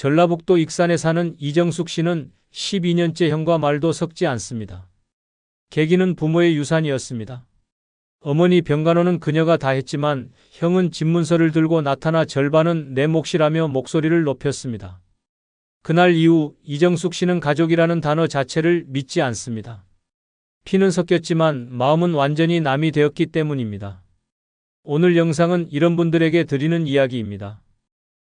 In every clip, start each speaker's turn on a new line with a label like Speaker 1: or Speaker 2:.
Speaker 1: 전라북도 익산에 사는 이정숙 씨는 12년째 형과 말도 섞지 않습니다. 계기는 부모의 유산이었습니다. 어머니 병간호는 그녀가 다 했지만 형은 집문서를 들고 나타나 절반은 내 몫이라며 목소리를 높였습니다. 그날 이후 이정숙 씨는 가족이라는 단어 자체를 믿지 않습니다. 피는 섞였지만 마음은 완전히 남이 되었기 때문입니다. 오늘 영상은 이런 분들에게 드리는 이야기입니다.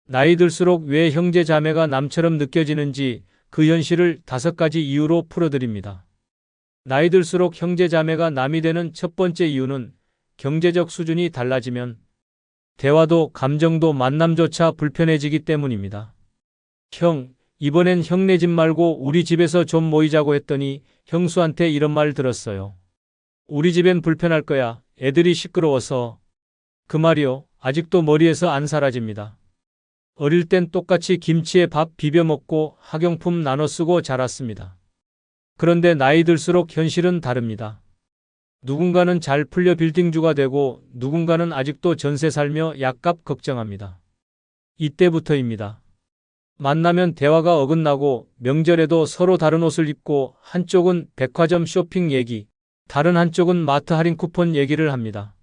Speaker 1: 나이 들수록 왜 형제 자매가 남처럼 느껴지는지 그 현실을 5가지 이유로 풀어드립니다. 나이 들수록 형제 자매가 남이 되는 첫 번째 이유는 경제적 수준이 달라지면 대화도 감정도 만남조차 불편해지기 때문입니다. 형, 이번엔 형네 집 말고 우리 집에서 좀 모이자고 했더니 형수한테 이런 말 들었어요. 우리 집엔 불편할 거야. 애들이 시끄러워서. 그 말이요. 아직도 머리에서 안 사라집니다. 어릴 땐 똑같이 김치에 밥 비벼 먹고 학용품 나눠 쓰고 자랐습니다. 그런데 나이 들수록 현실은 다릅니다. 누군가는 잘 풀려 빌딩주가 되고 누군가는 아직도 전세 살며 약값 걱정합니다. 이때부터입니다. 만나면 대화가 어긋나고 명절에도 서로 다른 옷을 입고 한쪽은 백화점 쇼핑 얘기, 다른 한쪽은 마트 할인 쿠폰 얘기를 합니다.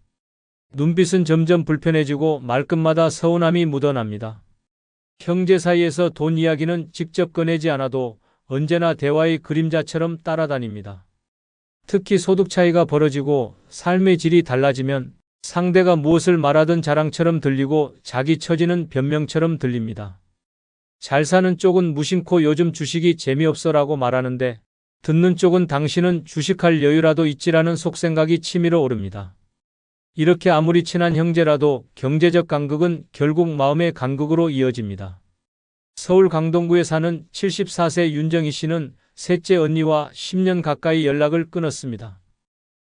Speaker 1: 눈빛은 점점 불편해지고 말끝마다 서운함이 묻어납니다. 형제 사이에서 돈 이야기는 직접 꺼내지 않아도 언제나 대화의 그림자처럼 따라다닙니다. 특히 소득 차이가 벌어지고 삶의 질이 달라지면 상대가 무엇을 말하든 자랑처럼 들리고 자기 처지는 변명처럼 들립니다. 잘 사는 쪽은 무심코 요즘 주식이 재미없어라고 말하는데 듣는 쪽은 당신은 주식할 여유라도 있지라는 속생각이 치밀어 오릅니다. 이렇게 아무리 친한 형제라도 경제적 간극은 결국 마음의 간극으로 이어집니다. 서울 강동구에 사는 74세 윤정희 씨는 셋째 언니와 10년 가까이 연락을 끊었습니다.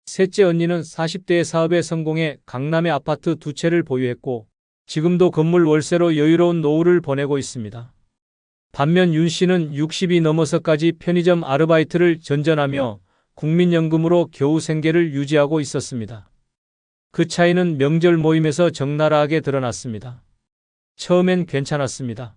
Speaker 1: 셋째 언니는 40대의 사업에 성공해 강남에 아파트 2채를 보유했고 지금도 건물 월세로 여유로운 노후를 보내고 있습니다. 반면 윤 씨는 60이 넘어서까지 편의점 아르바이트를 전전하며 국민연금으로 겨우 생계를 유지하고 있었습니다. 그 차이는 명절 모임에서 적나라하게 드러났습니다. 처음엔 괜찮았습니다.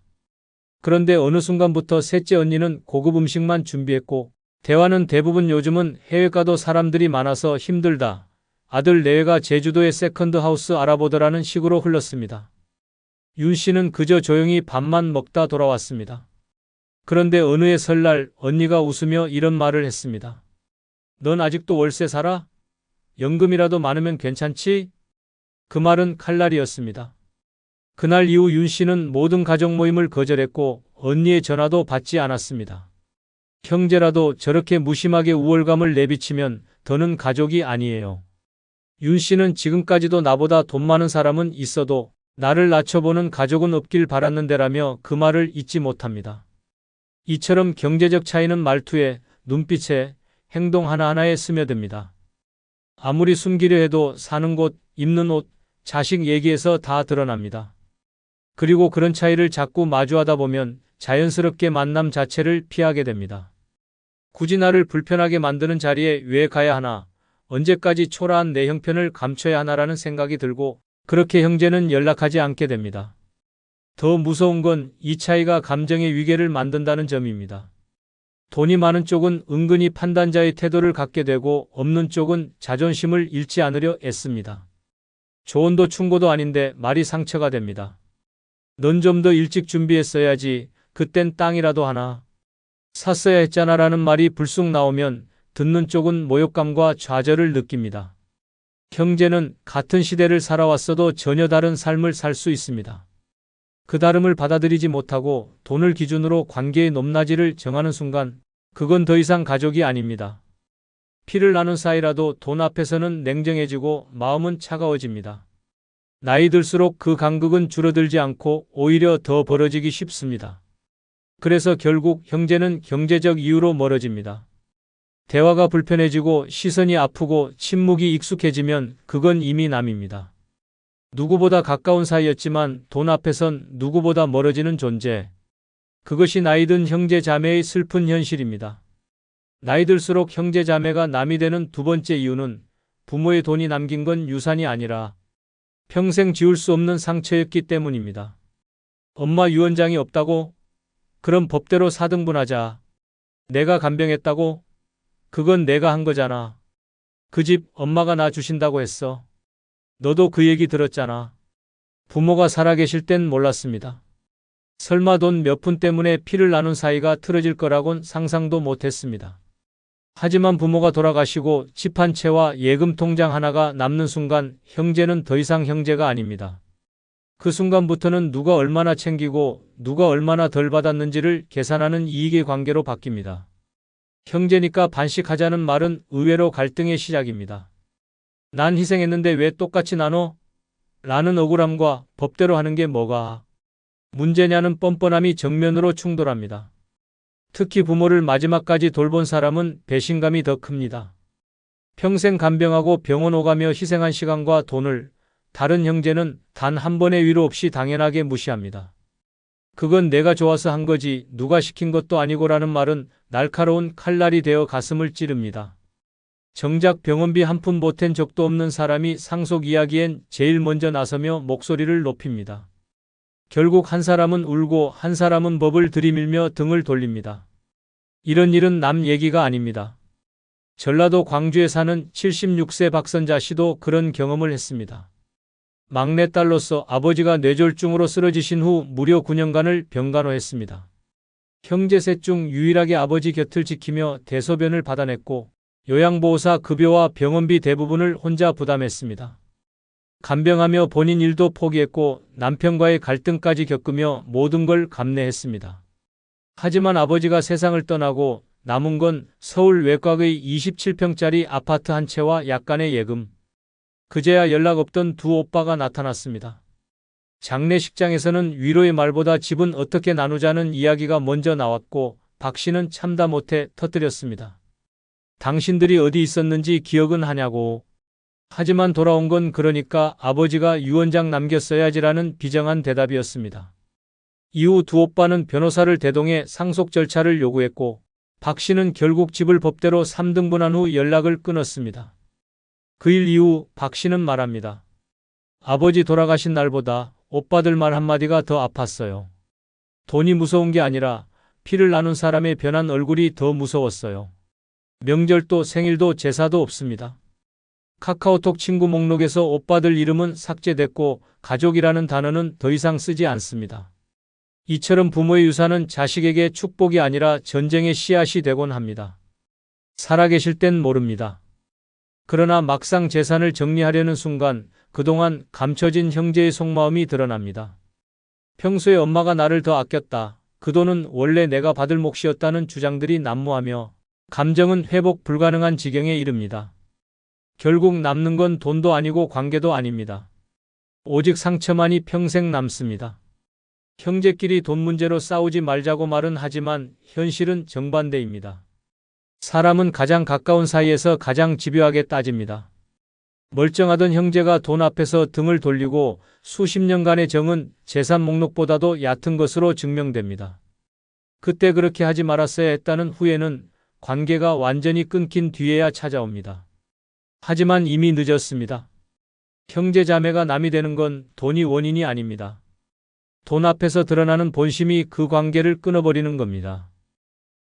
Speaker 1: 그런데 어느 순간부터 셋째 언니는 고급 음식만 준비했고 대화는 대부분 요즘은 해외 가도 사람들이 많아서 힘들다. 아들 내외가 제주도에 세컨드 하우스 알아보더라는 식으로 흘렀습니다. 윤 씨는 그저 조용히 밥만 먹다 돌아왔습니다. 그런데 어느 해 설날 언니가 웃으며 이런 말을 했습니다. 넌 아직도 월세 살아? 연금이라도 많으면 괜찮지? 그 말은 칼날이었습니다. 그날 이후 윤 씨는 모든 가족 모임을 거절했고 언니의 전화도 받지 않았습니다. 형제라도 저렇게 무심하게 우월감을 내비치면 더는 가족이 아니에요. 윤 씨는 지금까지도 나보다 돈 많은 사람은 있어도 나를 낮춰보는 가족은 없길 바랐는데라며 그 말을 잊지 못합니다. 이처럼 경제적 차이는 말투에, 눈빛에, 행동 하나하나에 스며듭니다. 아무리 숨기려 해도 사는 곳, 입는 옷, 자식 얘기에서 다 드러납니다. 그리고 그런 차이를 자꾸 마주하다 보면 자연스럽게 만남 자체를 피하게 됩니다. 굳이 나를 불편하게 만드는 자리에 왜 가야 하나, 언제까지 초라한 내 형편을 감춰야 하나라는 생각이 들고 그렇게 형제는 연락하지 않게 됩니다. 더 무서운 건 이 차이가 감정의 위계를 만든다는 점입니다. 돈이 많은 쪽은 은근히 판단자의 태도를 갖게 되고 없는 쪽은 자존심을 잃지 않으려 애씁니다. 조언도 충고도 아닌데 말이 상처가 됩니다. 넌 좀 더 일찍 준비했어야지. 그땐 땅이라도 하나 샀어야 했잖아 라는 말이 불쑥 나오면 듣는 쪽은 모욕감과 좌절을 느낍니다. 형제는 같은 시대를 살아왔어도 전혀 다른 삶을 살 수 있습니다. 그 다름을 받아들이지 못하고 돈을 기준으로 관계의 높낮이를 정하는 순간 그건 더 이상 가족이 아닙니다. 피를 나눈 사이라도 돈 앞에서는 냉정해지고 마음은 차가워집니다. 나이 들수록 그 간극은 줄어들지 않고 오히려 더 벌어지기 쉽습니다. 그래서 결국 형제는 경제적 이유로 멀어집니다. 대화가 불편해지고 시선이 아프고 침묵이 익숙해지면 그건 이미 남입니다. 누구보다 가까운 사이였지만 돈 앞에선 누구보다 멀어지는 존재. 그것이 나이 든 형제 자매의 슬픈 현실입니다. 나이 들수록 형제 자매가 남이 되는 두 번째 이유는 부모의 돈이 남긴 건 유산이 아니라 평생 지울 수 없는 상처였기 때문입니다. 엄마 유언장이 없다고? 그럼 법대로 4등분하자. 내가 간병했다고? 그건 내가 한 거잖아. 그 집 엄마가 나 주신다고 했어. 너도 그 얘기 들었잖아. 부모가 살아계실 땐 몰랐습니다. 설마 돈 몇 푼 때문에 피를 나눈 사이가 틀어질 거라곤 상상도 못했습니다. 하지만 부모가 돌아가시고 집 한 채와 예금 통장 하나가 남는 순간 형제는 더 이상 형제가 아닙니다. 그 순간부터는 누가 얼마나 챙기고 누가 얼마나 덜 받았는지를 계산하는 이익의 관계로 바뀝니다. 형제니까 반씩하자는 말은 의외로 갈등의 시작입니다. 난 희생했는데 왜 똑같이 나눠? 라는 억울함과 법대로 하는 게 뭐가 문제냐는 뻔뻔함이 정면으로 충돌합니다. 특히 부모를 마지막까지 돌본 사람은 배신감이 더 큽니다. 평생 간병하고 병원 오가며 희생한 시간과 돈을 다른 형제는 단 한 번의 위로 없이 당연하게 무시합니다. 그건 내가 좋아서 한 거지 누가 시킨 것도 아니고라는 말은 날카로운 칼날이 되어 가슴을 찌릅니다. 정작 병원비 한 푼 보탠 적도 없는 사람이 상속 이야기엔 제일 먼저 나서며 목소리를 높입니다. 결국 한 사람은 울고 한 사람은 법을 들이밀며 등을 돌립니다. 이런 일은 남 얘기가 아닙니다. 전라도 광주에 사는 76세 박선자 씨도 그런 경험을 했습니다. 막내딸로서 아버지가 뇌졸중으로 쓰러지신 후 무려 9년간을 병간호했습니다. 형제 셋 중 유일하게 아버지 곁을 지키며 대소변을 받아냈고 요양보호사 급여와 병원비 대부분을 혼자 부담했습니다. 간병하며 본인 일도 포기했고 남편과의 갈등까지 겪으며 모든 걸 감내했습니다. 하지만 아버지가 세상을 떠나고 남은 건 서울 외곽의 27평짜리 아파트 한 채와 약간의 예금. 그제야 연락 없던 두 오빠가 나타났습니다. 장례식장에서는 위로의 말보다 집은 어떻게 나누자는 이야기가 먼저 나왔고 박 씨는 참다 못해 터뜨렸습니다. 당신들이 어디 있었는지 기억은 하냐고. 하지만 돌아온 건 그러니까 아버지가 유언장 남겼어야지라는 비정한 대답이었습니다. 이후 두 오빠는 변호사를 대동해 상속 절차를 요구했고 박 씨는 결국 집을 법대로 3등분한 후 연락을 끊었습니다. 그 일 이후 박 씨는 말합니다. 아버지 돌아가신 날보다 오빠들 말 한마디가 더 아팠어요. 돈이 무서운 게 아니라 피를 나눈 사람의 변한 얼굴이 더 무서웠어요. 명절도 생일도 제사도 없습니다. 카카오톡 친구 목록에서 오빠들 이름은 삭제됐고 가족이라는 단어는 더 이상 쓰지 않습니다. 이처럼 부모의 유산은 자식에게 축복이 아니라 전쟁의 씨앗이 되곤 합니다. 살아계실 땐 모릅니다. 그러나 막상 재산을 정리하려는 순간 그동안 감춰진 형제의 속마음이 드러납니다. 평소에 엄마가 나를 더 아꼈다. 그 돈은 원래 내가 받을 몫이었다는 주장들이 난무하며 감정은 회복 불가능한 지경에 이릅니다. 결국 남는 건 돈도 아니고 관계도 아닙니다. 오직 상처만이 평생 남습니다. 형제끼리 돈 문제로 싸우지 말자고 말은 하지만 현실은 정반대입니다. 사람은 가장 가까운 사이에서 가장 집요하게 따집니다. 멀쩡하던 형제가 돈 앞에서 등을 돌리고 수십 년간의 정은 재산 목록보다도 얕은 것으로 증명됩니다. 그때 그렇게 하지 말았어야 했다는 후회는 관계가 완전히 끊긴 뒤에야 찾아옵니다. 하지만 이미 늦었습니다. 형제 자매가 남이 되는 건 돈이 원인이 아닙니다. 돈 앞에서 드러나는 본심이 그 관계를 끊어버리는 겁니다.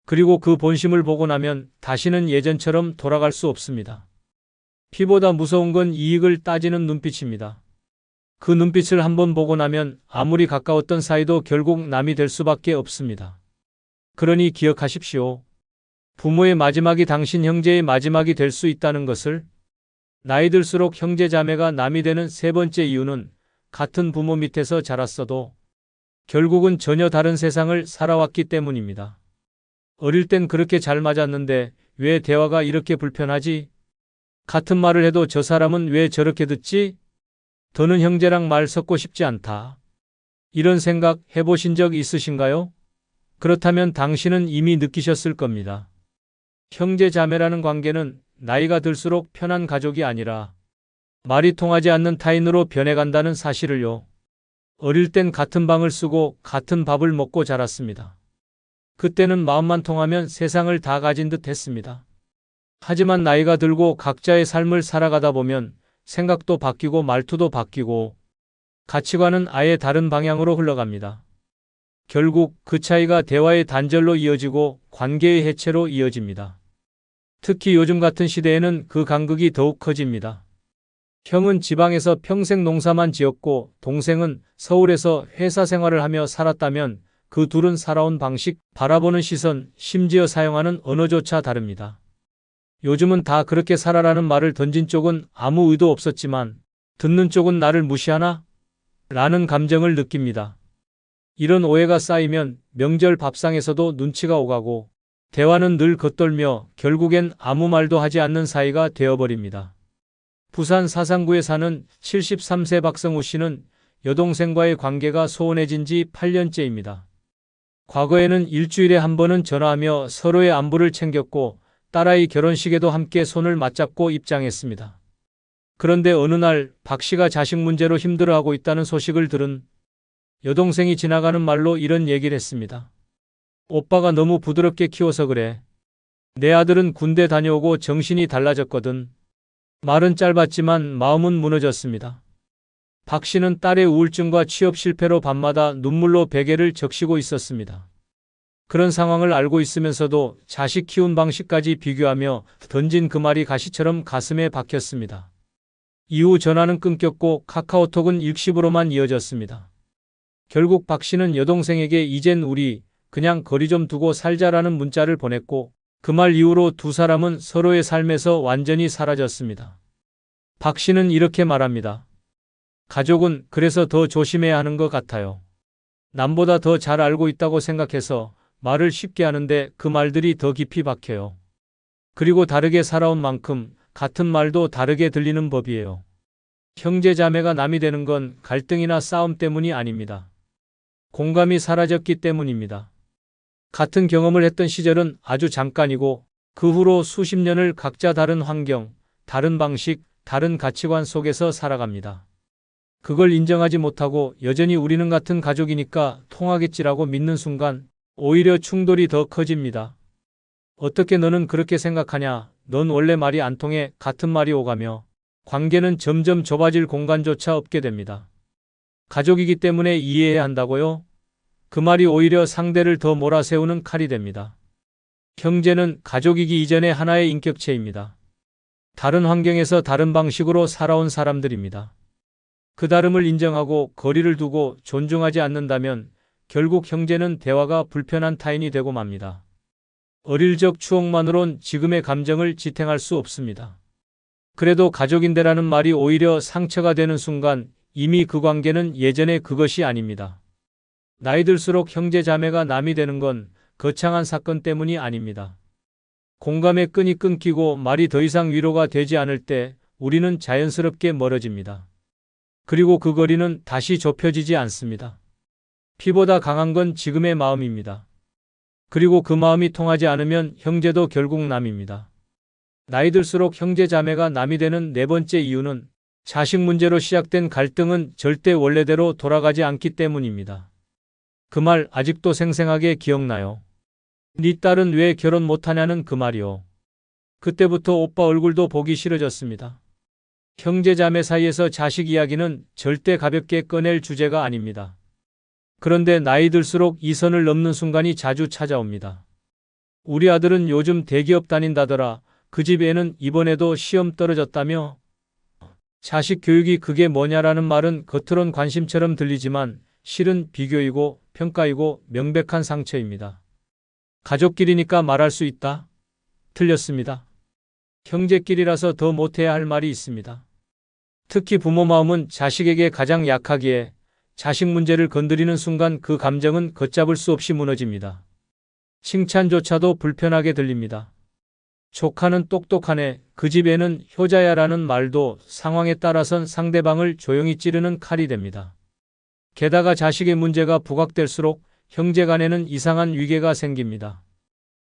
Speaker 1: 그리고 그 본심을 보고 나면 다시는 예전처럼 돌아갈 수 없습니다. 피보다 무서운 건 이익을 따지는 눈빛입니다. 그 눈빛을 한번 보고 나면 아무리 가까웠던 사이도 결국 남이 될 수밖에 없습니다. 그러니 기억하십시오. 부모의 마지막이 당신 형제의 마지막이 될 수 있다는 것을. 나이 들수록 형제 자매가 남이 되는 세 번째 이유는 같은 부모 밑에서 자랐어도 결국은 전혀 다른 세상을 살아왔기 때문입니다. 어릴 땐 그렇게 잘 맞았는데 왜 대화가 이렇게 불편하지? 같은 말을 해도 저 사람은 왜 저렇게 듣지? 더는 형제랑 말 섞고 싶지 않다. 이런 생각 해보신 적 있으신가요? 그렇다면 당신은 이미 느끼셨을 겁니다. 형제 자매라는 관계는 나이가 들수록 편한 가족이 아니라 말이 통하지 않는 타인으로 변해간다는 사실을요. 어릴 땐 같은 방을 쓰고 같은 밥을 먹고 자랐습니다. 그때는 마음만 통하면 세상을 다 가진 듯 했습니다. 하지만 나이가 들고 각자의 삶을 살아가다 보면 생각도 바뀌고 말투도 바뀌고 가치관은 아예 다른 방향으로 흘러갑니다. 결국 그 차이가 대화의 단절로 이어지고 관계의 해체로 이어집니다. 특히 요즘 같은 시대에는 그 간극이 더욱 커집니다. 형은 지방에서 평생 농사만 지었고 동생은 서울에서 회사 생활을 하며 살았다면 그 둘은 살아온 방식, 바라보는 시선, 심지어 사용하는 언어조차 다릅니다. 요즘은 다 그렇게 살아라는 말을 던진 쪽은 아무 의도 없었지만 듣는 쪽은 나를 무시하나? 라는 감정을 느낍니다. 이런 오해가 쌓이면 명절 밥상에서도 눈치가 오가고 대화는 늘 겉돌며 결국엔 아무 말도 하지 않는 사이가 되어버립니다. 부산 사상구에 사는 73세 박성우 씨는 여동생과의 관계가 소원해진 지 8년째입니다. 과거에는 일주일에 한 번은 전화하며 서로의 안부를 챙겼고 딸아이 결혼식에도 함께 손을 맞잡고 입장했습니다. 그런데 어느 날 박 씨가 자식 문제로 힘들어하고 있다는 소식을 들은 여동생이 지나가는 말로 이런 얘기를 했습니다. 오빠가 너무 부드럽게 키워서 그래. 내 아들은 군대 다녀오고 정신이 달라졌거든. 말은 짧았지만 마음은 무너졌습니다. 박 씨는 딸의 우울증과 취업 실패로 밤마다 눈물로 베개를 적시고 있었습니다. 그런 상황을 알고 있으면서도 자식 키운 방식까지 비교하며 던진 그 말이 가시처럼 가슴에 박혔습니다. 이후 전화는 끊겼고 카카오톡은 일시으로만 이어졌습니다. 결국 박 씨는 여동생에게 이젠 우리 그냥 거리 좀 두고 살자라는 문자를 보냈고 그 말 이후로 두 사람은 서로의 삶에서 완전히 사라졌습니다. 박 씨는 이렇게 말합니다. 가족은 그래서 더 조심해야 하는 것 같아요. 남보다 더 잘 알고 있다고 생각해서 말을 쉽게 하는데 그 말들이 더 깊이 박혀요. 그리고 다르게 살아온 만큼 같은 말도 다르게 들리는 법이에요. 형제 자매가 남이 되는 건 갈등이나 싸움 때문이 아닙니다. 공감이 사라졌기 때문입니다. 같은 경험을 했던 시절은 아주 잠깐이고 그 후로 수십 년을 각자 다른 환경, 다른 방식, 다른 가치관 속에서 살아갑니다. 그걸 인정하지 못하고 여전히 우리는 같은 가족이니까 통하겠지라고 믿는 순간 오히려 충돌이 더 커집니다. 어떻게 너는 그렇게 생각하냐? 넌 원래 말이 안 통해 같은 말이 오가며 관계는 점점 좁아질 공간조차 없게 됩니다. 가족이기 때문에 이해해야 한다고요? 그 말이 오히려 상대를 더 몰아세우는 칼이 됩니다. 형제는 가족이기 이전의 하나의 인격체입니다. 다른 환경에서 다른 방식으로 살아온 사람들입니다. 그 다름을 인정하고 거리를 두고 존중하지 않는다면 결국 형제는 대화가 불편한 타인이 되고 맙니다. 어릴 적 추억만으론 지금의 감정을 지탱할 수 없습니다. 그래도 가족인데라는 말이 오히려 상처가 되는 순간 이미 그 관계는 예전의 그것이 아닙니다. 나이 들수록 형제 자매가 남이 되는 건 거창한 사건 때문이 아닙니다. 공감의 끈이 끊기고 말이 더 이상 위로가 되지 않을 때 우리는 자연스럽게 멀어집니다. 그리고 그 거리는 다시 좁혀지지 않습니다. 피보다 강한 건 지금의 마음입니다. 그리고 그 마음이 통하지 않으면 형제도 결국 남입니다. 나이 들수록 형제 자매가 남이 되는 네 번째 이유는 자식 문제로 시작된 갈등은 절대 원래대로 돌아가지 않기 때문입니다. 그 말 아직도 생생하게 기억나요. 네 딸은 왜 결혼 못하냐는 그 말이요. 그때부터 오빠 얼굴도 보기 싫어졌습니다. 형제 자매 사이에서 자식 이야기는 절대 가볍게 꺼낼 주제가 아닙니다. 그런데 나이 들수록 이 선을 넘는 순간이 자주 찾아옵니다. 우리 아들은 요즘 대기업 다닌다더라. 그 집 애는 이번에도 시험 떨어졌다며? 자식 교육이 그게 뭐냐라는 말은 겉으론 관심처럼 들리지만 실은 비교이고 평가이고 명백한 상처입니다. 가족끼리니까 말할 수 있다? 틀렸습니다. 형제끼리라서 더 못해야 할 말이 있습니다. 특히 부모 마음은 자식에게 가장 약하기에 자식 문제를 건드리는 순간 그 감정은 걷잡을 수 없이 무너집니다. 칭찬조차도 불편하게 들립니다. 조카는 똑똑하네, 그 집 애는 효자야라는 말도 상황에 따라선 상대방을 조용히 찌르는 칼이 됩니다. 게다가 자식의 문제가 부각될수록 형제 간에는 이상한 위계가 생깁니다.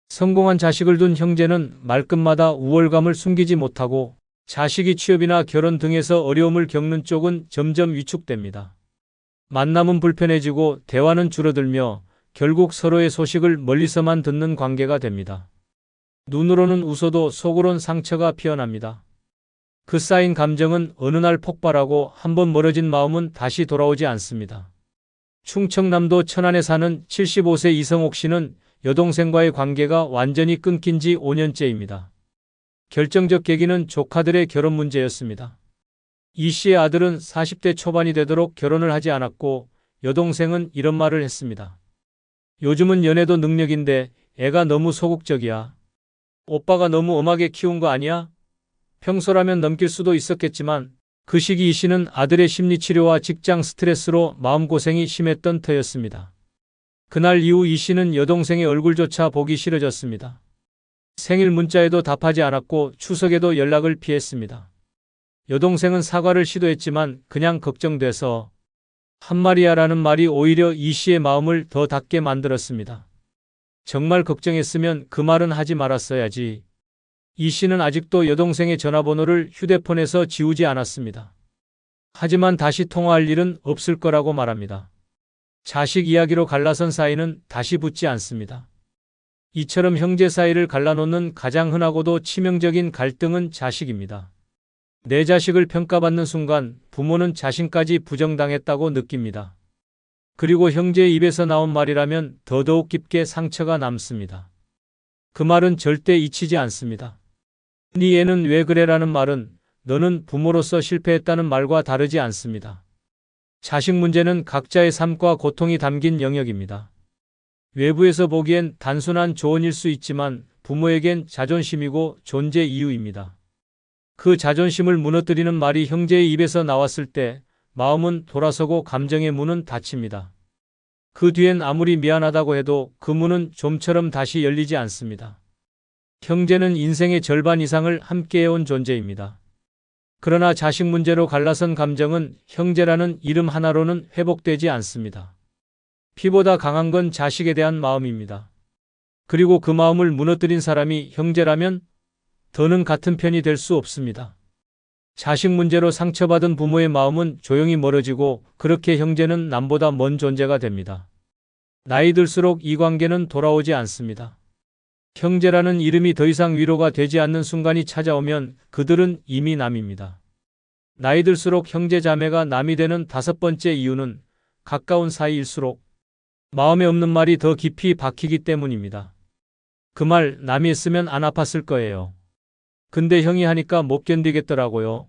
Speaker 1: 성공한 자식을 둔 형제는 말끝마다 우월감을 숨기지 못하고 자식이 취업이나 결혼 등에서 어려움을 겪는 쪽은 점점 위축됩니다. 만남은 불편해지고 대화는 줄어들며 결국 서로의 소식을 멀리서만 듣는 관계가 됩니다. 눈으로는 웃어도 속으론 상처가 피어납니다. 그 쌓인 감정은 어느 날 폭발하고 한번 멀어진 마음은 다시 돌아오지 않습니다. 충청남도 천안에 사는 75세 이성옥 씨는 여동생과의 관계가 완전히 끊긴 지 5년째입니다. 결정적 계기는 조카들의 결혼 문제였습니다. 이 씨의 아들은 40대 초반이 되도록 결혼을 하지 않았고 여동생은 이런 말을 했습니다. 요즘은 연애도 능력인데 애가 너무 소극적이야. 오빠가 너무 엄하게 키운 거 아니야? 평소라면 넘길 수도 있었겠지만 그 시기 이 씨는 아들의 심리치료와 직장 스트레스로 마음고생이 심했던 터였습니다. 그날 이후 이 씨는 여동생의 얼굴조차 보기 싫어졌습니다. 생일 문자에도 답하지 않았고 추석에도 연락을 피했습니다. 여동생은 사과를 시도했지만 그냥 걱정돼서 한마리야라는 말이 오히려 이 씨의 마음을 더 닫게 만들었습니다. 정말 걱정했으면 그 말은 하지 말았어야지. 이 씨는 아직도 여동생의 전화번호를 휴대폰에서 지우지 않았습니다. 하지만 다시 통화할 일은 없을 거라고 말합니다. 자식 이야기로 갈라선 사이는 다시 붙지 않습니다. 이처럼 형제 사이를 갈라놓는 가장 흔하고도 치명적인 갈등은 자식입니다. 내 자식을 평가받는 순간 부모는 자신까지 부정당했다고 느낍니다. 그리고 형제의 입에서 나온 말이라면 더더욱 깊게 상처가 남습니다. 그 말은 절대 잊히지 않습니다. 네 애는 왜 그래라는 말은 너는 부모로서 실패했다는 말과 다르지 않습니다. 자식 문제는 각자의 삶과 고통이 담긴 영역입니다. 외부에서 보기엔 단순한 조언일 수 있지만 부모에겐 자존심이고 존재 이유입니다. 그 자존심을 무너뜨리는 말이 형제의 입에서 나왔을 때 마음은 돌아서고 감정의 문은 닫힙니다. 그 뒤엔 아무리 미안하다고 해도 그 문은 좀처럼 다시 열리지 않습니다. 형제는 인생의 절반 이상을 함께해온 존재입니다. 그러나 자식 문제로 갈라선 감정은 형제라는 이름 하나로는 회복되지 않습니다. 피보다 강한 건 자식에 대한 마음입니다. 그리고 그 마음을 무너뜨린 사람이 형제라면 더는 같은 편이 될 수 없습니다. 자식 문제로 상처받은 부모의 마음은 조용히 멀어지고 그렇게 형제는 남보다 먼 존재가 됩니다. 나이 들수록 이 관계는 돌아오지 않습니다. 형제라는 이름이 더 이상 위로가 되지 않는 순간이 찾아오면 그들은 이미 남입니다. 나이 들수록 형제 자매가 남이 되는 5번째 이유는 가까운 사이일수록 마음에 없는 말이 더 깊이 박히기 때문입니다. 그 말 남이 했으면 안 아팠을 거예요. 근데 형이 하니까 못 견디겠더라고요.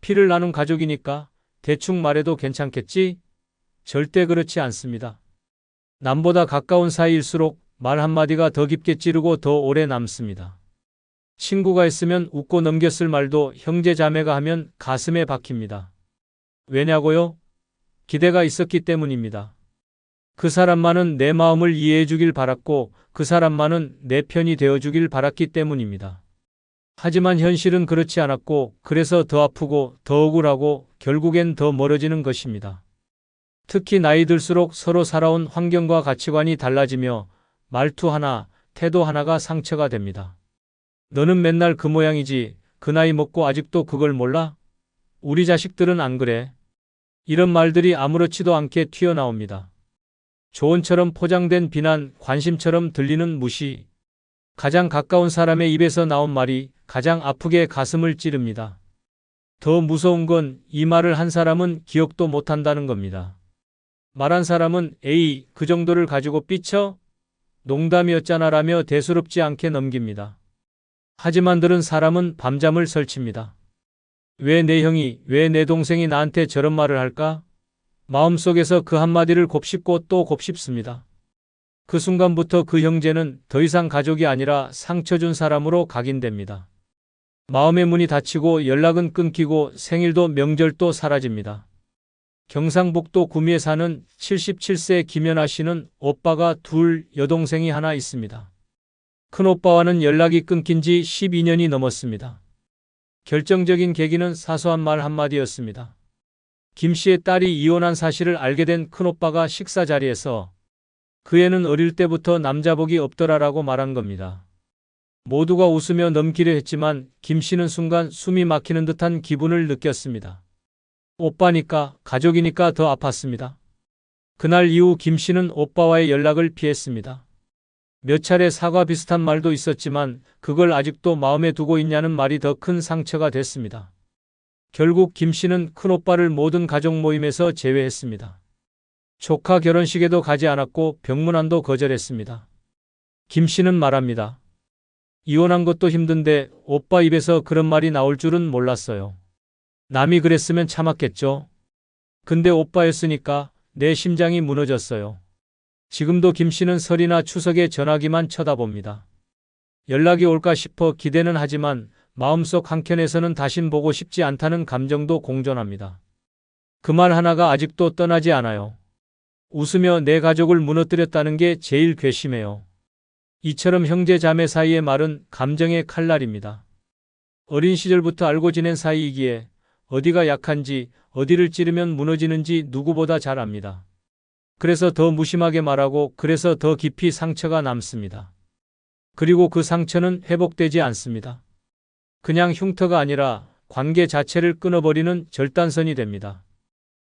Speaker 1: 피를 나눈 가족이니까 대충 말해도 괜찮겠지? 절대 그렇지 않습니다. 남보다 가까운 사이일수록 말 한마디가 더 깊게 찌르고 더 오래 남습니다. 친구가 했으면 웃고 넘겼을 말도 형제 자매가 하면 가슴에 박힙니다. 왜냐고요? 기대가 있었기 때문입니다. 그 사람만은 내 마음을 이해해 주길 바랐고 그 사람만은 내 편이 되어 주길 바랐기 때문입니다. 하지만 현실은 그렇지 않았고 그래서 더 아프고 더 억울하고 결국엔 더 멀어지는 것입니다. 특히 나이 들수록 서로 살아온 환경과 가치관이 달라지며 말투 하나, 태도 하나가 상처가 됩니다. 너는 맨날 그 모양이지 그 나이 먹고 아직도 그걸 몰라? 우리 자식들은 안 그래. 이런 말들이 아무렇지도 않게 튀어나옵니다. 조언처럼 포장된 비난, 관심처럼 들리는 무시. 가장 가까운 사람의 입에서 나온 말이 가장 아프게 가슴을 찌릅니다. 더 무서운 건 이 말을 한 사람은 기억도 못한다는 겁니다. 말한 사람은 에이, 그 정도를 가지고 삐쳐? 농담이었잖아 라며 대수롭지 않게 넘깁니다. 하지만 들은 사람은 밤잠을 설칩니다. 왜 내 형이, 왜 내 동생이 나한테 저런 말을 할까? 마음속에서 그 한마디를 곱씹고 또 곱씹습니다. 그 순간부터 그 형제는 더 이상 가족이 아니라 상처 준 사람으로 각인됩니다. 마음의 문이 닫히고 연락은 끊기고 생일도 명절도 사라집니다. 경상북도 구미에 사는 77세 김연아 씨는 오빠가 둘, 여동생이 하나 있습니다. 큰오빠와는 연락이 끊긴 지 12년이 넘었습니다. 결정적인 계기는 사소한 말 한마디였습니다. 김 씨의 딸이 이혼한 사실을 알게 된 큰오빠가 식사 자리에서 그 애는 어릴 때부터 남자복이 없더라라고 말한 겁니다. 모두가 웃으며 넘기려 했지만 김 씨는 순간 숨이 막히는 듯한 기분을 느꼈습니다. 오빠니까, 가족이니까 더 아팠습니다. 그날 이후 김 씨는 오빠와의 연락을 피했습니다. 몇 차례 사과 비슷한 말도 있었지만 그걸 아직도 마음에 두고 있냐는 말이 더 큰 상처가 됐습니다. 결국 김 씨는 큰오빠를 모든 가족 모임에서 제외했습니다. 조카 결혼식에도 가지 않았고 병문안도 거절했습니다. 김 씨는 말합니다. 이혼한 것도 힘든데 오빠 입에서 그런 말이 나올 줄은 몰랐어요. 남이 그랬으면 참았겠죠. 근데 오빠였으니까 내 심장이 무너졌어요. 지금도 김 씨는 설이나 추석에 전화기만 쳐다봅니다. 연락이 올까 싶어 기대는 하지만 마음속 한켠에서는 다신 보고 싶지 않다는 감정도 공존합니다. 그 말 하나가 아직도 떠나지 않아요. 웃으며 내 가족을 무너뜨렸다는 게 제일 괘씸해요. 이처럼 형제 자매 사이의 말은 감정의 칼날입니다. 어린 시절부터 알고 지낸 사이이기에 어디가 약한지 어디를 찌르면 무너지는지 누구보다 잘 압니다. 그래서 더 무심하게 말하고 그래서 더 깊이 상처가 남습니다. 그리고 그 상처는 회복되지 않습니다. 그냥 흉터가 아니라 관계 자체를 끊어버리는 절단선이 됩니다.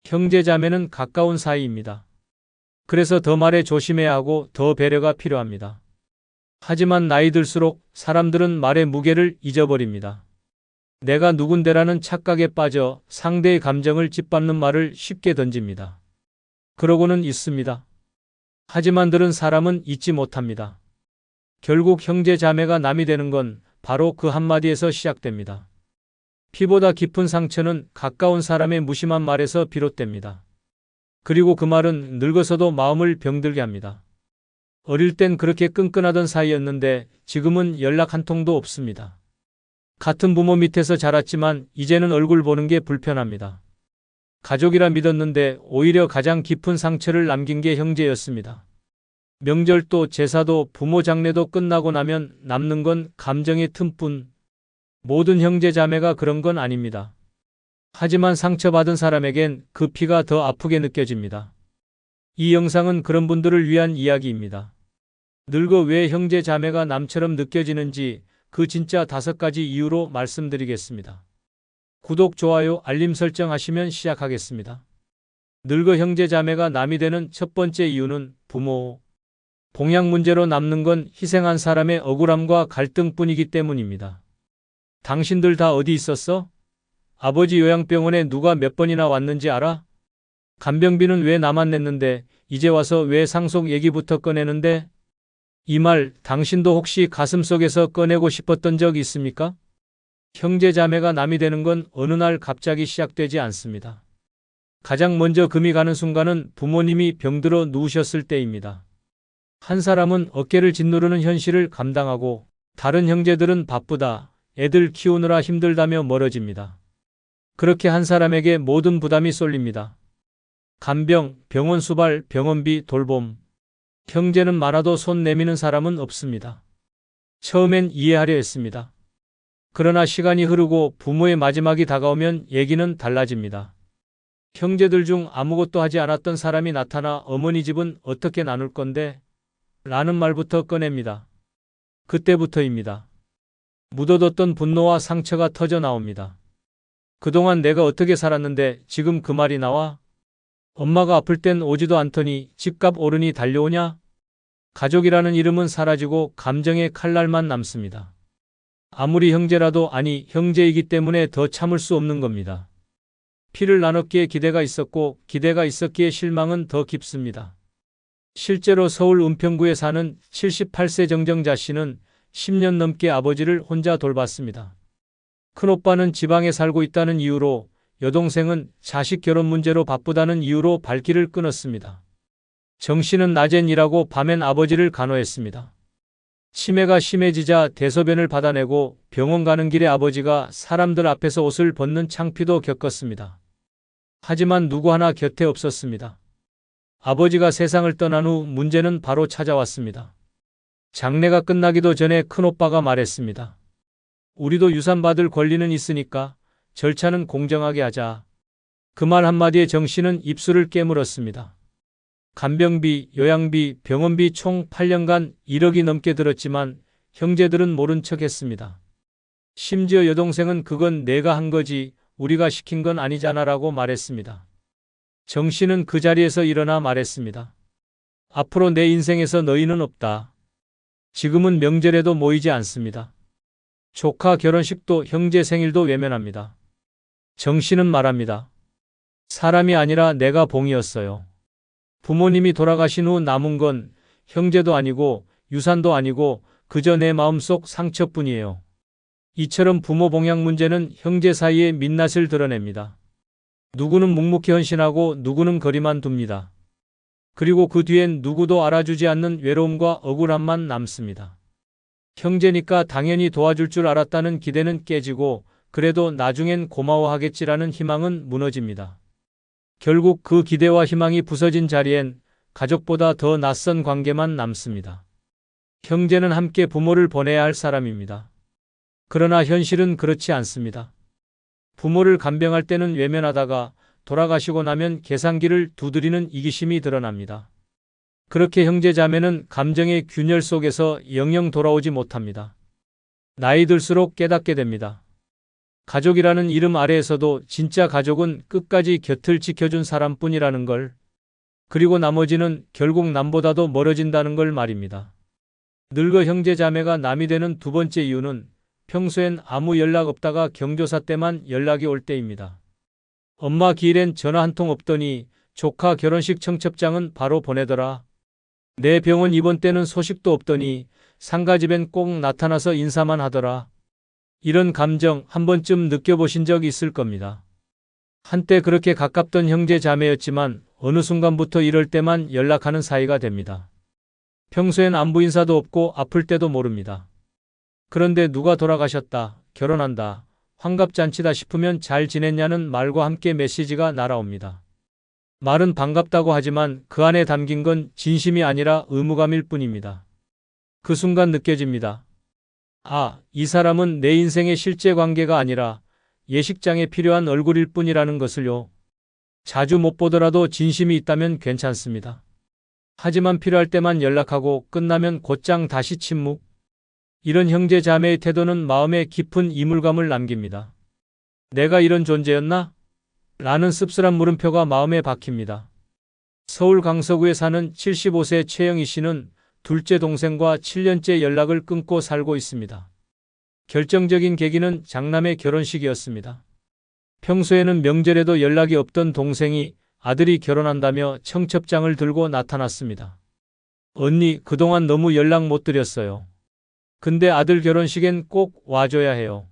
Speaker 1: 형제 자매는 가까운 사이입니다. 그래서 더 말에 조심해야 하고 더 배려가 필요합니다. 하지만 나이 들수록 사람들은 말의 무게를 잊어버립니다. 내가 누군데라는 착각에 빠져 상대의 감정을 짓밟는 말을 쉽게 던집니다. 그러고는 있습니다. 하지만 들은 사람은 잊지 못합니다. 결국 형제 자매가 남이 되는 건 바로 그 한마디에서 시작됩니다. 피보다 깊은 상처는 가까운 사람의 무심한 말에서 비롯됩니다. 그리고 그 말은 늙어서도 마음을 병들게 합니다. 어릴 땐 그렇게 끈끈하던 사이였는데 지금은 연락 한 통도 없습니다. 같은 부모 밑에서 자랐지만 이제는 얼굴 보는 게 불편합니다. 가족이라 믿었는데 오히려 가장 깊은 상처를 남긴 게 형제였습니다. 명절도 제사도 부모 장례도 끝나고 나면 남는 건 감정의 틈뿐. 모든 형제 자매가 그런 건 아닙니다. 하지만 상처받은 사람에겐 그 피가 더 아프게 느껴집니다. 이 영상은 그런 분들을 위한 이야기입니다. 늙어 왜 형제 자매가 남처럼 느껴지는지 그 진짜 5가지 이유로 말씀드리겠습니다. 구독, 좋아요, 알림 설정하시면 시작하겠습니다. 늙어 형제 자매가 남이 되는 첫 번째 이유는 부모, 봉양 문제로 남는 건 희생한 사람의 억울함과 갈등뿐이기 때문입니다. 당신들 다 어디 있었어? 아버지 요양병원에 누가 몇 번이나 왔는지 알아? 간병비는 왜 나만 냈는데 이제 와서 왜 상속 얘기부터 꺼내는데? 이 말 당신도 혹시 가슴속에서 꺼내고 싶었던 적 있습니까? 형제 자매가 남이 되는 건 어느 날 갑자기 시작되지 않습니다. 가장 먼저 금이 가는 순간은 부모님이 병들어 누우셨을 때입니다. 한 사람은 어깨를 짓누르는 현실을 감당하고 다른 형제들은 바쁘다, 애들 키우느라 힘들다며 멀어집니다. 그렇게 한 사람에게 모든 부담이 쏠립니다. 간병, 병원 수발, 병원비, 돌봄. 형제는 많아도 손 내미는 사람은 없습니다. 처음엔 이해하려 했습니다. 그러나 시간이 흐르고 부모의 마지막이 다가오면 얘기는 달라집니다. 형제들 중 아무것도 하지 않았던 사람이 나타나 어머니 집은 어떻게 나눌 건데? 라는 말부터 꺼냅니다. 그때부터입니다. 묻어뒀던 분노와 상처가 터져 나옵니다. 그동안 내가 어떻게 살았는데 지금 그 말이 나와? 엄마가 아플 땐 오지도 않더니 집값 오르니 달려오냐? 가족이라는 이름은 사라지고 감정의 칼날만 남습니다. 아무리 형제라도 아니 형제이기 때문에 더 참을 수 없는 겁니다. 피를 나눴기에 기대가 있었고 기대가 있었기에 실망은 더 깊습니다. 실제로 서울 은평구에 사는 78세 정정자 씨는 10년 넘게 아버지를 혼자 돌봤습니다. 큰오빠는 지방에 살고 있다는 이유로, 여동생은 자식 결혼 문제로 바쁘다는 이유로 발길을 끊었습니다. 정 씨는 낮엔 일하고 밤엔 아버지를 간호했습니다. 치매가 심해지자 대소변을 받아내고 병원 가는 길에 아버지가 사람들 앞에서 옷을 벗는 창피도 겪었습니다. 하지만 누구 하나 곁에 없었습니다. 아버지가 세상을 떠난 후 문제는 바로 찾아왔습니다. 장례가 끝나기도 전에 큰오빠가 말했습니다. 우리도 유산 받을 권리는 있으니까 절차는 공정하게 하자. 그 말 한마디에 정 씨는 입술을 깨물었습니다. 간병비, 요양비, 병원비 총 8년간 1억이 넘게 들었지만 형제들은 모른 척 했습니다. 심지어 여동생은 그건 내가 한 거지 우리가 시킨 건 아니잖아라고 말했습니다. 정 씨는 그 자리에서 일어나 말했습니다. 앞으로 내 인생에서 너희는 없다. 지금은 명절에도 모이지 않습니다. 조카 결혼식도 형제 생일도 외면합니다. 정 씨는 말합니다. 사람이 아니라 내가 봉이었어요. 부모님이 돌아가신 후 남은 건 형제도 아니고 유산도 아니고 그저 내 마음속 상처뿐이에요. 이처럼 부모 봉양 문제는 형제 사이의 민낯을 드러냅니다. 누구는 묵묵히 헌신하고 누구는 거리만 둡니다. 그리고 그 뒤엔 누구도 알아주지 않는 외로움과 억울함만 남습니다. 형제니까 당연히 도와줄 줄 알았다는 기대는 깨지고 그래도 나중엔 고마워하겠지라는 희망은 무너집니다. 결국 그 기대와 희망이 부서진 자리엔 가족보다 더 낯선 관계만 남습니다. 형제는 함께 부모를 보내야 할 사람입니다. 그러나 현실은 그렇지 않습니다. 부모를 간병할 때는 외면하다가 돌아가시고 나면 계산기를 두드리는 이기심이 드러납니다. 그렇게 형제자매는 감정의 균열 속에서 영영 돌아오지 못합니다. 나이 들수록 깨닫게 됩니다. 가족이라는 이름 아래에서도 진짜 가족은 끝까지 곁을 지켜준 사람뿐이라는 걸, 그리고 나머지는 결국 남보다도 멀어진다는 걸 말입니다. 늙어 형제자매가 남이 되는 두 번째 이유는 평소엔 아무 연락 없다가 경조사 때만 연락이 올 때입니다. 엄마 기일엔 전화 한 통 없더니 조카 결혼식 청첩장은 바로 보내더라. 내 병원 입원 때는 소식도 없더니 상가집엔 꼭 나타나서 인사만 하더라. 이런 감정 한 번쯤 느껴보신 적 있을 겁니다. 한때 그렇게 가깝던 형제 자매였지만 어느 순간부터 이럴 때만 연락하는 사이가 됩니다. 평소엔 안부 인사도 없고 아플 때도 모릅니다. 그런데 누가 돌아가셨다, 결혼한다, 환갑잔치다 싶으면 잘 지냈냐는 말과 함께 메시지가 날아옵니다. 말은 반갑다고 하지만 그 안에 담긴 건 진심이 아니라 의무감일 뿐입니다. 그 순간 느껴집니다. 아, 이 사람은 내 인생의 실제 관계가 아니라 예식장에 필요한 얼굴일 뿐이라는 것을요. 자주 못 보더라도 진심이 있다면 괜찮습니다. 하지만 필요할 때만 연락하고 끝나면 곧장 다시 침묵. 이런 형제 자매의 태도는 마음에 깊은 이물감을 남깁니다. 내가 이런 존재였나? 라는 씁쓸한 물음표가 마음에 박힙니다. 서울 강서구에 사는 75세 최영희 씨는 둘째 동생과 7년째 연락을 끊고 살고 있습니다. 결정적인 계기는 장남의 결혼식이었습니다. 평소에는 명절에도 연락이 없던 동생이 아들이 결혼한다며 청첩장을 들고 나타났습니다. 언니, 그동안 너무 연락 못 드렸어요. 근데 아들 결혼식엔 꼭 와줘야 해요.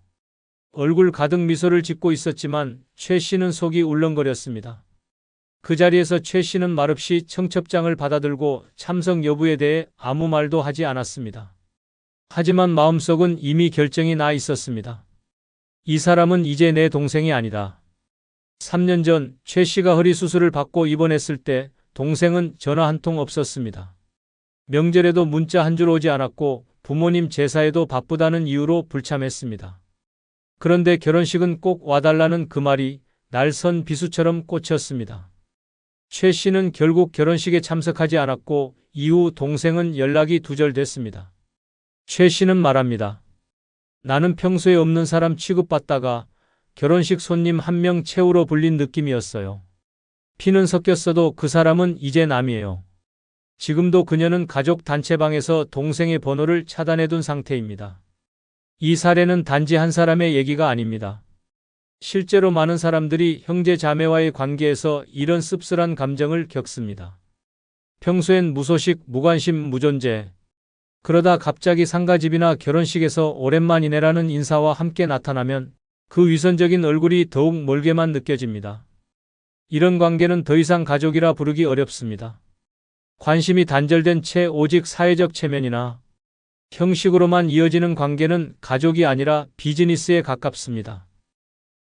Speaker 1: 얼굴 가득 미소를 짓고 있었지만 최 씨는 속이 울렁거렸습니다. 그 자리에서 최 씨는 말없이 청첩장을 받아들고 참석 여부에 대해 아무 말도 하지 않았습니다. 하지만 마음속은 이미 결정이 나 있었습니다. 이 사람은 이제 내 동생이 아니다. 3년 전 최 씨가 허리 수술을 받고 입원했을 때 동생은 전화 한 통 없었습니다. 명절에도 문자 한 줄 오지 않았고 부모님 제사에도 바쁘다는 이유로 불참했습니다. 그런데 결혼식은 꼭 와달라는 그 말이 날선 비수처럼 꽂혔습니다. 최 씨는 결국 결혼식에 참석하지 않았고 이후 동생은 연락이 두절됐습니다. 최 씨는 말합니다. 나는 평소에 없는 사람 취급받다가 결혼식 손님 한 명 채우러 불린 느낌이었어요. 피는 섞였어도 그 사람은 이제 남이에요. 지금도 그녀는 가족 단체방에서 동생의 번호를 차단해둔 상태입니다. 이 사례는 단지 한 사람의 얘기가 아닙니다. 실제로 많은 사람들이 형제 자매와의 관계에서 이런 씁쓸한 감정을 겪습니다. 평소엔 무소식, 무관심, 무존재. 그러다 갑자기 상가집이나 결혼식에서 오랜만이네라는 인사와 함께 나타나면 그 위선적인 얼굴이 더욱 멀게만 느껴집니다. 이런 관계는 더 이상 가족이라 부르기 어렵습니다. 관심이 단절된 채 오직 사회적 체면이나 형식으로만 이어지는 관계는 가족이 아니라 비즈니스에 가깝습니다.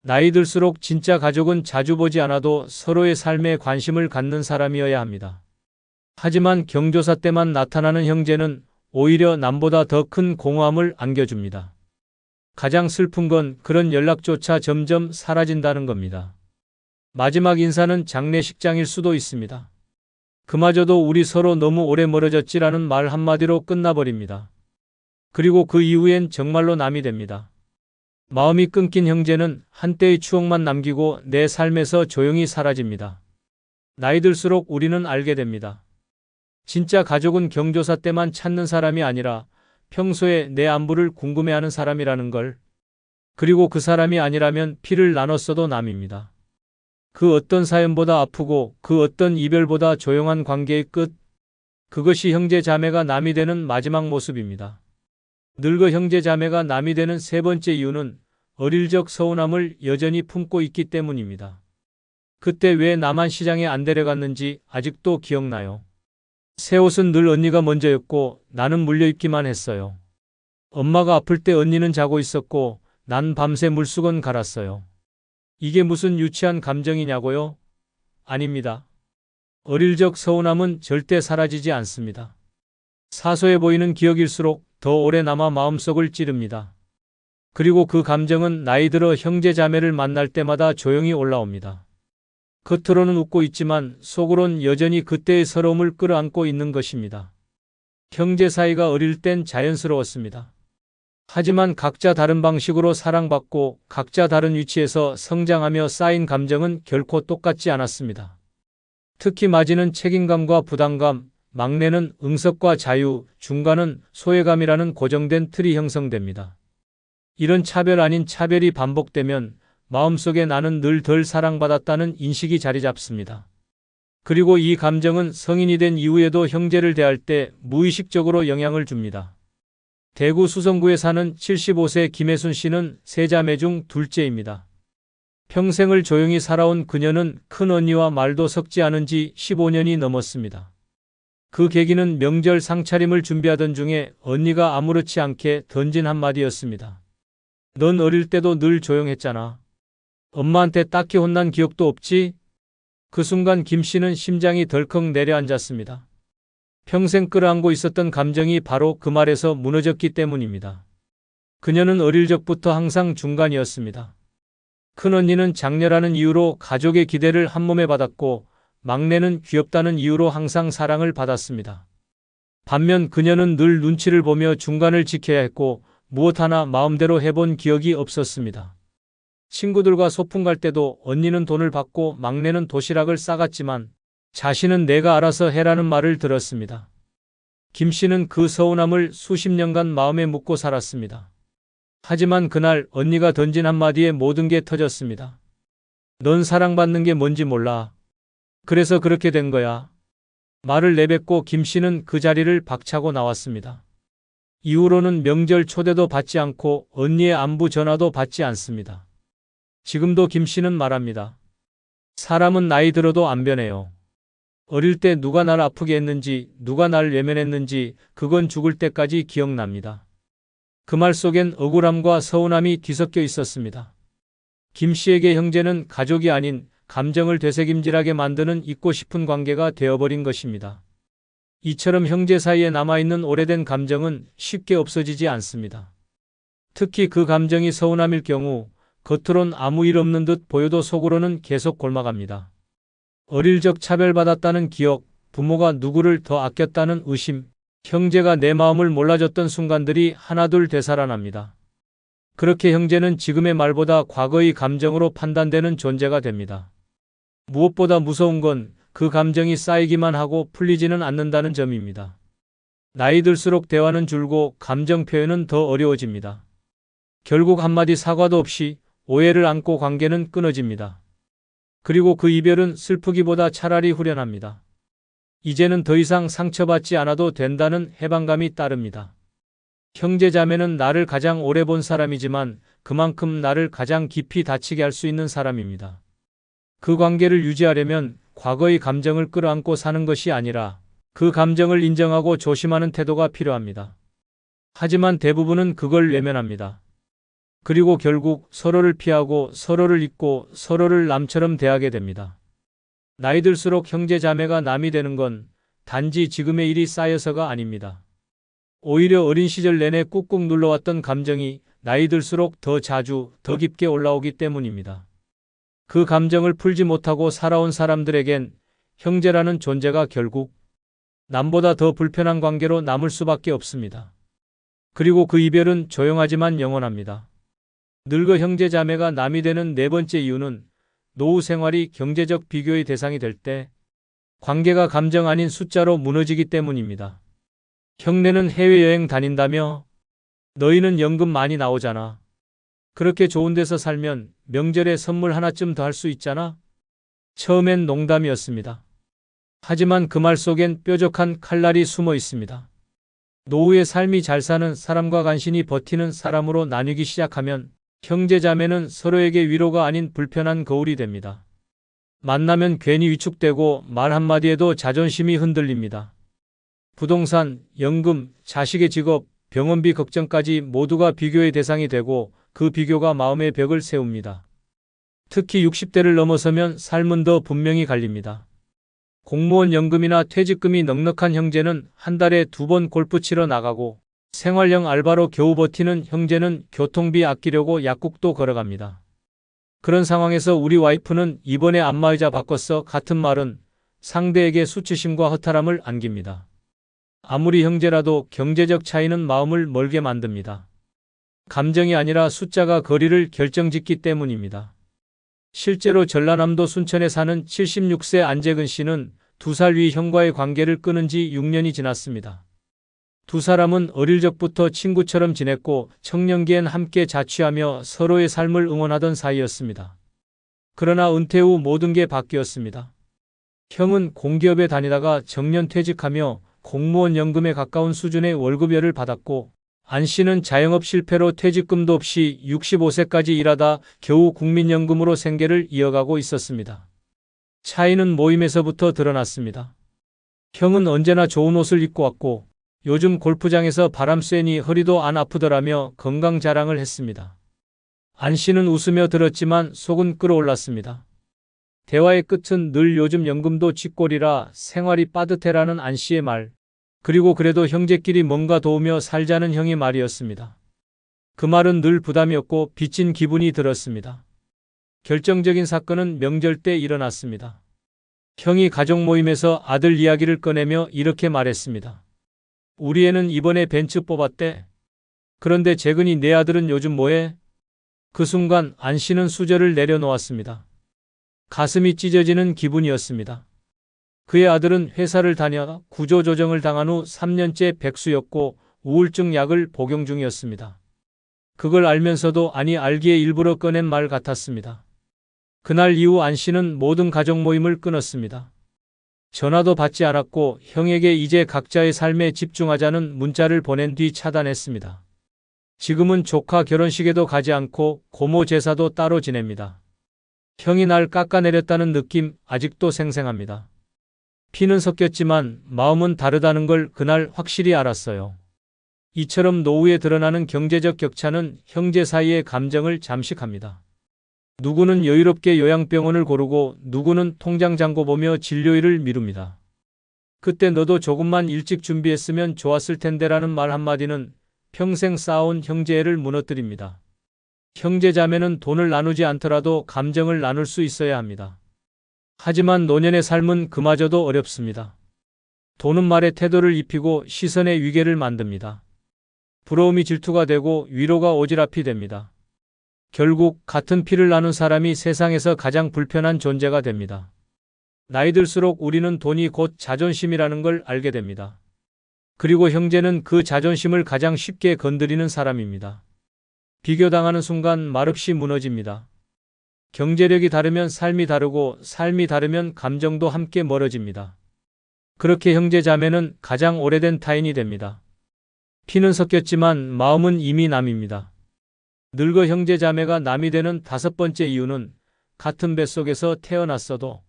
Speaker 1: 나이 들수록 진짜 가족은 자주 보지 않아도 서로의 삶에 관심을 갖는 사람이어야 합니다. 하지만 경조사 때만 나타나는 형제는 오히려 남보다 더 큰 공허함을 안겨줍니다. 가장 슬픈 건 그런 연락조차 점점 사라진다는 겁니다. 마지막 인사는 장례식장일 수도 있습니다. 그마저도 우리 서로 너무 오래 멀어졌지라는 말 한마디로 끝나버립니다. 그리고 그 이후엔 정말로 남이 됩니다. 마음이 끊긴 형제는 한때의 추억만 남기고 내 삶에서 조용히 사라집니다. 나이 들수록 우리는 알게 됩니다. 진짜 가족은 경조사 때만 찾는 사람이 아니라 평소에 내 안부를 궁금해하는 사람이라는 걸. 그리고 그 사람이 아니라면 피를 나눴어도 남입니다. 그 어떤 사연보다 아프고 그 어떤 이별보다 조용한 관계의 끝. 그것이 형제 자매가 남이 되는 마지막 모습입니다. 늙어 형제 자매가 남이 되는 세 번째 이유는 어릴 적 서운함을 여전히 품고 있기 때문입니다. 그때 왜 나만 시장에 안 데려갔는지 아직도 기억나요. 새 옷은 늘 언니가 먼저였고 나는 물려입기만 했어요. 엄마가 아플 때 언니는 자고 있었고 난 밤새 물수건 갈았어요. 이게 무슨 유치한 감정이냐고요? 아닙니다. 어릴 적 서운함은 절대 사라지지 않습니다. 사소해 보이는 기억일수록 더 오래 남아 마음속을 찌릅니다. 그리고 그 감정은 나이 들어 형제 자매를 만날 때마다 조용히 올라옵니다. 겉으로는 웃고 있지만 속으론 여전히 그때의 서러움을 끌어안고 있는 것입니다. 형제 사이가 어릴 땐 자연스러웠습니다. 하지만 각자 다른 방식으로 사랑받고 각자 다른 위치에서 성장하며 쌓인 감정은 결코 똑같지 않았습니다. 특히 마지는 책임감과 부담감, 막내는 응석과 자유, 중간은 소외감이라는 고정된 틀이 형성됩니다. 이런 차별 아닌 차별이 반복되면 마음속에 나는 늘 덜 사랑받았다는 인식이 자리 잡습니다. 그리고 이 감정은 성인이 된 이후에도 형제를 대할 때 무의식적으로 영향을 줍니다. 대구 수성구에 사는 75세 김혜순 씨는 세 자매 중 둘째입니다. 평생을 조용히 살아온 그녀는 큰 언니와 말도 섞지 않은 지 15년이 넘었습니다. 그 계기는 명절 상차림을 준비하던 중에 언니가 아무렇지 않게 던진 한마디였습니다. 넌 어릴 때도 늘 조용했잖아. 엄마한테 딱히 혼난 기억도 없지? 그 순간 김 씨는 심장이 덜컥 내려앉았습니다. 평생 끌어안고 있었던 감정이 바로 그 말에서 무너졌기 때문입니다. 그녀는 어릴 적부터 항상 중간이었습니다. 큰언니는 장녀라는 이유로 가족의 기대를 한몸에 받았고 막내는 귀엽다는 이유로 항상 사랑을 받았습니다. 반면 그녀는 늘 눈치를 보며 중간을 지켜야 했고 무엇 하나 마음대로 해본 기억이 없었습니다. 친구들과 소풍 갈 때도 언니는 돈을 받고 막내는 도시락을 싸갔지만 자신은 내가 알아서 해라는 말을 들었습니다. 김 씨는 그 서운함을 수십 년간 마음에 묻고 살았습니다. 하지만 그날 언니가 던진 한마디에 모든 게 터졌습니다. 넌 사랑받는 게 뭔지 몰라. 그래서 그렇게 된 거야. 말을 내뱉고 김 씨는 그 자리를 박차고 나왔습니다. 이후로는 명절 초대도 받지 않고 언니의 안부 전화도 받지 않습니다. 지금도 김 씨는 말합니다. 사람은 나이 들어도 안 변해요. 어릴 때 누가 날 아프게 했는지, 누가 날 외면했는지 그건 죽을 때까지 기억납니다. 그 말 속엔 억울함과 서운함이 뒤섞여 있었습니다. 김 씨에게 형제는 가족이 아닌 감정을 되새김질하게 만드는 잊고 싶은 관계가 되어버린 것입니다. 이처럼 형제 사이에 남아있는 오래된 감정은 쉽게 없어지지 않습니다. 특히 그 감정이 서운함일 경우 겉으론 아무 일 없는 듯 보여도 속으로는 계속 골마갑니다. 어릴 적 차별받았다는 기억, 부모가 누구를 더 아꼈다는 의심, 형제가 내 마음을 몰라줬던 순간들이 하나둘 되살아납니다. 그렇게 형제는 지금의 말보다 과거의 감정으로 판단되는 존재가 됩니다. 무엇보다 무서운 건 그 감정이 쌓이기만 하고 풀리지는 않는다는 점입니다. 나이 들수록 대화는 줄고 감정 표현은 더 어려워집니다. 결국 한마디 사과도 없이 오해를 안고 관계는 끊어집니다. 그리고 그 이별은 슬프기보다 차라리 후련합니다. 이제는 더 이상 상처받지 않아도 된다는 해방감이 따릅니다. 형제자매는 나를 가장 오래 본 사람이지만 그만큼 나를 가장 깊이 다치게 할 수 있는 사람입니다. 그 관계를 유지하려면 과거의 감정을 끌어안고 사는 것이 아니라 그 감정을 인정하고 조심하는 태도가 필요합니다. 하지만 대부분은 그걸 외면합니다. 그리고 결국 서로를 피하고 서로를 잊고 서로를 남처럼 대하게 됩니다. 나이 들수록 형제 자매가 남이 되는 건 단지 지금의 일이 쌓여서가 아닙니다. 오히려 어린 시절 내내 꾹꾹 눌러왔던 감정이 나이 들수록 더 자주, 더 깊게 올라오기 때문입니다. 그 감정을 풀지 못하고 살아온 사람들에겐 형제라는 존재가 결국 남보다 더 불편한 관계로 남을 수밖에 없습니다. 그리고 그 이별은 조용하지만 영원합니다. 늙어 형제 자매가 남이 되는 네 번째 이유는 노후 생활이 경제적 비교의 대상이 될 때 관계가 감정 아닌 숫자로 무너지기 때문입니다. 형네는 해외여행 다닌다며? 너희는 연금 많이 나오잖아. 그렇게 좋은 데서 살면 명절에 선물 하나쯤 더 할 수 있잖아? 처음엔 농담이었습니다. 하지만 그 말 속엔 뾰족한 칼날이 숨어 있습니다. 노후의 삶이 잘 사는 사람과 간신히 버티는 사람으로 나뉘기 시작하면 형제자매는 서로에게 위로가 아닌 불편한 거울이 됩니다. 만나면 괜히 위축되고 말 한마디에도 자존심이 흔들립니다. 부동산, 연금, 자식의 직업, 병원비 걱정까지 모두가 비교의 대상이 되고 그 비교가 마음의 벽을 세웁니다. 특히 60대를 넘어서면 삶은 더 분명히 갈립니다. 공무원 연금이나 퇴직금이 넉넉한 형제는 한 달에 2번 골프 치러 나가고 생활형 알바로 겨우 버티는 형제는 교통비 아끼려고 약국도 걸어갑니다. 그런 상황에서 우리 와이프는 이번에 안마의자 바꿨어 같은 말은 상대에게 수치심과 허탈함을 안깁니다. 아무리 형제라도 경제적 차이는 마음을 멀게 만듭니다. 감정이 아니라 숫자가 거리를 결정짓기 때문입니다. 실제로 전라남도 순천에 사는 76세 안재근 씨는 2살 위 형과의 관계를 끊은 지 6년이 지났습니다. 두 사람은 어릴 적부터 친구처럼 지냈고 청년기엔 함께 자취하며 서로의 삶을 응원하던 사이였습니다. 그러나 은퇴 후 모든 게 바뀌었습니다. 형은 공기업에 다니다가 정년 퇴직하며 공무원 연금에 가까운 수준의 월급여를 받았고 안 씨는 자영업 실패로 퇴직금도 없이 65세까지 일하다 겨우 국민연금으로 생계를 이어가고 있었습니다. 차이는 모임에서부터 드러났습니다. 형은 언제나 좋은 옷을 입고 왔고 요즘 골프장에서 바람 쐬니 허리도 안 아프더라며 건강 자랑을 했습니다. 안 씨는 웃으며 들었지만 속은 끓어올랐습니다. 대화의 끝은 늘 요즘 연금도 쥐꼬리라 생활이 빠듯해라는 안 씨의 말, 그리고 그래도 형제끼리 뭔가 도우며 살자는 형의 말이었습니다. 그 말은 늘 부담이었고 빚진 기분이 들었습니다. 결정적인 사건은 명절 때 일어났습니다. 형이 가족 모임에서 아들 이야기를 꺼내며 이렇게 말했습니다. 우리 애는 이번에 벤츠 뽑았대. 그런데 재근이 내 아들은 요즘 뭐해? 그 순간 안 씨는 수저를 내려놓았습니다. 가슴이 찢어지는 기분이었습니다. 그의 아들은 회사를 다녀 구조조정을 당한 후 3년째 백수였고 우울증 약을 복용 중이었습니다. 그걸 알면서도 아니 알기에 일부러 꺼낸 말 같았습니다. 그날 이후 안 씨는 모든 가족 모임을 끊었습니다. 전화도 받지 않았고 형에게 이제 각자의 삶에 집중하자는 문자를 보낸 뒤 차단했습니다. 지금은 조카 결혼식에도 가지 않고 고모 제사도 따로 지냅니다. 형이 날 깎아내렸다는 느낌 아직도 생생합니다. 피는 섞였지만 마음은 다르다는 걸 그날 확실히 알았어요. 이처럼 노후에 드러나는 경제적 격차는 형제 사이의 감정을 잠식합니다. 누구는 여유롭게 요양병원을 고르고 누구는 통장 잔고 보며 진료일을 미룹니다. 그때 너도 조금만 일찍 준비했으면 좋았을 텐데라는 말 한마디는 평생 쌓아온 형제애를 무너뜨립니다. 형제자매는 돈을 나누지 않더라도 감정을 나눌 수 있어야 합니다. 하지만 노년의 삶은 그마저도 어렵습니다. 돈은 말에 태도를 입히고 시선의 위계를 만듭니다. 부러움이 질투가 되고 위로가 오지랖이 됩니다. 결국 같은 피를 나눈 사람이 세상에서 가장 불편한 존재가 됩니다. 나이 들수록 우리는 돈이 곧 자존심이라는 걸 알게 됩니다. 그리고 형제는 그 자존심을 가장 쉽게 건드리는 사람입니다. 비교당하는 순간 말없이 무너집니다. 경제력이 다르면 삶이 다르고 삶이 다르면 감정도 함께 멀어집니다. 그렇게 형제자매는 가장 오래된 타인이 됩니다. 피는 섞였지만 마음은 이미 남입니다. 늙어 형제자매가 남이 되는 5번째 이유는 같은 뱃속에서 태어났어도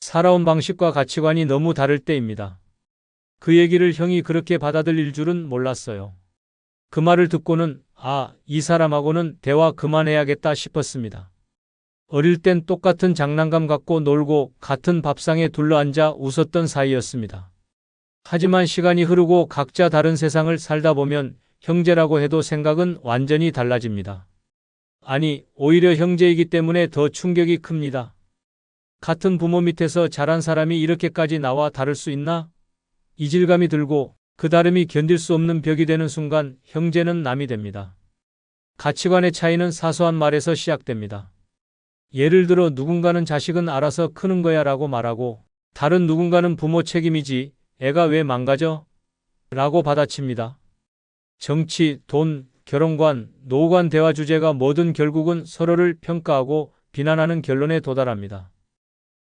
Speaker 1: 살아온 방식과 가치관이 너무 다를 때입니다. 그 얘기를 형이 그렇게 받아들일 줄은 몰랐어요. 그 말을 듣고는 이 사람하고는 대화 그만해야겠다 싶었습니다. 어릴 땐 똑같은 장난감 갖고 놀고 같은 밥상에 둘러앉아 웃었던 사이였습니다. 하지만 시간이 흐르고 각자 다른 세상을 살다 보면 형제라고 해도 생각은 완전히 달라집니다. 아니, 오히려 형제이기 때문에 더 충격이 큽니다. 같은 부모 밑에서 자란 사람이 이렇게까지 나와 다를 수 있나? 이질감이 들고 그 다름이 견딜 수 없는 벽이 되는 순간 형제는 남이 됩니다. 가치관의 차이는 사소한 말에서 시작됩니다. 예를 들어 누군가는 자식은 알아서 크는 거야 라고 말하고 다른 누군가는 부모 책임이지 애가 왜 망가져? 라고 받아칩니다. 정치, 돈, 결혼관, 노후관 대화 주제가 뭐든 결국은 서로를 평가하고 비난하는 결론에 도달합니다.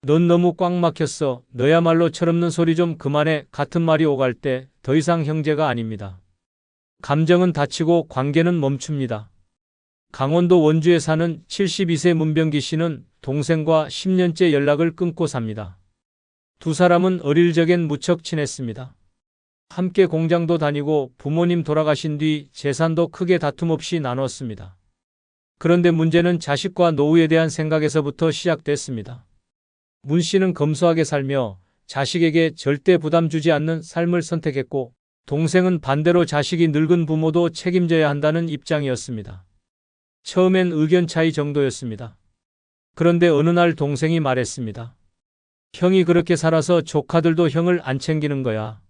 Speaker 1: 넌 너무 꽉 막혔어. 너야말로 철없는 소리 좀 그만해. 같은 말이 오갈 때 더 이상 형제가 아닙니다. 감정은 다치고 관계는 멈춥니다. 강원도 원주에 사는 72세 문병기 씨는 동생과 10년째 연락을 끊고 삽니다. 두 사람은 어릴 적엔 무척 친했습니다. 함께 공장도 다니고 부모님 돌아가신 뒤 재산도 크게 다툼 없이 나눴습니다. 그런데 문제는 자식과 노후에 대한 생각에서부터 시작됐습니다. 문 씨는 검소하게 살며 자식에게 절대 부담 주지 않는 삶을 선택했고, 동생은 반대로 자식이 늙은 부모도 책임져야 한다는 입장이었습니다. 처음엔 의견 차이 정도였습니다. 그런데 어느 날 동생이 말했습니다. 형이 그렇게 살아서 조카들도 형을 안 챙기는 거야.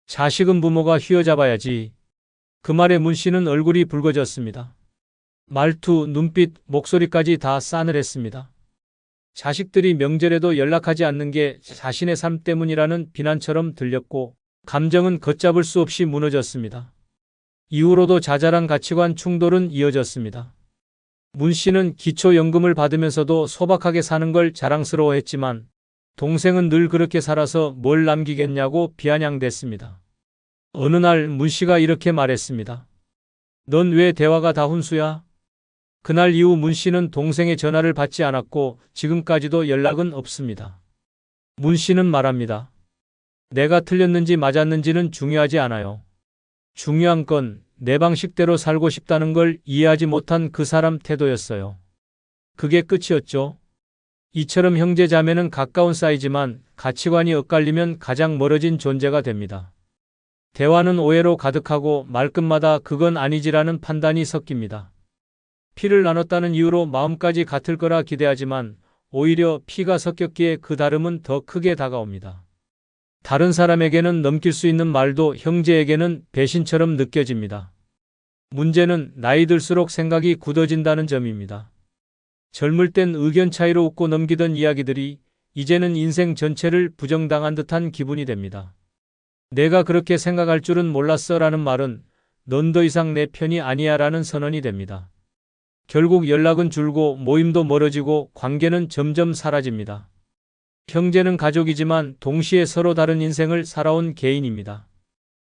Speaker 1: 자식은 부모가 휘어잡아야지. 그 말에 문 씨는 얼굴이 붉어졌습니다. 말투, 눈빛, 목소리까지 다 싸늘했습니다. 자식들이 명절에도 연락하지 않는 게 자신의 삶 때문이라는 비난처럼 들렸고, 감정은 걷잡을 수 없이 무너졌습니다. 이후로도 자잘한 가치관 충돌은 이어졌습니다. 문 씨는 기초연금을 받으면서도 소박하게 사는 걸 자랑스러워했지만, 동생은 늘 그렇게 살아서 뭘 남기겠냐고 비아냥댔습니다. 어느 날 문 씨가 이렇게 말했습니다. 넌 왜 대화가 다 훈수야? 그날 이후 문 씨는 동생의 전화를 받지 않았고 지금까지도 연락은 없습니다. 문 씨는 말합니다. 내가 틀렸는지 맞았는지는 중요하지 않아요. 중요한 건 내 방식대로 살고 싶다는 걸 이해하지 못한 그 사람 태도였어요. 그게 끝이었죠. 이처럼 형제 자매는 가까운 사이지만 가치관이 엇갈리면 가장 멀어진 존재가 됩니다. 대화는 오해로 가득하고 말끝마다 그건 아니지라는 판단이 섞입니다. 피를 나눴다는 이유로 마음까지 같을 거라 기대하지만 오히려 피가 섞였기에 그 다름은 더 크게 다가옵니다. 다른 사람에게는 넘길 수 있는 말도 형제에게는 배신처럼 느껴집니다. 문제는 나이 들수록 생각이 굳어진다는 점입니다. 젊을 땐 의견 차이로 웃고 넘기던 이야기들이 이제는 인생 전체를 부정당한 듯한 기분이 됩니다. 내가 그렇게 생각할 줄은 몰랐어 라는 말은 넌 더 이상 내 편이 아니야 라는 선언이 됩니다. 결국 연락은 줄고 모임도 멀어지고 관계는 점점 사라집니다. 형제는 가족이지만 동시에 서로 다른 인생을 살아온 개인입니다.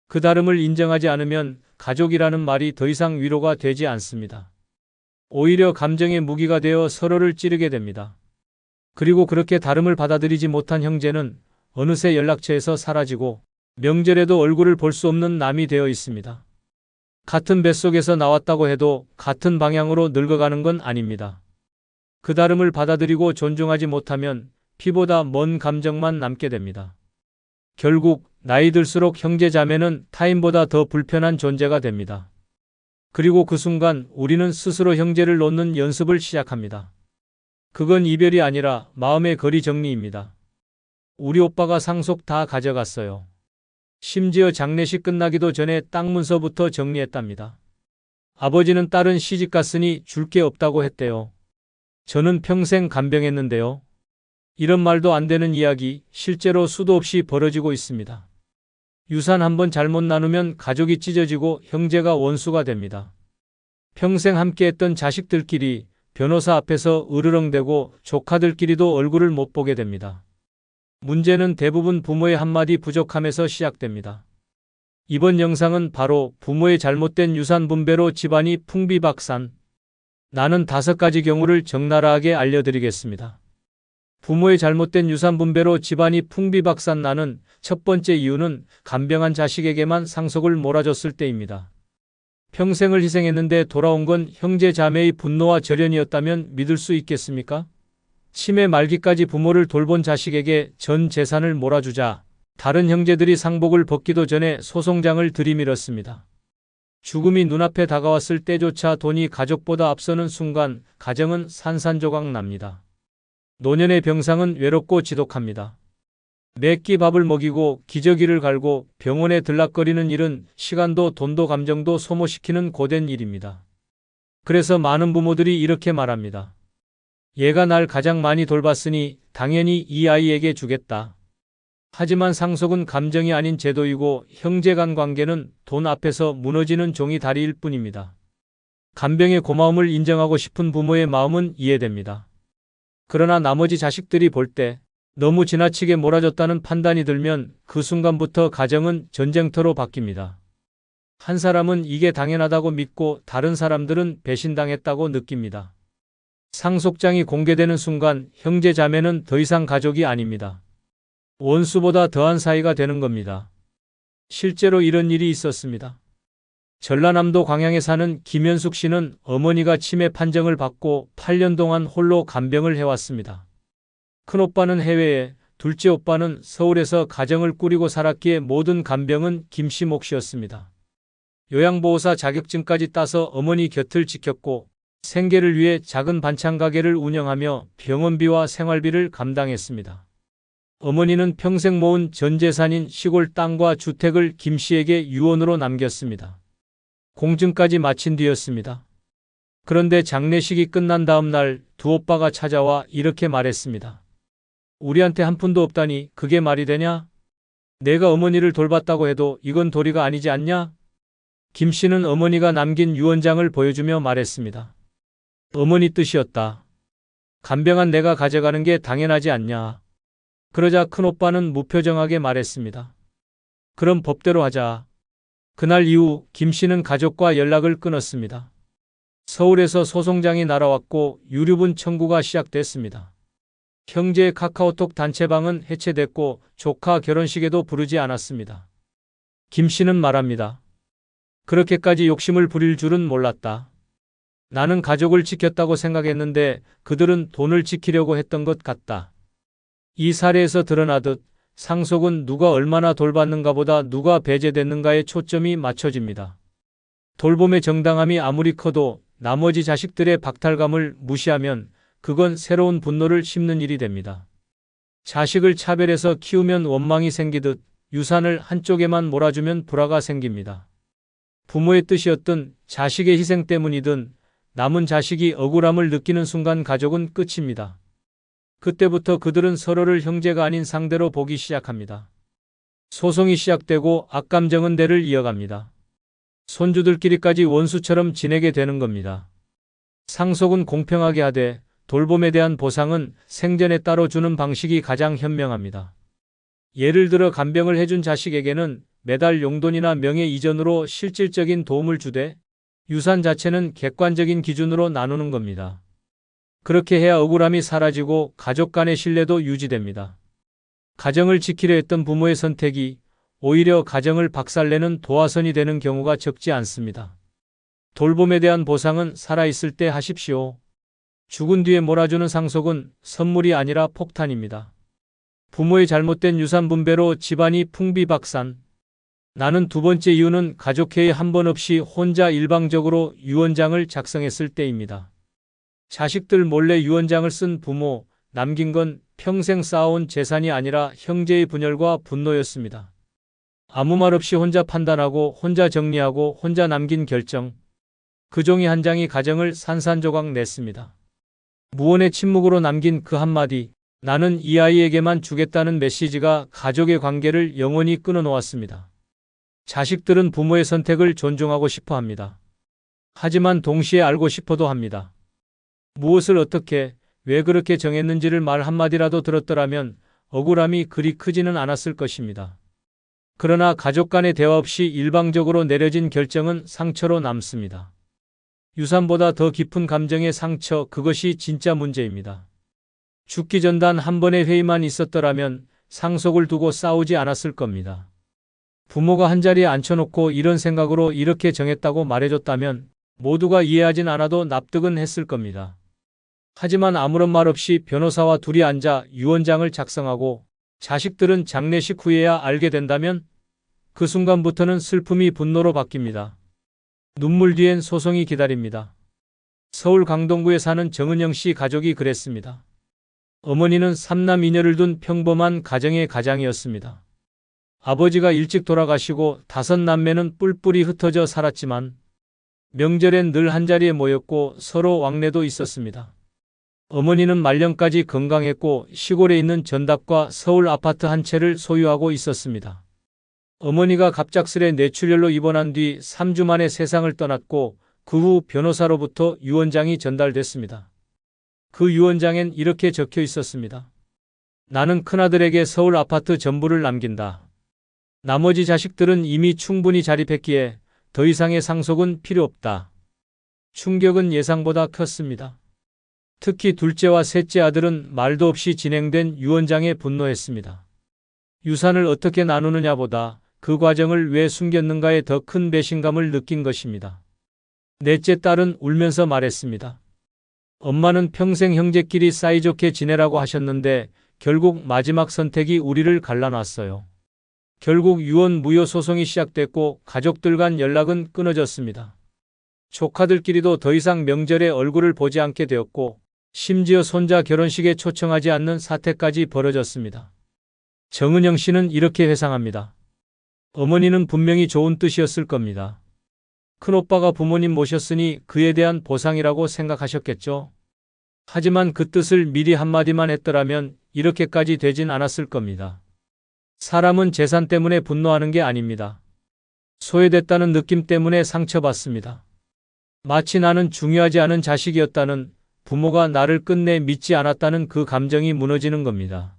Speaker 1: 그 다름을 인정하지 않으면 가족이라는 말이 더 이상 위로가 되지 않습니다. 오히려 감정의 무기가 되어 서로를 찌르게 됩니다. 그리고 그렇게 다름을 받아들이지 못한 형제는 어느새 연락처에서 사라지고 명절에도 얼굴을 볼 수 없는 남이 되어 있습니다. 같은 뱃속에서 나왔다고 해도 같은 방향으로 늙어가는 건 아닙니다. 그 다름을 받아들이고 존중하지 못하면 피보다 먼 감정만 남게 됩니다. 결국 나이 들수록 형제 자매는 타인보다 더 불편한 존재가 됩니다. 그리고 그 순간 우리는 스스로 형제를 놓는 연습을 시작합니다. 그건 이별이 아니라 마음의 거리 정리입니다. 우리 오빠가 상속 다 가져갔어요. 심지어 장례식 끝나기도 전에 땅 문서부터 정리했답니다. 아버지는 딸은 시집갔으니 줄 게 없다고 했대요. 저는 평생 간병했는데요. 이런 말도 안 되는 이야기 실제로 수도 없이 벌어지고 있습니다. 유산 한번 잘못 나누면 가족이 찢어지고 형제가 원수가 됩니다. 평생 함께했던 자식들끼리 변호사 앞에서 으르렁대고 조카들끼리도 얼굴을 못 보게 됩니다. 문제는 대부분 부모의 한마디 부족함에서 시작됩니다. 이번 영상은 바로 부모의 잘못된 유산 분배로 집안이 풍비박산. 나는 5가지 경우를 적나라하게 알려드리겠습니다. 부모의 잘못된 유산 분배로 집안이 풍비박산 나는 첫 번째 이유는 간병한 자식에게만 상속을 몰아줬을 때입니다. 평생을 희생했는데 돌아온 건 형제 자매의 분노와 절연이었다면 믿을 수 있겠습니까? 치매 말기까지 부모를 돌본 자식에게 전 재산을 몰아주자 다른 형제들이 상복을 벗기도 전에 소송장을 들이밀었습니다. 죽음이 눈앞에 다가왔을 때조차 돈이 가족보다 앞서는 순간 가정은 산산조각 납니다. 노년의 병상은 외롭고 지독합니다. 매 끼 밥을 먹이고 기저귀를 갈고 병원에 들락거리는 일은 시간도 돈도 감정도 소모시키는 고된 일입니다. 그래서 많은 부모들이 이렇게 말합니다. 얘가 날 가장 많이 돌봤으니 당연히 이 아이에게 주겠다. 하지만 상속은 감정이 아닌 제도이고 형제 간 관계는 돈 앞에서 무너지는 종이 다리일 뿐입니다. 간병의 고마움을 인정하고 싶은 부모의 마음은 이해됩니다. 그러나 나머지 자식들이 볼 때 너무 지나치게 몰아줬다는 판단이 들면 그 순간부터 가정은 전쟁터로 바뀝니다. 한 사람은 이게 당연하다고 믿고 다른 사람들은 배신당했다고 느낍니다. 상속장이 공개되는 순간 형제 자매는 더 이상 가족이 아닙니다. 원수보다 더한 사이가 되는 겁니다. 실제로 이런 일이 있었습니다. 전라남도 광양에 사는 김현숙 씨는 어머니가 치매 판정을 받고 8년 동안 홀로 간병을 해왔습니다. 큰오빠는 해외에, 둘째 오빠는 서울에서 가정을 꾸리고 살았기에 모든 간병은 김 씨 몫이었습니다. 요양보호사 자격증까지 따서 어머니 곁을 지켰고 생계를 위해 작은 반찬 가게를 운영하며 병원비와 생활비를 감당했습니다. 어머니는 평생 모은 전 재산인 시골 땅과 주택을 김 씨에게 유언으로 남겼습니다. 공증까지 마친 뒤였습니다. 그런데 장례식이 끝난 다음 날 두 오빠가 찾아와 이렇게 말했습니다. 우리한테 한 푼도 없다니 그게 말이 되냐? 내가 어머니를 돌봤다고 해도 이건 도리가 아니지 않냐? 김 씨는 어머니가 남긴 유언장을 보여주며 말했습니다. 어머니 뜻이었다. 간병한 내가 가져가는 게 당연하지 않냐. 그러자 큰오빠는 무표정하게 말했습니다. 그럼 법대로 하자. 그날 이후 김 씨는 가족과 연락을 끊었습니다. 서울에서 소송장이 날아왔고 유류분 청구가 시작됐습니다. 형제의 카카오톡 단체방은 해체됐고 조카 결혼식에도 부르지 않았습니다. 김 씨는 말합니다. 그렇게까지 욕심을 부릴 줄은 몰랐다. 나는 가족을 지켰다고 생각했는데 그들은 돈을 지키려고 했던 것 같다. 이 사례에서 드러나듯 상속은 누가 얼마나 돌봤는가 보다 누가 배제됐는가에 초점이 맞춰집니다. 돌봄의 정당함이 아무리 커도 나머지 자식들의 박탈감을 무시하면 그건 새로운 분노를 심는 일이 됩니다. 자식을 차별해서 키우면 원망이 생기듯 유산을 한쪽에만 몰아주면 불화가 생깁니다. 부모의 뜻이었든 자식의 희생 때문이든 남은 자식이 억울함을 느끼는 순간 가족은 끝입니다. 그때부터 그들은 서로를 형제가 아닌 상대로 보기 시작합니다. 소송이 시작되고 악감정은 대를 이어갑니다. 손주들끼리까지 원수처럼 지내게 되는 겁니다. 상속은 공평하게 하되 돌봄에 대한 보상은 생전에 따로 주는 방식이 가장 현명합니다. 예를 들어 간병을 해준 자식에게는 매달 용돈이나 명예 이전으로 실질적인 도움을 주되 유산 자체는 객관적인 기준으로 나누는 겁니다. 그렇게 해야 억울함이 사라지고 가족 간의 신뢰도 유지됩니다. 가정을 지키려 했던 부모의 선택이 오히려 가정을 박살내는 도화선이 되는 경우가 적지 않습니다. 돌봄에 대한 보상은 살아있을 때 하십시오. 죽은 뒤에 몰아주는 상속은 선물이 아니라 폭탄입니다. 부모의 잘못된 유산 분배로 집안이 풍비박산. 나는 두 번째 이유는 가족회의 한 번 없이 혼자 일방적으로 유언장을 작성했을 때입니다. 자식들 몰래 유언장을 쓴 부모, 남긴 건 평생 쌓아온 재산이 아니라 형제의 분열과 분노였습니다. 아무 말 없이 혼자 판단하고 혼자 정리하고 혼자 남긴 결정. 그 종이 한 장이 가정을 산산조각 냈습니다. 무언의 침묵으로 남긴 그 한마디, 나는 이 아이에게만 주겠다는 메시지가 가족의 관계를 영원히 끊어놓았습니다. 자식들은 부모의 선택을 존중하고 싶어 합니다. 하지만 동시에 알고 싶어도 합니다. 무엇을 어떻게, 왜 그렇게 정했는지를 말 한마디라도 들었더라면 억울함이 그리 크지는 않았을 것입니다. 그러나 가족 간의 대화 없이 일방적으로 내려진 결정은 상처로 남습니다. 유산보다 더 깊은 감정의 상처, 그것이 진짜 문제입니다. 죽기 전 단 한 번의 회의만 있었더라면 상속을 두고 싸우지 않았을 겁니다. 부모가 한자리에 앉혀놓고 이런 생각으로 이렇게 정했다고 말해줬다면 모두가 이해하진 않아도 납득은 했을 겁니다. 하지만 아무런 말 없이 변호사와 둘이 앉아 유언장을 작성하고 자식들은 장례식 후에야 알게 된다면 그 순간부터는 슬픔이 분노로 바뀝니다. 눈물 뒤엔 소송이 기다립니다. 서울 강동구에 사는 정은영 씨 가족이 그랬습니다. 어머니는 3남 2녀를 둔 평범한 가정의 가장이었습니다. 아버지가 일찍 돌아가시고 5남매는 뿔뿔이 흩어져 살았지만 명절엔 늘 한자리에 모였고 서로 왕래도 있었습니다. 어머니는 말년까지 건강했고 시골에 있는 전답과 서울 아파트 한 채를 소유하고 있었습니다. 어머니가 갑작스레 뇌출혈로 입원한 뒤 3주 만에 세상을 떠났고 그 후 변호사로부터 유언장이 전달됐습니다. 그 유언장엔 이렇게 적혀 있었습니다. 나는 큰아들에게 서울 아파트 전부를 남긴다. 나머지 자식들은 이미 충분히 자립했기에 더 이상의 상속은 필요 없다. 충격은 예상보다 컸습니다. 특히 둘째와 셋째 아들은 말도 없이 진행된 유언장에 분노했습니다. 유산을 어떻게 나누느냐보다 그 과정을 왜 숨겼는가에 더 큰 배신감을 느낀 것입니다. 넷째 딸은 울면서 말했습니다. 엄마는 평생 형제끼리 사이좋게 지내라고 하셨는데 결국 마지막 선택이 우리를 갈라놨어요. 결국 유언 무효 소송이 시작됐고 가족들 간 연락은 끊어졌습니다. 조카들끼리도 더 이상 명절에 얼굴을 보지 않게 되었고 심지어 손자 결혼식에 초청하지 않는 사태까지 벌어졌습니다. 정은영 씨는 이렇게 회상합니다. 어머니는 분명히 좋은 뜻이었을 겁니다. 큰오빠가 부모님 모셨으니 그에 대한 보상이라고 생각하셨겠죠. 하지만 그 뜻을 미리 한마디만 했더라면 이렇게까지 되진 않았을 겁니다. 사람은 재산 때문에 분노하는 게 아닙니다. 소외됐다는 느낌 때문에 상처받습니다. 마치 나는 중요하지 않은 자식이었다는, 부모가 나를 끝내 믿지 않았다는 그 감정이 무너지는 겁니다.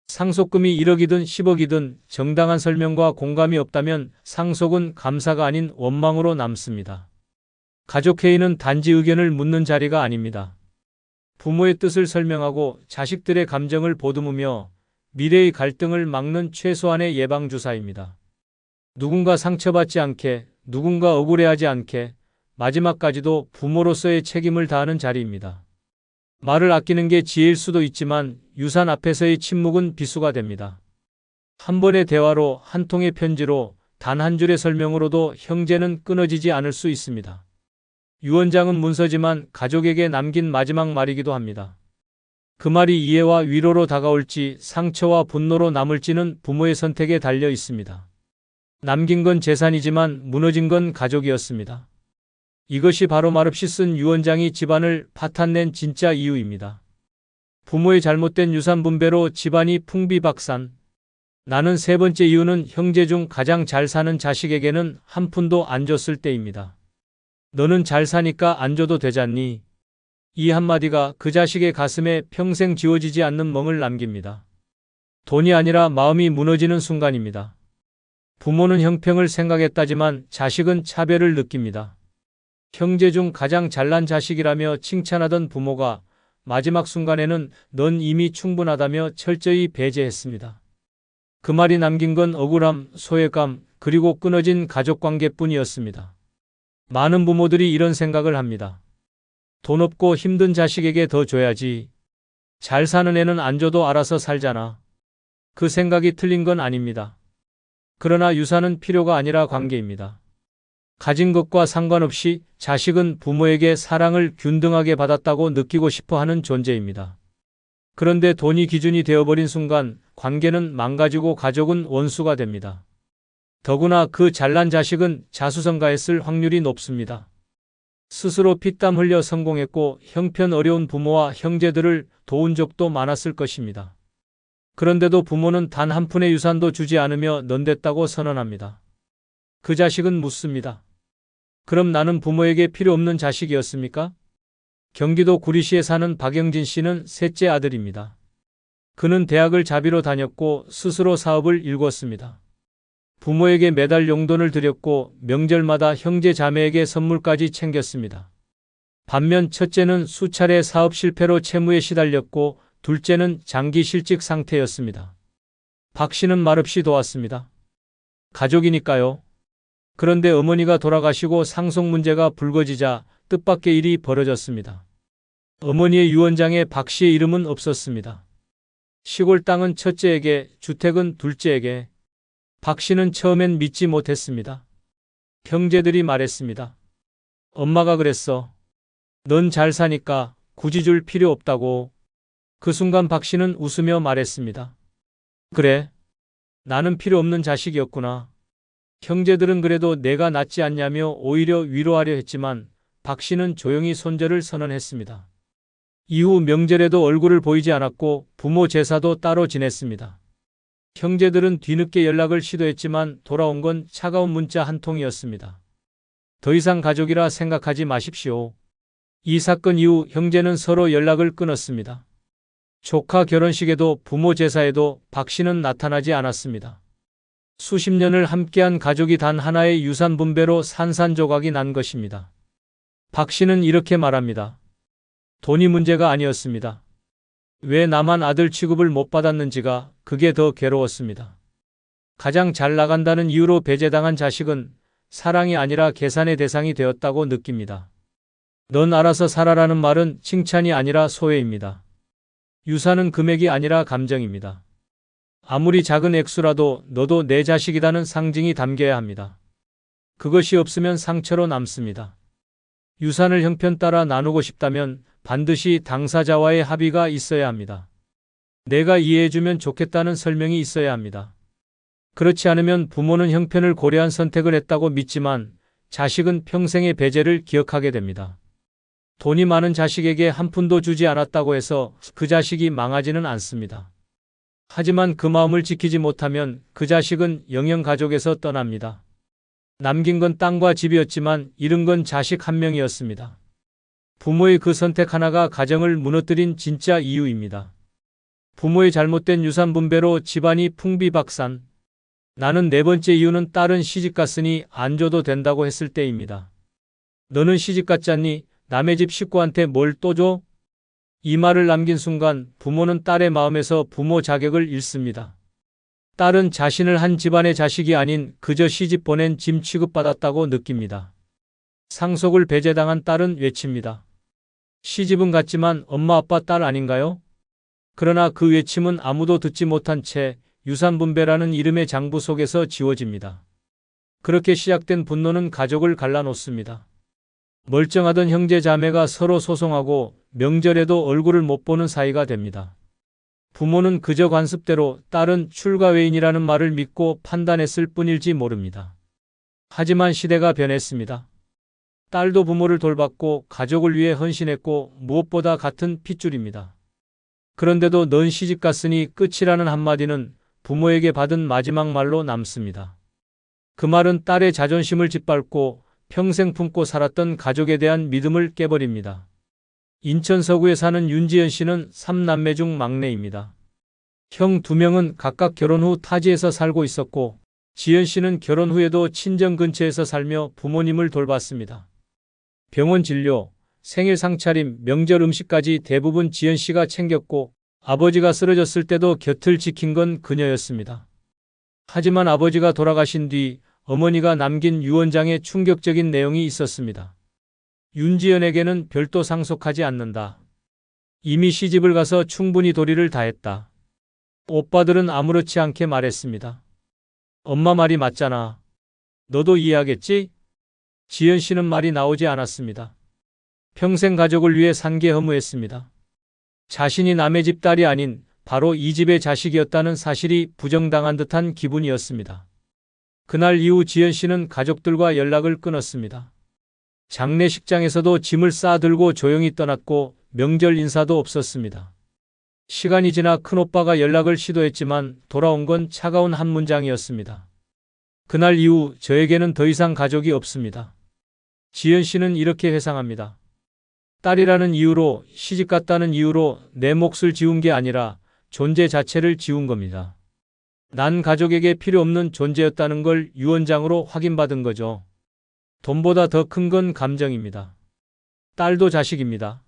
Speaker 1: 상속금이 1억이든 10억이든 정당한 설명과 공감이 없다면 상속은 감사가 아닌 원망으로 남습니다. 가족회의는 단지 의견을 묻는 자리가 아닙니다. 부모의 뜻을 설명하고 자식들의 감정을 보듬으며 미래의 갈등을 막는 최소한의 예방주사입니다. 누군가 상처받지 않게, 누군가 억울해하지 않게 마지막까지도 부모로서의 책임을 다하는 자리입니다. 말을 아끼는 게 지혜일 수도 있지만 유산 앞에서의 침묵은 비수가 됩니다. 한 번의 대화로, 한 통의 편지로, 단 한 줄의 설명으로도 형제는 끊어지지 않을 수 있습니다. 유언장은 문서지만 가족에게 남긴 마지막 말이기도 합니다. 그 말이 이해와 위로로 다가올지 상처와 분노로 남을지는 부모의 선택에 달려 있습니다. 남긴 건 재산이지만 무너진 건 가족이었습니다. 이것이 바로 말없이 쓴 유언장이 집안을 파탄낸 진짜 이유입니다. 부모의 잘못된 유산 분배로 집안이 풍비박산. 나는 세 번째 이유는 형제 중 가장 잘 사는 자식에게는 한 푼도 안 줬을 때입니다. 너는 잘 사니까 안 줘도 되잖니? 이 한마디가 그 자식의 가슴에 평생 지워지지 않는 멍을 남깁니다. 돈이 아니라 마음이 무너지는 순간입니다. 부모는 형평을 생각했다지만 자식은 차별을 느낍니다. 형제 중 가장 잘난 자식이라며 칭찬하던 부모가 마지막 순간에는 넌 이미 충분하다며 철저히 배제했습니다. 그 말이 남긴 건 억울함, 소외감, 그리고 끊어진 가족관계뿐이었습니다. 많은 부모들이 이런 생각을 합니다. 돈 없고 힘든 자식에게 더 줘야지. 잘 사는 애는 안 줘도 알아서 살잖아. 그 생각이 틀린 건 아닙니다. 그러나 유산은 필요가 아니라 관계입니다. 가진 것과 상관없이 자식은 부모에게 사랑을 균등하게 받았다고 느끼고 싶어 하는 존재입니다. 그런데 돈이 기준이 되어버린 순간 관계는 망가지고 가족은 원수가 됩니다. 더구나 그 잘난 자식은 자수성가했을 확률이 높습니다. 스스로 피땀 흘려 성공했고 형편 어려운 부모와 형제들을 도운 적도 많았을 것입니다. 그런데도 부모는 단 한 푼의 유산도 주지 않으며 넌 됐다고 선언합니다. 그 자식은 묻습니다. 그럼 나는 부모에게 필요 없는 자식이었습니까? 경기도 구리시에 사는 박영진 씨는 셋째 아들입니다. 그는 대학을 자비로 다녔고 스스로 사업을 일궜습니다. 부모에게 매달 용돈을 드렸고 명절마다 형제 자매에게 선물까지 챙겼습니다. 반면 첫째는 수차례 사업 실패로 채무에 시달렸고 둘째는 장기 실직 상태였습니다. 박 씨는 말없이 도왔습니다. 가족이니까요. 그런데 어머니가 돌아가시고 상속 문제가 불거지자 뜻밖의 일이 벌어졌습니다. 어머니의 유언장에 박 씨의 이름은 없었습니다. 시골 땅은 첫째에게, 주택은 둘째에게. 박 씨는 처음엔 믿지 못했습니다. 형제들이 말했습니다. 엄마가 그랬어. 넌 잘 사니까 굳이 줄 필요 없다고. 그 순간 박 씨는 웃으며 말했습니다. 그래. 나는 필요 없는 자식이었구나. 형제들은 그래도 내가 낫지 않냐며 오히려 위로하려 했지만 박 씨는 조용히 손절을 선언했습니다. 이후 명절에도 얼굴을 보이지 않았고 부모 제사도 따로 지냈습니다. 형제들은 뒤늦게 연락을 시도했지만 돌아온 건 차가운 문자 한 통이었습니다. 더 이상 가족이라 생각하지 마십시오. 이 사건 이후 형제는 서로 연락을 끊었습니다. 조카 결혼식에도 부모 제사에도 박 씨는 나타나지 않았습니다. 수십 년을 함께한 가족이 단 하나의 유산 분배로 산산조각이 난 것입니다. 박 씨는 이렇게 말합니다. 돈이 문제가 아니었습니다. 왜 나만 아들 취급을 못 받았는지가 그게 더 괴로웠습니다. 가장 잘 나간다는 이유로 배제당한 자식은 사랑이 아니라 계산의 대상이 되었다고 느낍니다. 넌 알아서 살아라는 말은 칭찬이 아니라 소외입니다. 유산은 금액이 아니라 감정입니다. 아무리 작은 액수라도 너도 내 자식이라는 상징이 담겨야 합니다. 그것이 없으면 상처로 남습니다. 유산을 형편 따라 나누고 싶다면 반드시 당사자와의 합의가 있어야 합니다. 내가 이해해주면 좋겠다는 설명이 있어야 합니다. 그렇지 않으면 부모는 형편을 고려한 선택을 했다고 믿지만 자식은 평생의 배제를 기억하게 됩니다. 돈이 많은 자식에게 한 푼도 주지 않았다고 해서 그 자식이 망하지는 않습니다. 하지만 그 마음을 지키지 못하면 그 자식은 영영 가족에서 떠납니다. 남긴 건 땅과 집이었지만 잃은 건 자식 한 명이었습니다. 부모의 그 선택 하나가 가정을 무너뜨린 진짜 이유입니다. 부모의 잘못된 유산 분배로 집안이 풍비박산. 나는 네 번째 이유는 딸은 시집갔으니 안 줘도 된다고 했을 때입니다. 너는 시집갔잖니? 남의 집 식구한테 뭘 또 줘? 이 말을 남긴 순간 부모는 딸의 마음에서 부모 자격을 잃습니다. 딸은 자신을 한 집안의 자식이 아닌 그저 시집 보낸 짐 취급받았다고 느낍니다. 상속을 배제당한 딸은 외칩니다. 시집은 갔지만 엄마 아빠 딸 아닌가요? 그러나 그 외침은 아무도 듣지 못한 채 유산분배라는 이름의 장부 속에서 지워집니다. 그렇게 시작된 분노는 가족을 갈라놓습니다. 멀쩡하던 형제 자매가 서로 소송하고 명절에도 얼굴을 못 보는 사이가 됩니다. 부모는 그저 관습대로 딸은 출가 외인이라는 말을 믿고 판단했을 뿐일지 모릅니다. 하지만 시대가 변했습니다. 딸도 부모를 돌봤고 가족을 위해 헌신했고 무엇보다 같은 핏줄입니다. 그런데도 넌 시집갔으니 끝이라는 한마디는 부모에게 받은 마지막 말로 남습니다. 그 말은 딸의 자존심을 짓밟고 평생 품고 살았던 가족에 대한 믿음을 깨버립니다. 인천 서구에 사는 윤지연 씨는 3남매 중 막내입니다. 형 2명은 각각 결혼 후 타지에서 살고 있었고 지연 씨는 결혼 후에도 친정 근처에서 살며 부모님을 돌봤습니다. 병원 진료, 생일 상차림, 명절 음식까지 대부분 지연 씨가 챙겼고 아버지가 쓰러졌을 때도 곁을 지킨 건 그녀였습니다. 하지만 아버지가 돌아가신 뒤 어머니가 남긴 유언장에 충격적인 내용이 있었습니다. 윤지연에게는 별도 상속하지 않는다. 이미 시집을 가서 충분히 도리를 다했다. 오빠들은 아무렇지 않게 말했습니다. 엄마 말이 맞잖아. 너도 이해하겠지? 지연 씨는 말이 나오지 않았습니다. 평생 가족을 위해 산 게 허무했습니다. 자신이 남의 집 딸이 아닌 바로 이 집의 자식이었다는 사실이 부정당한 듯한 기분이었습니다. 그날 이후 지연 씨는 가족들과 연락을 끊었습니다. 장례식장에서도 짐을 싸들고 조용히 떠났고 명절 인사도 없었습니다. 시간이 지나 큰오빠가 연락을 시도했지만 돌아온 건 차가운 한 문장이었습니다. 그날 이후 저에게는 더 이상 가족이 없습니다. 지연 씨는 이렇게 회상합니다. 딸이라는 이유로, 시집갔다는 이유로 내 몫을 지운 게 아니라 존재 자체를 지운 겁니다. 난 가족에게 필요 없는 존재였다는 걸 유언장으로 확인받은 거죠. 돈보다 더 큰 건 감정입니다. 딸도 자식입니다.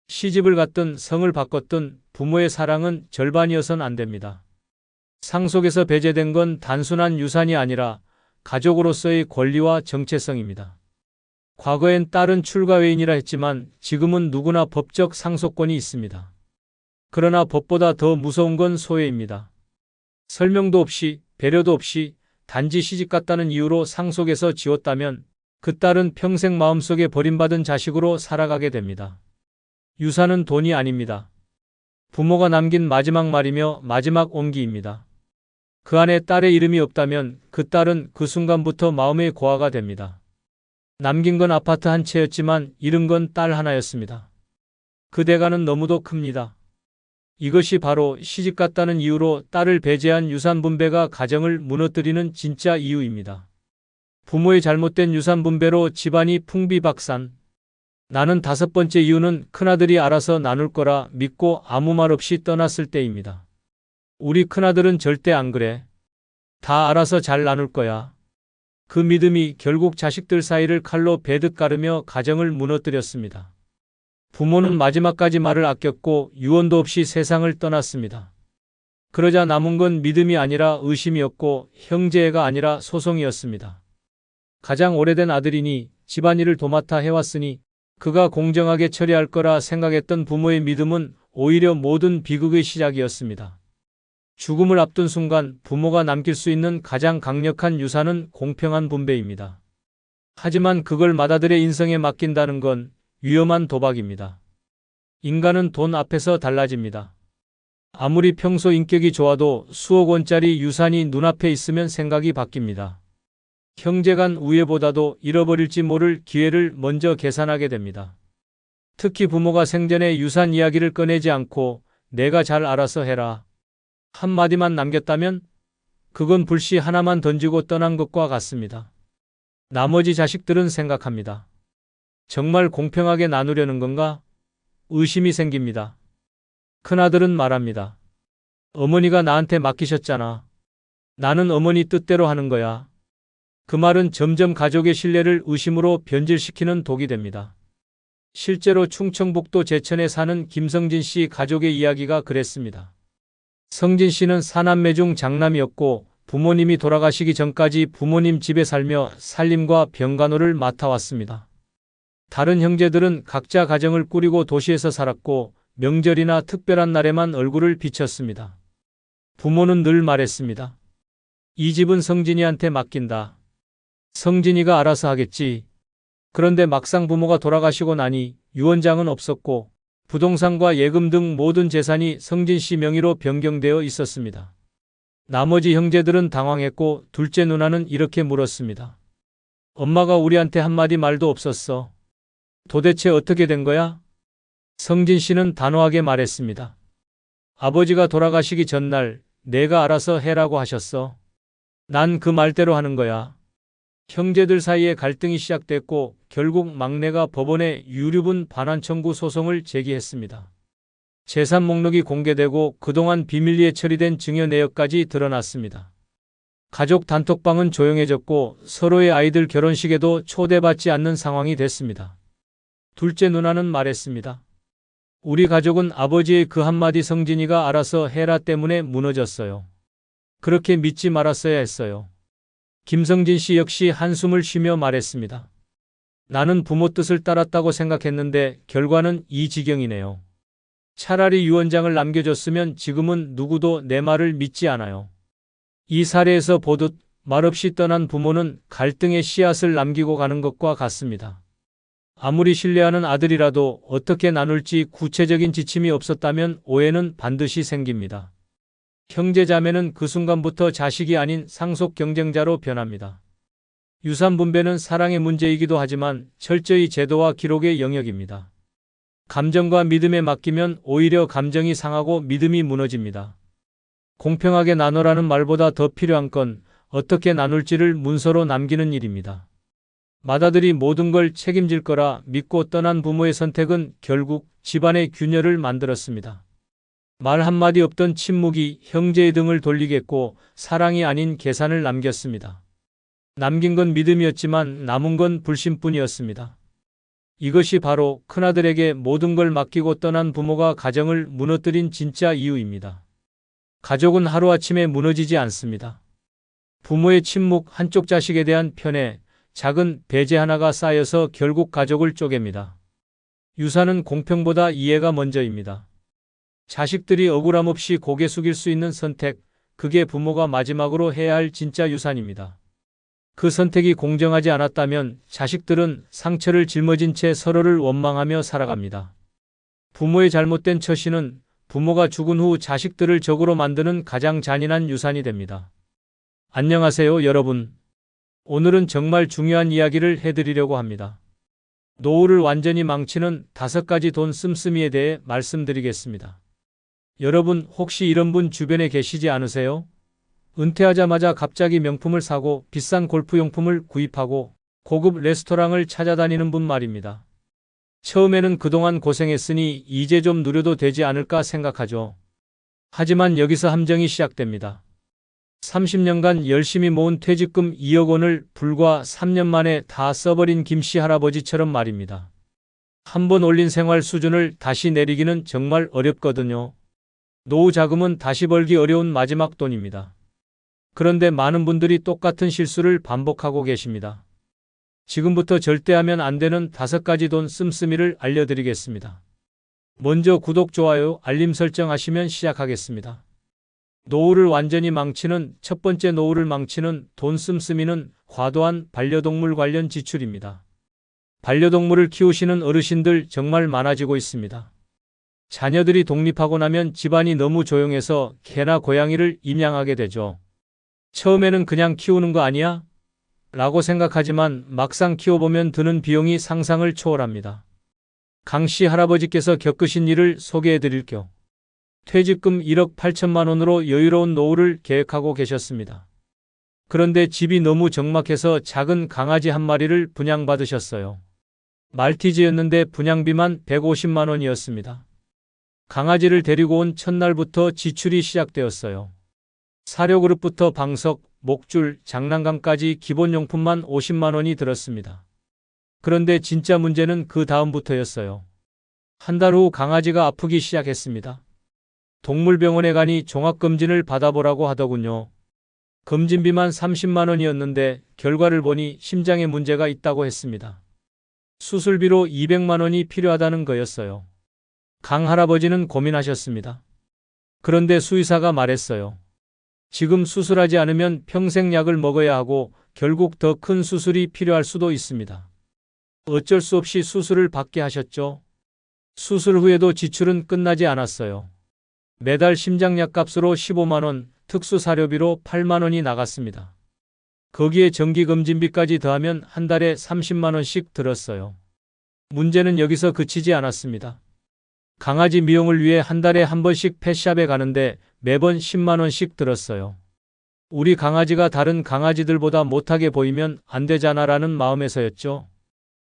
Speaker 1: 시집을 갔든 성을 바꿨든 부모의 사랑은 절반이어선 안 됩니다. 상속에서 배제된 건 단순한 유산이 아니라 가족으로서의 권리와 정체성입니다. 과거엔 딸은 출가 외인이라 했지만 지금은 누구나 법적 상속권이 있습니다. 그러나 법보다 더 무서운 건 소외입니다. 설명도 없이 배려도 없이 단지 시집갔다는 이유로 상속에서 지웠다면 그 딸은 평생 마음속에 버림받은 자식으로 살아가게 됩니다. 유산은 돈이 아닙니다. 부모가 남긴 마지막 말이며 마지막 온기입니다. 그 안에 딸의 이름이 없다면 그 딸은 그 순간부터 마음의 고아가 됩니다. 남긴 건 아파트 한 채였지만 잃은 건 딸 하나였습니다. 그 대가는 너무도 큽니다. 이것이 바로 시집갔다는 이유로 딸을 배제한 유산 분배가 가정을 무너뜨리는 진짜 이유입니다. 부모의 잘못된 유산 분배로 집안이 풍비박산. 나는 다섯 번째 이유는 큰아들이 알아서 나눌 거라 믿고 아무 말 없이 떠났을 때입니다. 우리 큰아들은 절대 안 그래. 다 알아서 잘 나눌 거야. 그 믿음이 결국 자식들 사이를 칼로 베듯 가르며 가정을 무너뜨렸습니다. 부모는 마지막까지 말을 아꼈고 유언도 없이 세상을 떠났습니다. 그러자 남은 건 믿음이 아니라 의심이었고 형제애가 아니라 소송이었습니다. 가장 오래된 아들이니 집안일을 도맡아 해왔으니 그가 공정하게 처리할 거라 생각했던 부모의 믿음은 오히려 모든 비극의 시작이었습니다. 죽음을 앞둔 순간 부모가 남길 수 있는 가장 강력한 유산은 공평한 분배입니다. 하지만 그걸 맏아들의 인성에 맡긴다는 건 위험한 도박입니다. 인간은 돈 앞에서 달라집니다. 아무리 평소 인격이 좋아도 수억 원짜리 유산이 눈앞에 있으면 생각이 바뀝니다. 형제 간 우애보다도 잃어버릴지 모를 기회를 먼저 계산하게 됩니다. 특히 부모가 생전에 유산 이야기를 꺼내지 않고 내가 잘 알아서 해라 한마디만 남겼다면 그건 불씨 하나만 던지고 떠난 것과 같습니다. 나머지 자식들은 생각합니다. 정말 공평하게 나누려는 건가? 의심이 생깁니다. 큰아들은 말합니다. 어머니가 나한테 맡기셨잖아. 나는 어머니 뜻대로 하는 거야. 그 말은 점점 가족의 신뢰를 의심으로 변질시키는 독이 됩니다. 실제로 충청북도 제천에 사는 김성진 씨 가족의 이야기가 그랬습니다. 성진 씨는 사남매 중 장남이었고 부모님이 돌아가시기 전까지 부모님 집에 살며 살림과 병간호를 맡아왔습니다. 다른 형제들은 각자 가정을 꾸리고 도시에서 살았고 명절이나 특별한 날에만 얼굴을 비쳤습니다. 부모는 늘 말했습니다. 이 집은 성진이한테 맡긴다. 성진이가 알아서 하겠지. 그런데 막상 부모가 돌아가시고 나니 유언장은 없었고 부동산과 예금 등 모든 재산이 성진 씨 명의로 변경되어 있었습니다. 나머지 형제들은 당황했고 둘째 누나는 이렇게 물었습니다. 엄마가 우리한테 한마디 말도 없었어. 도대체 어떻게 된 거야? 성진 씨는 단호하게 말했습니다. 아버지가 돌아가시기 전날 내가 알아서 해라고 하셨어. 난 그 말대로 하는 거야. 형제들 사이에 갈등이 시작됐고 결국 막내가 법원에 유류분 반환 청구 소송을 제기했습니다. 재산 목록이 공개되고 그동안 비밀리에 처리된 증여 내역까지 드러났습니다. 가족 단톡방은 조용해졌고 서로의 아이들 결혼식에도 초대받지 않는 상황이 됐습니다. 둘째 누나는 말했습니다. 우리 가족은 아버지의 그 한마디 성진이가 알아서 해라 때문에 무너졌어요. 그렇게 믿지 말았어야 했어요. 김성진 씨 역시 한숨을 쉬며 말했습니다. 나는 부모 뜻을 따랐다고 생각했는데 결과는 이 지경이네요. 차라리 유언장을 남겨줬으면 지금은 누구도 내 말을 믿지 않아요. 이 사례에서 보듯 말없이 떠난 부모는 갈등의 씨앗을 남기고 가는 것과 같습니다. 아무리 신뢰하는 아들이라도 어떻게 나눌지 구체적인 지침이 없었다면 오해는 반드시 생깁니다. 형제자매는 그 순간부터 자식이 아닌 상속 경쟁자로 변합니다. 유산 분배는 사랑의 문제이기도 하지만 철저히 제도와 기록의 영역입니다. 감정과 믿음에 맡기면 오히려 감정이 상하고 믿음이 무너집니다. 공평하게 나눠라는 말보다 더 필요한 건 어떻게 나눌지를 문서로 남기는 일입니다. 맏아들이 모든 걸 책임질 거라 믿고 떠난 부모의 선택은 결국 집안의 균열을 만들었습니다. 말 한마디 없던 침묵이 형제의 등을 돌리겠고 사랑이 아닌 계산을 남겼습니다. 남긴 건 믿음이었지만 남은 건 불신뿐이었습니다. 이것이 바로 큰아들에게 모든 걸 맡기고 떠난 부모가 가정을 무너뜨린 진짜 이유입니다. 가족은 하루아침에 무너지지 않습니다. 부모의 침묵, 한쪽 자식에 대한 편애, 작은 배제 하나가 쌓여서 결국 가족을 쪼갭니다. 유산은 공평보다 이해가 먼저입니다. 자식들이 억울함 없이 고개 숙일 수 있는 선택, 그게 부모가 마지막으로 해야 할 진짜 유산입니다. 그 선택이 공정하지 않았다면 자식들은 상처를 짊어진 채 서로를 원망하며 살아갑니다. 부모의 잘못된 처신은 부모가 죽은 후 자식들을 적으로 만드는 가장 잔인한 유산이 됩니다. 안녕하세요, 여러분. 오늘은 정말 중요한 이야기를 해드리려고 합니다. 노후를 완전히 망치는 5가지 돈 씀씀이에 대해 말씀드리겠습니다. 여러분 혹시 이런 분 주변에 계시지 않으세요? 은퇴하자마자 갑자기 명품을 사고 비싼 골프용품을 구입하고 고급 레스토랑을 찾아다니는 분 말입니다. 처음에는 그동안 고생했으니 이제 좀 누려도 되지 않을까 생각하죠. 하지만 여기서 함정이 시작됩니다. 30년간 열심히 모은 퇴직금 2억 원을 불과 3년 만에 다 써버린 김씨 할아버지처럼 말입니다. 한번 올린 생활 수준을 다시 내리기는 정말 어렵거든요. 노후 자금은 다시 벌기 어려운 마지막 돈입니다. 그런데 많은 분들이 똑같은 실수를 반복하고 계십니다. 지금부터 절대 하면 안 되는 5가지 돈 씀씀이를 알려드리겠습니다. 먼저 구독, 좋아요, 알림 설정하시면 시작하겠습니다. 노후를 완전히 망치는 첫 번째, 노후를 망치는 돈 씀씀이는 과도한 반려동물 관련 지출입니다. 반려동물을 키우시는 어르신들 정말 많아지고 있습니다. 자녀들이 독립하고 나면 집안이 너무 조용해서 개나 고양이를 입양하게 되죠. 처음에는 그냥 키우는 거 아니야? 라고 생각하지만 막상 키워보면 드는 비용이 상상을 초월합니다. 강씨 할아버지께서 겪으신 일을 소개해 드릴게요. 퇴직금 1억 8천만 원으로 여유로운 노후를 계획하고 계셨습니다. 그런데 집이 너무 적막해서 작은 강아지 한 마리를 분양받으셨어요. 말티즈였는데 분양비만 150만 원이었습니다. 강아지를 데리고 온 첫날부터 지출이 시작되었어요. 사료그릇부터 방석, 목줄, 장난감까지 기본용품만 50만 원이 들었습니다. 그런데 진짜 문제는 그 다음부터였어요. 한 달 후 강아지가 아프기 시작했습니다. 동물병원에 가니 종합검진을 받아보라고 하더군요. 검진비만 30만 원이었는데 결과를 보니 심장에 문제가 있다고 했습니다. 수술비로 200만 원이 필요하다는 거였어요. 강 할아버지는 고민하셨습니다. 그런데 수의사가 말했어요. 지금 수술하지 않으면 평생 약을 먹어야 하고 결국 더 큰 수술이 필요할 수도 있습니다. 어쩔 수 없이 수술을 받게 하셨죠. 수술 후에도 지출은 끝나지 않았어요. 매달 심장약 값으로 15만 원, 특수사료비로 8만 원이 나갔습니다. 거기에 정기검진비까지 더하면 한 달에 30만 원씩 들었어요. 문제는 여기서 그치지 않았습니다. 강아지 미용을 위해 한 달에 한 번씩 펫샵에 가는데 매번 10만 원씩 들었어요. 우리 강아지가 다른 강아지들보다 못하게 보이면 안 되잖아라는 마음에서였죠.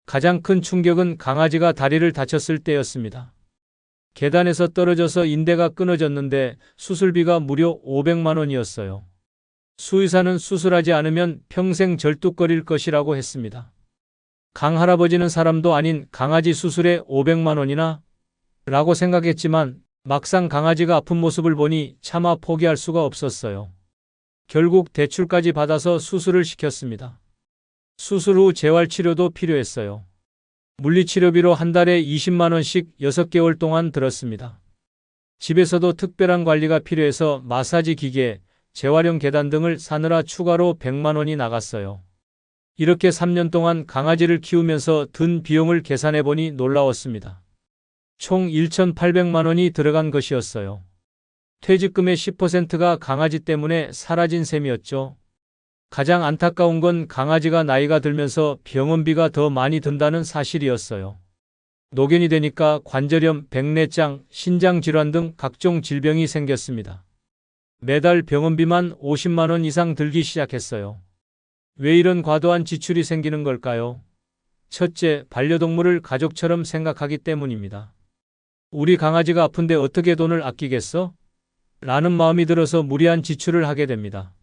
Speaker 1: 가장 큰 충격은 강아지가 다리를 다쳤을 때였습니다. 계단에서 떨어져서 인대가 끊어졌는데 수술비가 무려 500만 원이었어요. 수의사는 수술하지 않으면 평생 절뚝거릴 것이라고 했습니다. 강 할아버지는 사람도 아닌 강아지 수술에 500만 원이나? 라고 생각했지만 막상 강아지가 아픈 모습을 보니 차마 포기할 수가 없었어요. 결국 대출까지 받아서 수술을 시켰습니다. 수술 후 재활치료도 필요했어요. 물리치료비로 한 달에 20만 원씩 6개월 동안 들었습니다. 집에서도 특별한 관리가 필요해서 마사지 기계, 재활용 계단 등을 사느라 추가로 100만 원이 나갔어요. 이렇게 3년 동안 강아지를 키우면서 든 비용을 계산해보니 놀라웠습니다. 총 1,800만 원이 들어간 것이었어요. 퇴직금의 10%가 강아지 때문에 사라진 셈이었죠. 가장 안타까운 건 강아지가 나이가 들면서 병원비가 더 많이 든다는 사실이었어요. 노견이 되니까 관절염, 백내장, 신장질환 등 각종 질병이 생겼습니다. 매달 병원비만 50만 원 이상 들기 시작했어요. 왜 이런 과도한 지출이 생기는 걸까요? 첫째, 반려동물을 가족처럼 생각하기 때문입니다. 우리 강아지가 아픈데 어떻게 돈을 아끼겠어? 라는 마음이 들어서 무리한 지출을 하게 됩니다.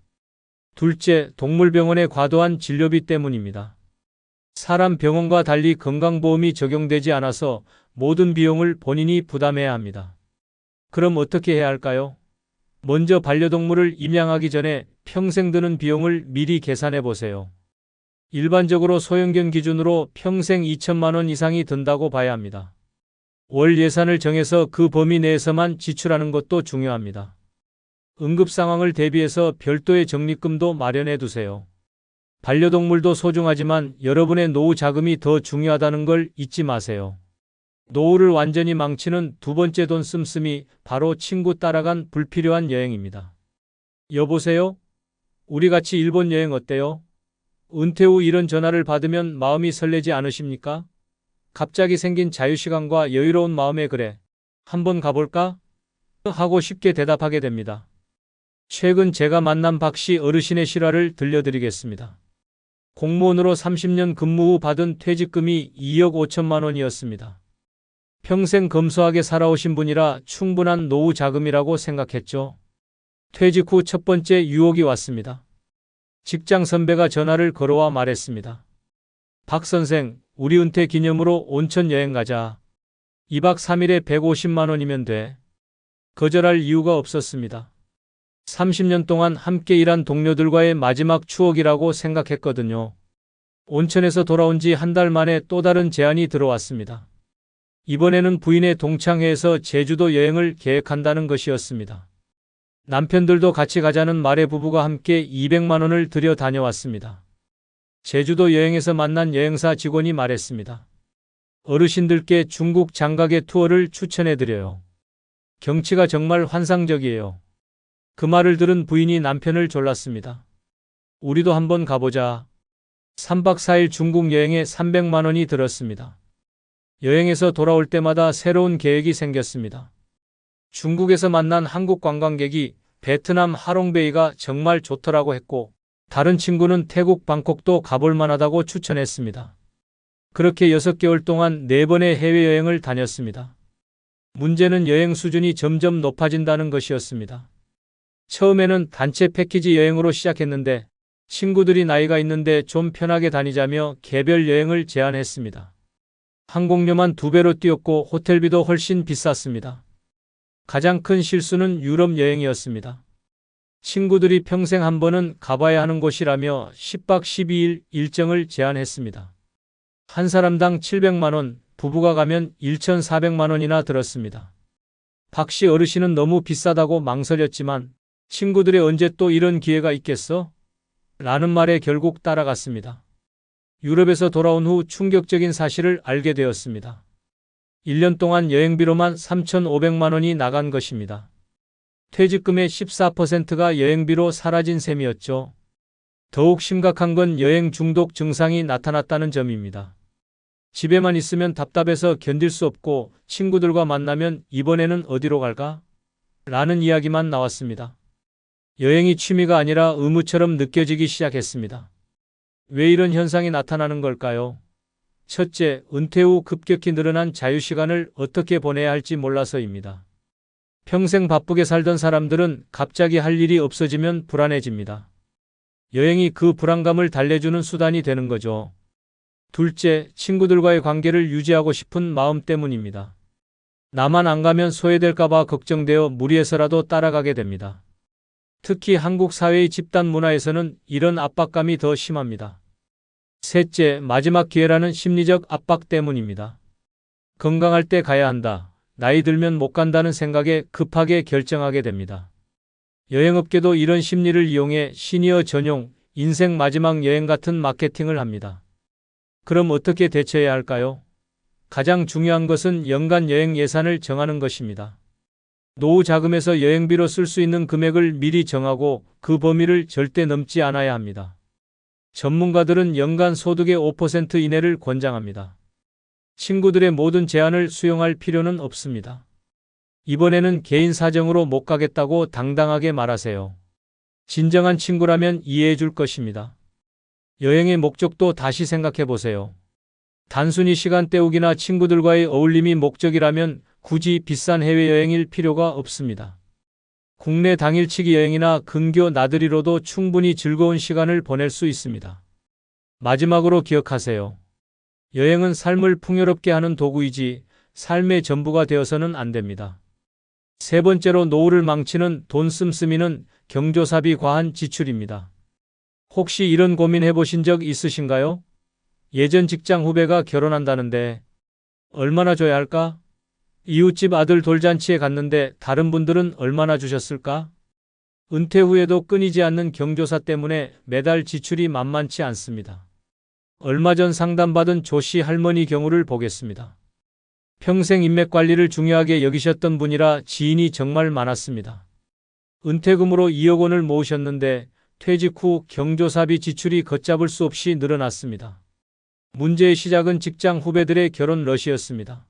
Speaker 1: 둘째, 동물병원의 과도한 진료비 때문입니다. 사람 병원과 달리 건강보험이 적용되지 않아서 모든 비용을 본인이 부담해야 합니다. 그럼 어떻게 해야 할까요? 먼저 반려동물을 입양하기 전에 평생 드는 비용을 미리 계산해 보세요. 일반적으로 소형견 기준으로 평생 2천만 원 이상이 든다고 봐야 합니다. 월 예산을 정해서 그 범위 내에서만 지출하는 것도 중요합니다. 응급 상황을 대비해서 별도의 적립금도 마련해 두세요. 반려동물도 소중하지만 여러분의 노후 자금이 더 중요하다는 걸 잊지 마세요. 노후를 완전히 망치는 두 번째 돈 씀씀이 바로 친구 따라간 불필요한 여행입니다. 여보세요? 우리 같이 일본 여행 어때요? 은퇴 후 이런 전화를 받으면 마음이 설레지 않으십니까? 갑자기 생긴 자유시간과 여유로운 마음에 그래. 한번 가볼까? 하고 쉽게 대답하게 됩니다. 최근 제가 만난 박씨 어르신의 실화를 들려드리겠습니다. 공무원으로 30년 근무 후 받은 퇴직금이 2억 5천만 원이었습니다. 평생 검소하게 살아오신 분이라 충분한 노후 자금이라고 생각했죠. 퇴직 후 첫 번째 유혹이 왔습니다. 직장 선배가 전화를 걸어와 말했습니다. 박 선생, 우리 은퇴 기념으로 온천 여행 가자. 2박 3일에 150만 원이면 돼. 거절할 이유가 없었습니다. 30년 동안 함께 일한 동료들과의 마지막 추억이라고 생각했거든요. 온천에서 돌아온 지 한 달 만에 또 다른 제안이 들어왔습니다. 이번에는 부인의 동창회에서 제주도 여행을 계획한다는 것이었습니다. 남편들도 같이 가자는 말에 부부가 함께 200만 원을 들여 다녀왔습니다. 제주도 여행에서 만난 여행사 직원이 말했습니다. 어르신들께 중국 장가게 투어를 추천해드려요. 경치가 정말 환상적이에요. 그 말을 들은 부인이 남편을 졸랐습니다. 우리도 한번 가보자. 3박 4일 중국 여행에 300만 원이 들었습니다. 여행에서 돌아올 때마다 새로운 계획이 생겼습니다. 중국에서 만난 한국 관광객이 베트남 하롱베이가 정말 좋더라고 했고, 다른 친구는 태국 방콕도 가볼 만하다고 추천했습니다. 그렇게 6개월 동안 4번의 해외여행을 다녔습니다. 문제는 여행 수준이 점점 높아진다는 것이었습니다. 처음에는 단체 패키지 여행으로 시작했는데 친구들이 나이가 있는데 좀 편하게 다니자며 개별 여행을 제안했습니다. 항공료만 2배로 뛰었고 호텔비도 훨씬 비쌌습니다. 가장 큰 실수는 유럽 여행이었습니다. 친구들이 평생 한 번은 가봐야 하는 곳이라며 10박 12일 일정을 제안했습니다. 한 사람당 700만 원, 부부가 가면 1,400만 원이나 들었습니다. 박 씨 어르신은 너무 비싸다고 망설였지만 친구들이 언제 또 이런 기회가 있겠어? 라는 말에 결국 따라갔습니다. 유럽에서 돌아온 후 충격적인 사실을 알게 되었습니다. 1년 동안 여행비로만 3,500만 원이 나간 것입니다. 퇴직금의 14%가 여행비로 사라진 셈이었죠. 더욱 심각한 건 여행 중독 증상이 나타났다는 점입니다. 집에만 있으면 답답해서 견딜 수 없고 친구들과 만나면 이번에는 어디로 갈까? 라는 이야기만 나왔습니다. 여행이 취미가 아니라 의무처럼 느껴지기 시작했습니다. 왜 이런 현상이 나타나는 걸까요? 첫째, 은퇴 후 급격히 늘어난 자유시간을 어떻게 보내야 할지 몰라서입니다. 평생 바쁘게 살던 사람들은 갑자기 할 일이 없어지면 불안해집니다. 여행이 그 불안감을 달래주는 수단이 되는 거죠. 둘째, 친구들과의 관계를 유지하고 싶은 마음 때문입니다. 나만 안 가면 소외될까봐 걱정되어 무리해서라도 따라가게 됩니다. 특히 한국 사회의 집단 문화에서는 이런 압박감이 더 심합니다. 셋째, 마지막 기회라는 심리적 압박 때문입니다. 건강할 때 가야 한다. 나이 들면 못 간다는 생각에 급하게 결정하게 됩니다. 여행업계도 이런 심리를 이용해 시니어 전용 인생 마지막 여행 같은 마케팅을 합니다. 그럼 어떻게 대처해야 할까요? 가장 중요한 것은 연간 여행 예산을 정하는 것입니다. 노후 자금에서 여행비로 쓸 수 있는 금액을 미리 정하고 그 범위를 절대 넘지 않아야 합니다. 전문가들은 연간 소득의 5% 이내를 권장합니다. 친구들의 모든 제안을 수용할 필요는 없습니다. 이번에는 개인 사정으로 못 가겠다고 당당하게 말하세요. 진정한 친구라면 이해해 줄 것입니다. 여행의 목적도 다시 생각해 보세요. 단순히 시간 때우기나 친구들과의 어울림이 목적이라면 굳이 비싼 해외여행일 필요가 없습니다. 국내 당일치기 여행이나 근교 나들이로도 충분히 즐거운 시간을 보낼 수 있습니다. 마지막으로 기억하세요. 여행은 삶을 풍요롭게 하는 도구이지 삶의 전부가 되어서는 안 됩니다. 세 번째로 노후를 망치는 돈 씀씀이는 경조사비 과한 지출입니다. 혹시 이런 고민 해보신 적 있으신가요? 예전 직장 후배가 결혼한다는데 얼마나 줘야 할까? 이웃집 아들 돌잔치에 갔는데 다른 분들은 얼마나 주셨을까? 은퇴 후에도 끊이지 않는 경조사 때문에 매달 지출이 만만치 않습니다. 얼마 전 상담받은 조씨 할머니 경우를 보겠습니다. 평생 인맥 관리를 중요하게 여기셨던 분이라 지인이 정말 많았습니다. 은퇴금으로 2억 원을 모으셨는데 퇴직 후 경조사비 지출이 걷잡을 수 없이 늘어났습니다. 문제의 시작은 직장 후배들의 결혼 러시였습니다.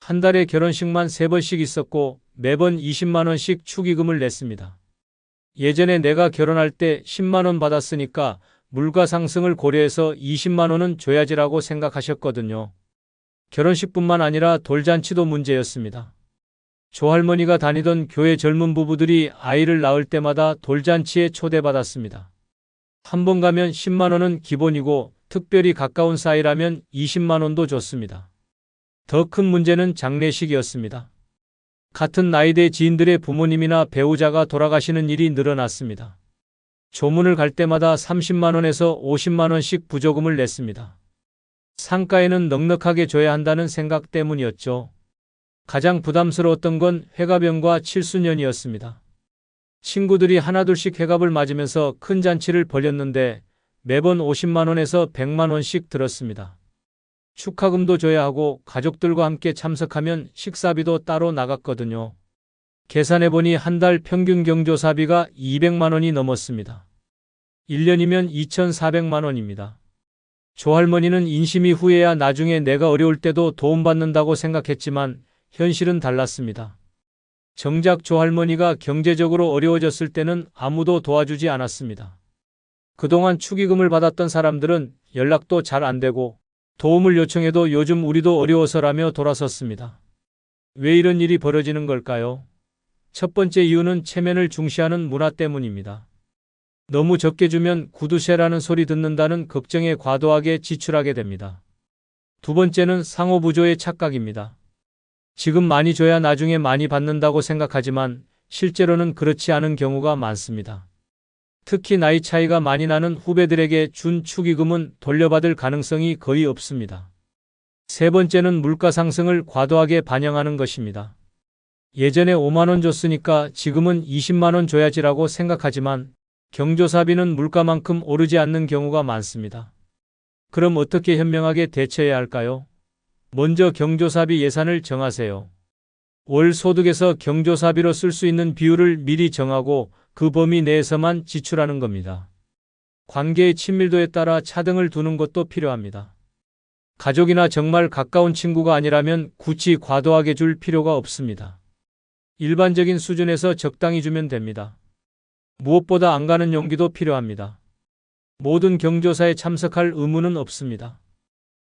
Speaker 1: 한 달에 결혼식만 3번씩 있었고 매번 20만 원씩 축의금을 냈습니다. 예전에 내가 결혼할 때 10만 원 받았으니까 물가 상승을 고려해서 20만 원은 줘야지라고 생각하셨거든요. 결혼식뿐만 아니라 돌잔치도 문제였습니다. 조할머니가 다니던 교회 젊은 부부들이 아이를 낳을 때마다 돌잔치에 초대받았습니다. 한 번 가면 10만 원은 기본이고 특별히 가까운 사이라면 20만 원도 줬습니다. 더 큰 문제는 장례식이었습니다. 같은 나이대 지인들의 부모님이나 배우자가 돌아가시는 일이 늘어났습니다. 조문을 갈 때마다 30만 원에서 50만 원씩 부조금을 냈습니다. 상가에는 넉넉하게 줘야 한다는 생각 때문이었죠. 가장 부담스러웠던 건 회가병과 칠수년이었습니다. 친구들이 하나둘씩 회갑을 맞으면서 큰 잔치를 벌였는데 매번 50만 원에서 100만 원씩 들었습니다. 축하금도 줘야 하고 가족들과 함께 참석하면 식사비도 따로 나갔거든요. 계산해보니 한 달 평균 경조사비가 200만 원이 넘었습니다. 1년이면 2,400만 원입니다. 조할머니는 인심이 후해야 나중에 내가 어려울 때도 도움받는다고 생각했지만 현실은 달랐습니다. 정작 조할머니가 경제적으로 어려워졌을 때는 아무도 도와주지 않았습니다. 그동안 축의금을 받았던 사람들은 연락도 잘 안 되고 도움을 요청해도 요즘 우리도 어려워서라며 돌아섰습니다. 왜 이런 일이 벌어지는 걸까요? 첫 번째 이유는 체면을 중시하는 문화 때문입니다. 너무 적게 주면 구두쇠라는 소리 듣는다는 걱정에 과도하게 지출하게 됩니다. 두 번째는 상호부조의 착각입니다. 지금 많이 줘야 나중에 많이 받는다고 생각하지만 실제로는 그렇지 않은 경우가 많습니다. 특히 나이 차이가 많이 나는 후배들에게 준 축의금은 돌려받을 가능성이 거의 없습니다. 세 번째는 물가 상승을 과도하게 반영하는 것입니다. 예전에 5만 원 줬으니까 지금은 20만 원 줘야지라고 생각하지만 경조사비는 물가만큼 오르지 않는 경우가 많습니다. 그럼 어떻게 현명하게 대처해야 할까요? 먼저 경조사비 예산을 정하세요. 월 소득에서 경조사비로 쓸 수 있는 비율을 미리 정하고 그 범위 내에서만 지출하는 겁니다. 관계의 친밀도에 따라 차등을 두는 것도 필요합니다. 가족이나 정말 가까운 친구가 아니라면 굳이 과도하게 줄 필요가 없습니다. 일반적인 수준에서 적당히 주면 됩니다. 무엇보다 안 가는 용기도 필요합니다. 모든 경조사에 참석할 의무는 없습니다.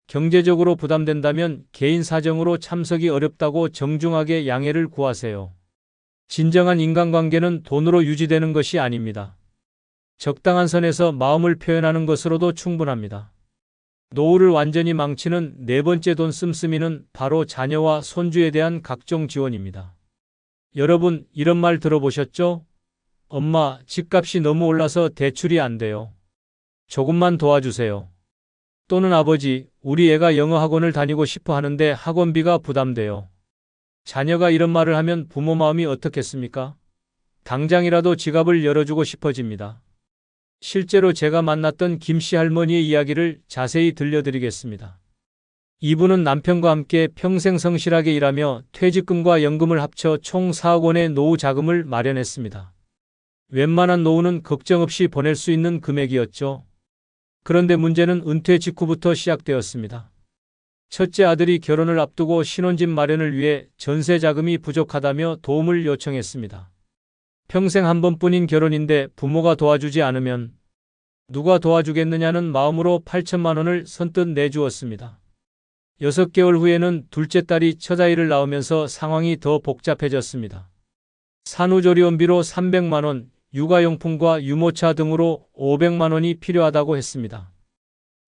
Speaker 1: 경제적으로 부담된다면 개인 사정으로 참석이 어렵다고 정중하게 양해를 구하세요. 진정한 인간관계는 돈으로 유지되는 것이 아닙니다. 적당한 선에서 마음을 표현하는 것으로도 충분합니다. 노후를 완전히 망치는 네 번째 돈 씀씀이는 바로 자녀와 손주에 대한 각종 지원입니다. 여러분, 이런 말 들어보셨죠? 엄마, 집값이 너무 올라서 대출이 안 돼요. 조금만 도와주세요. 또는 아버지, 우리 애가 영어 학원을 다니고 싶어 하는데 학원비가 부담돼요. 자녀가 이런 말을 하면 부모 마음이 어떻겠습니까? 당장이라도 지갑을 열어주고 싶어집니다. 실제로 제가 만났던 김씨 할머니의 이야기를 자세히 들려드리겠습니다. 이분은 남편과 함께 평생 성실하게 일하며 퇴직금과 연금을 합쳐 총 4억 원의 노후 자금을 마련했습니다. 웬만한 노후는 걱정 없이 보낼 수 있는 금액이었죠. 그런데 문제는 은퇴 직후부터 시작되었습니다. 첫째 아들이 결혼을 앞두고 신혼집 마련을 위해 전세 자금이 부족하다며 도움을 요청했습니다. 평생 한 번뿐인 결혼인데 부모가 도와주지 않으면 누가 도와주겠느냐는 마음으로 8천만 원을 선뜻 내주었습니다. 6개월 후에는 둘째 딸이 첫아이를 낳으면서 상황이 더 복잡해졌습니다. 산후조리원비로 300만 원, 육아용품과 유모차 등으로 500만 원이 필요하다고 했습니다.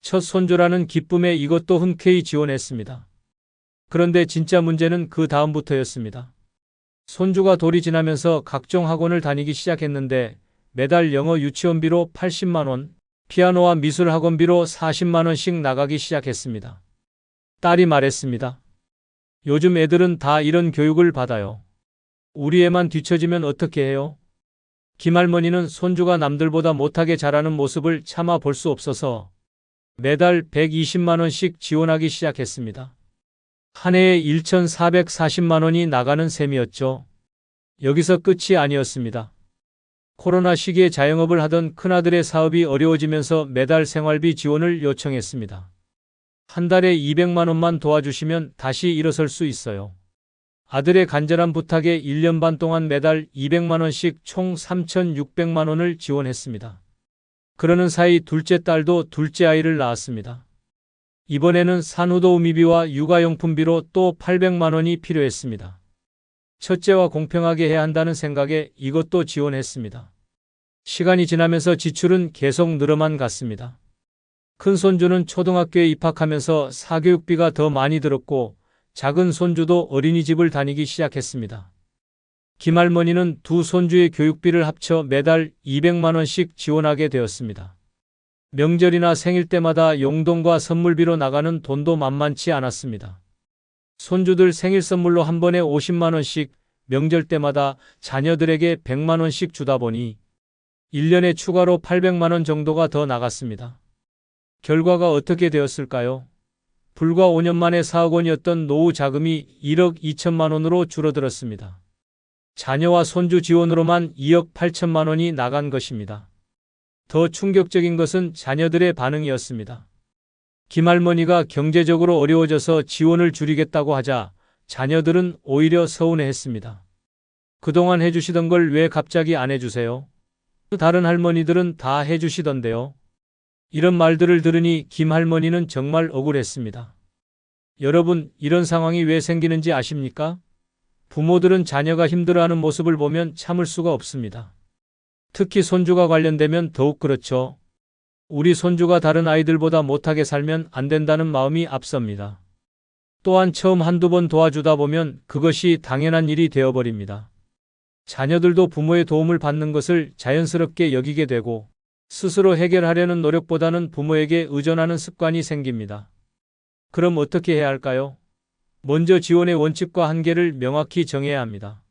Speaker 1: 첫 손주라는 기쁨에 이것도 흔쾌히 지원했습니다. 그런데 진짜 문제는 그 다음부터였습니다. 손주가 돌이 지나면서 각종 학원을 다니기 시작했는데 매달 영어 유치원비로 80만 원, 피아노와 미술 학원비로 40만 원씩 나가기 시작했습니다. 딸이 말했습니다. 요즘 애들은 다 이런 교육을 받아요. 우리 애만 뒤처지면 어떻게 해요? 김할머니는 손주가 남들보다 못하게 자라는 모습을 참아 볼 수 없어서 매달 120만 원씩 지원하기 시작했습니다. 한 해에 1,440만 원이 나가는 셈이었죠. 여기서 끝이 아니었습니다. 코로나 시기에 자영업을 하던 큰아들의 사업이 어려워지면서 매달 생활비 지원을 요청했습니다. 한 달에 200만 원만 도와주시면 다시 일어설 수 있어요. 아들의 간절한 부탁에 1년 반 동안 매달 200만 원씩 총 3,600만 원을 지원했습니다. 그러는 사이 둘째 딸도 둘째 아이를 낳았습니다. 이번에는 산후도우미비와 육아용품비로 또 800만 원이 필요했습니다. 첫째와 공평하게 해야 한다는 생각에 이것도 지원했습니다. 시간이 지나면서 지출은 계속 늘어만 갔습니다. 큰 손주는 초등학교에 입학하면서 사교육비가 더 많이 들었고 작은 손주도 어린이집을 다니기 시작했습니다. 김할머니는 두 손주의 교육비를 합쳐 매달 200만 원씩 지원하게 되었습니다. 명절이나 생일 때마다 용돈과 선물비로 나가는 돈도 만만치 않았습니다. 손주들 생일 선물로 한 번에 50만 원씩, 명절 때마다 자녀들에게 100만 원씩 주다 보니 1년에 추가로 800만 원 정도가 더 나갔습니다. 결과가 어떻게 되었을까요? 불과 5년 만에 4억 원이었던 노후 자금이 1억 2천만 원으로 줄어들었습니다. 자녀와 손주 지원으로만 2억 8천만 원이 나간 것입니다. 더 충격적인 것은 자녀들의 반응이었습니다. 김할머니가 경제적으로 어려워져서 지원을 줄이겠다고 하자 자녀들은 오히려 서운해했습니다. 그동안 해주시던 걸 왜 갑자기 안 해주세요? 다른 할머니들은 다 해주시던데요. 이런 말들을 들으니 김할머니는 정말 억울했습니다. 여러분, 이런 상황이 왜 생기는지 아십니까? 부모들은 자녀가 힘들어하는 모습을 보면 참을 수가 없습니다. 특히 손주가 관련되면 더욱 그렇죠. 우리 손주가 다른 아이들보다 못하게 살면 안 된다는 마음이 앞섭니다. 또한 처음 한두 번 도와주다 보면 그것이 당연한 일이 되어버립니다. 자녀들도 부모의 도움을 받는 것을 자연스럽게 여기게 되고 스스로 해결하려는 노력보다는 부모에게 의존하는 습관이 생깁니다. 그럼 어떻게 해야 할까요? 먼저 지원의 원칙과 한계를 명확히 정해야 합니다.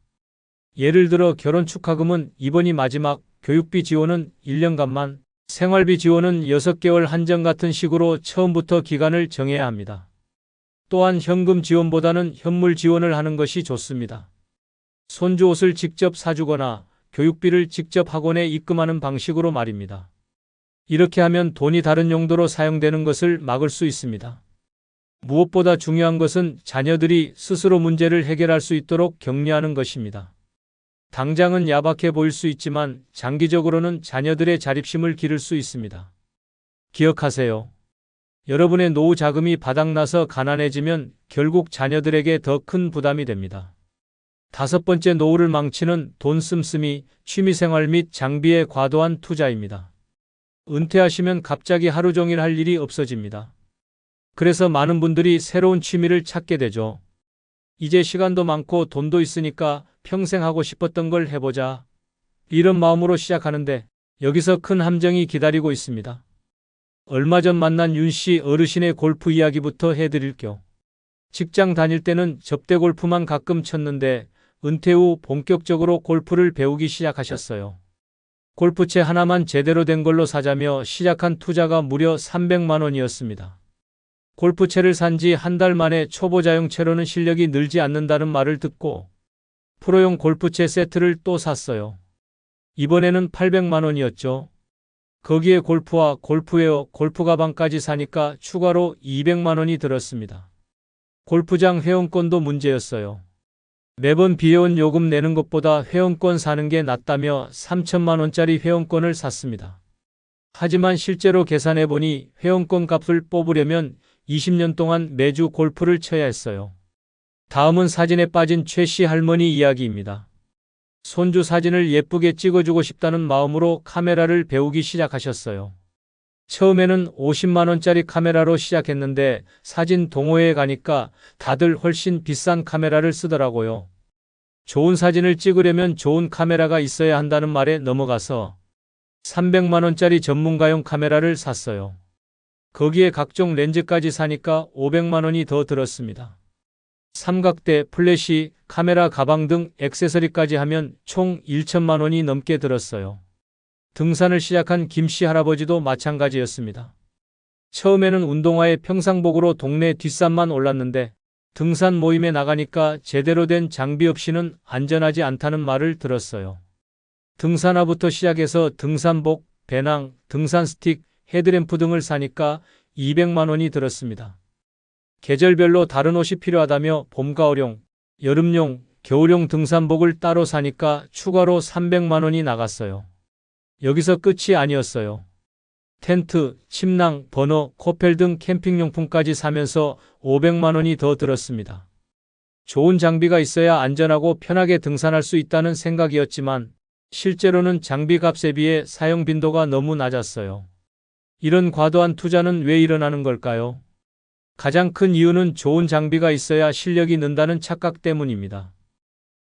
Speaker 1: 예를 들어 결혼 축하금은 이번이 마지막, 교육비 지원은 1년간만, 생활비 지원은 6개월 한정 같은 식으로 처음부터 기간을 정해야 합니다. 또한 현금 지원보다는 현물 지원을 하는 것이 좋습니다. 손주 옷을 직접 사주거나 교육비를 직접 학원에 입금하는 방식으로 말입니다. 이렇게 하면 돈이 다른 용도로 사용되는 것을 막을 수 있습니다. 무엇보다 중요한 것은 자녀들이 스스로 문제를 해결할 수 있도록 격려하는 것입니다. 당장은 야박해 보일 수 있지만 장기적으로는 자녀들의 자립심을 기를 수 있습니다. 기억하세요. 여러분의 노후 자금이 바닥나서 가난해지면 결국 자녀들에게 더 큰 부담이 됩니다. 5번째, 노후를 망치는 돈 씀씀이, 취미생활 및 장비에 과도한 투자입니다. 은퇴하시면 갑자기 하루 종일 할 일이 없어집니다. 그래서 많은 분들이 새로운 취미를 찾게 되죠. 이제 시간도 많고 돈도 있으니까 평생 하고 싶었던 걸 해보자. 이런 마음으로 시작하는데 여기서 큰 함정이 기다리고 있습니다. 얼마 전 만난 윤씨 어르신의 골프 이야기부터 해드릴게요. 직장 다닐 때는 접대 골프만 가끔 쳤는데 은퇴 후 본격적으로 골프를 배우기 시작하셨어요. 골프채 하나만 제대로 된 걸로 사자며 시작한 투자가 무려 300만 원이었습니다. 골프채를 산 지 한 달 만에 초보자용 채로는 실력이 늘지 않는다는 말을 듣고 프로용 골프채 세트를 또 샀어요. 이번에는 800만 원이었죠. 거기에 골프와 골프웨어, 골프 가방까지 사니까 추가로 200만 원이 들었습니다. 골프장 회원권도 문제였어요. 매번 비회원 요금 내는 것보다 회원권 사는 게 낫다며 3천만 원짜리 회원권을 샀습니다. 하지만 실제로 계산해보니 회원권 값을 뽑으려면 20년 동안 매주 골프를 쳐야 했어요. 다음은 사진에 빠진 최씨 할머니 이야기입니다. 손주 사진을 예쁘게 찍어주고 싶다는 마음으로 카메라를 배우기 시작하셨어요. 처음에는 50만 원짜리 카메라로 시작했는데 사진 동호회에 가니까 다들 훨씬 비싼 카메라를 쓰더라고요. 좋은 사진을 찍으려면 좋은 카메라가 있어야 한다는 말에 넘어가서 300만 원짜리 전문가용 카메라를 샀어요. 거기에 각종 렌즈까지 사니까 500만 원이 더 들었습니다. 삼각대, 플래시, 카메라, 가방 등 액세서리까지 하면 총 1천만 원이 넘게 들었어요. 등산을 시작한 김씨 할아버지도 마찬가지였습니다. 처음에는 운동화에 평상복으로 동네 뒷산만 올랐는데 등산 모임에 나가니까 제대로 된 장비 없이는 안전하지 않다는 말을 들었어요. 등산화부터 시작해서 등산복, 배낭, 등산 스틱, 헤드램프 등을 사니까 200만 원이 들었습니다. 계절별로 다른 옷이 필요하다며 봄가을용, 여름용, 겨울용 등산복을 따로 사니까 추가로 300만 원이 나갔어요. 여기서 끝이 아니었어요. 텐트, 침낭, 버너, 코펠 등 캠핑용품까지 사면서 500만 원이 더 들었습니다. 좋은 장비가 있어야 안전하고 편하게 등산할 수 있다는 생각이었지만 실제로는 장비 값에 비해 사용 빈도가 너무 낮았어요. 이런 과도한 투자는 왜 일어나는 걸까요? 가장 큰 이유는 좋은 장비가 있어야 실력이 는다는 착각 때문입니다.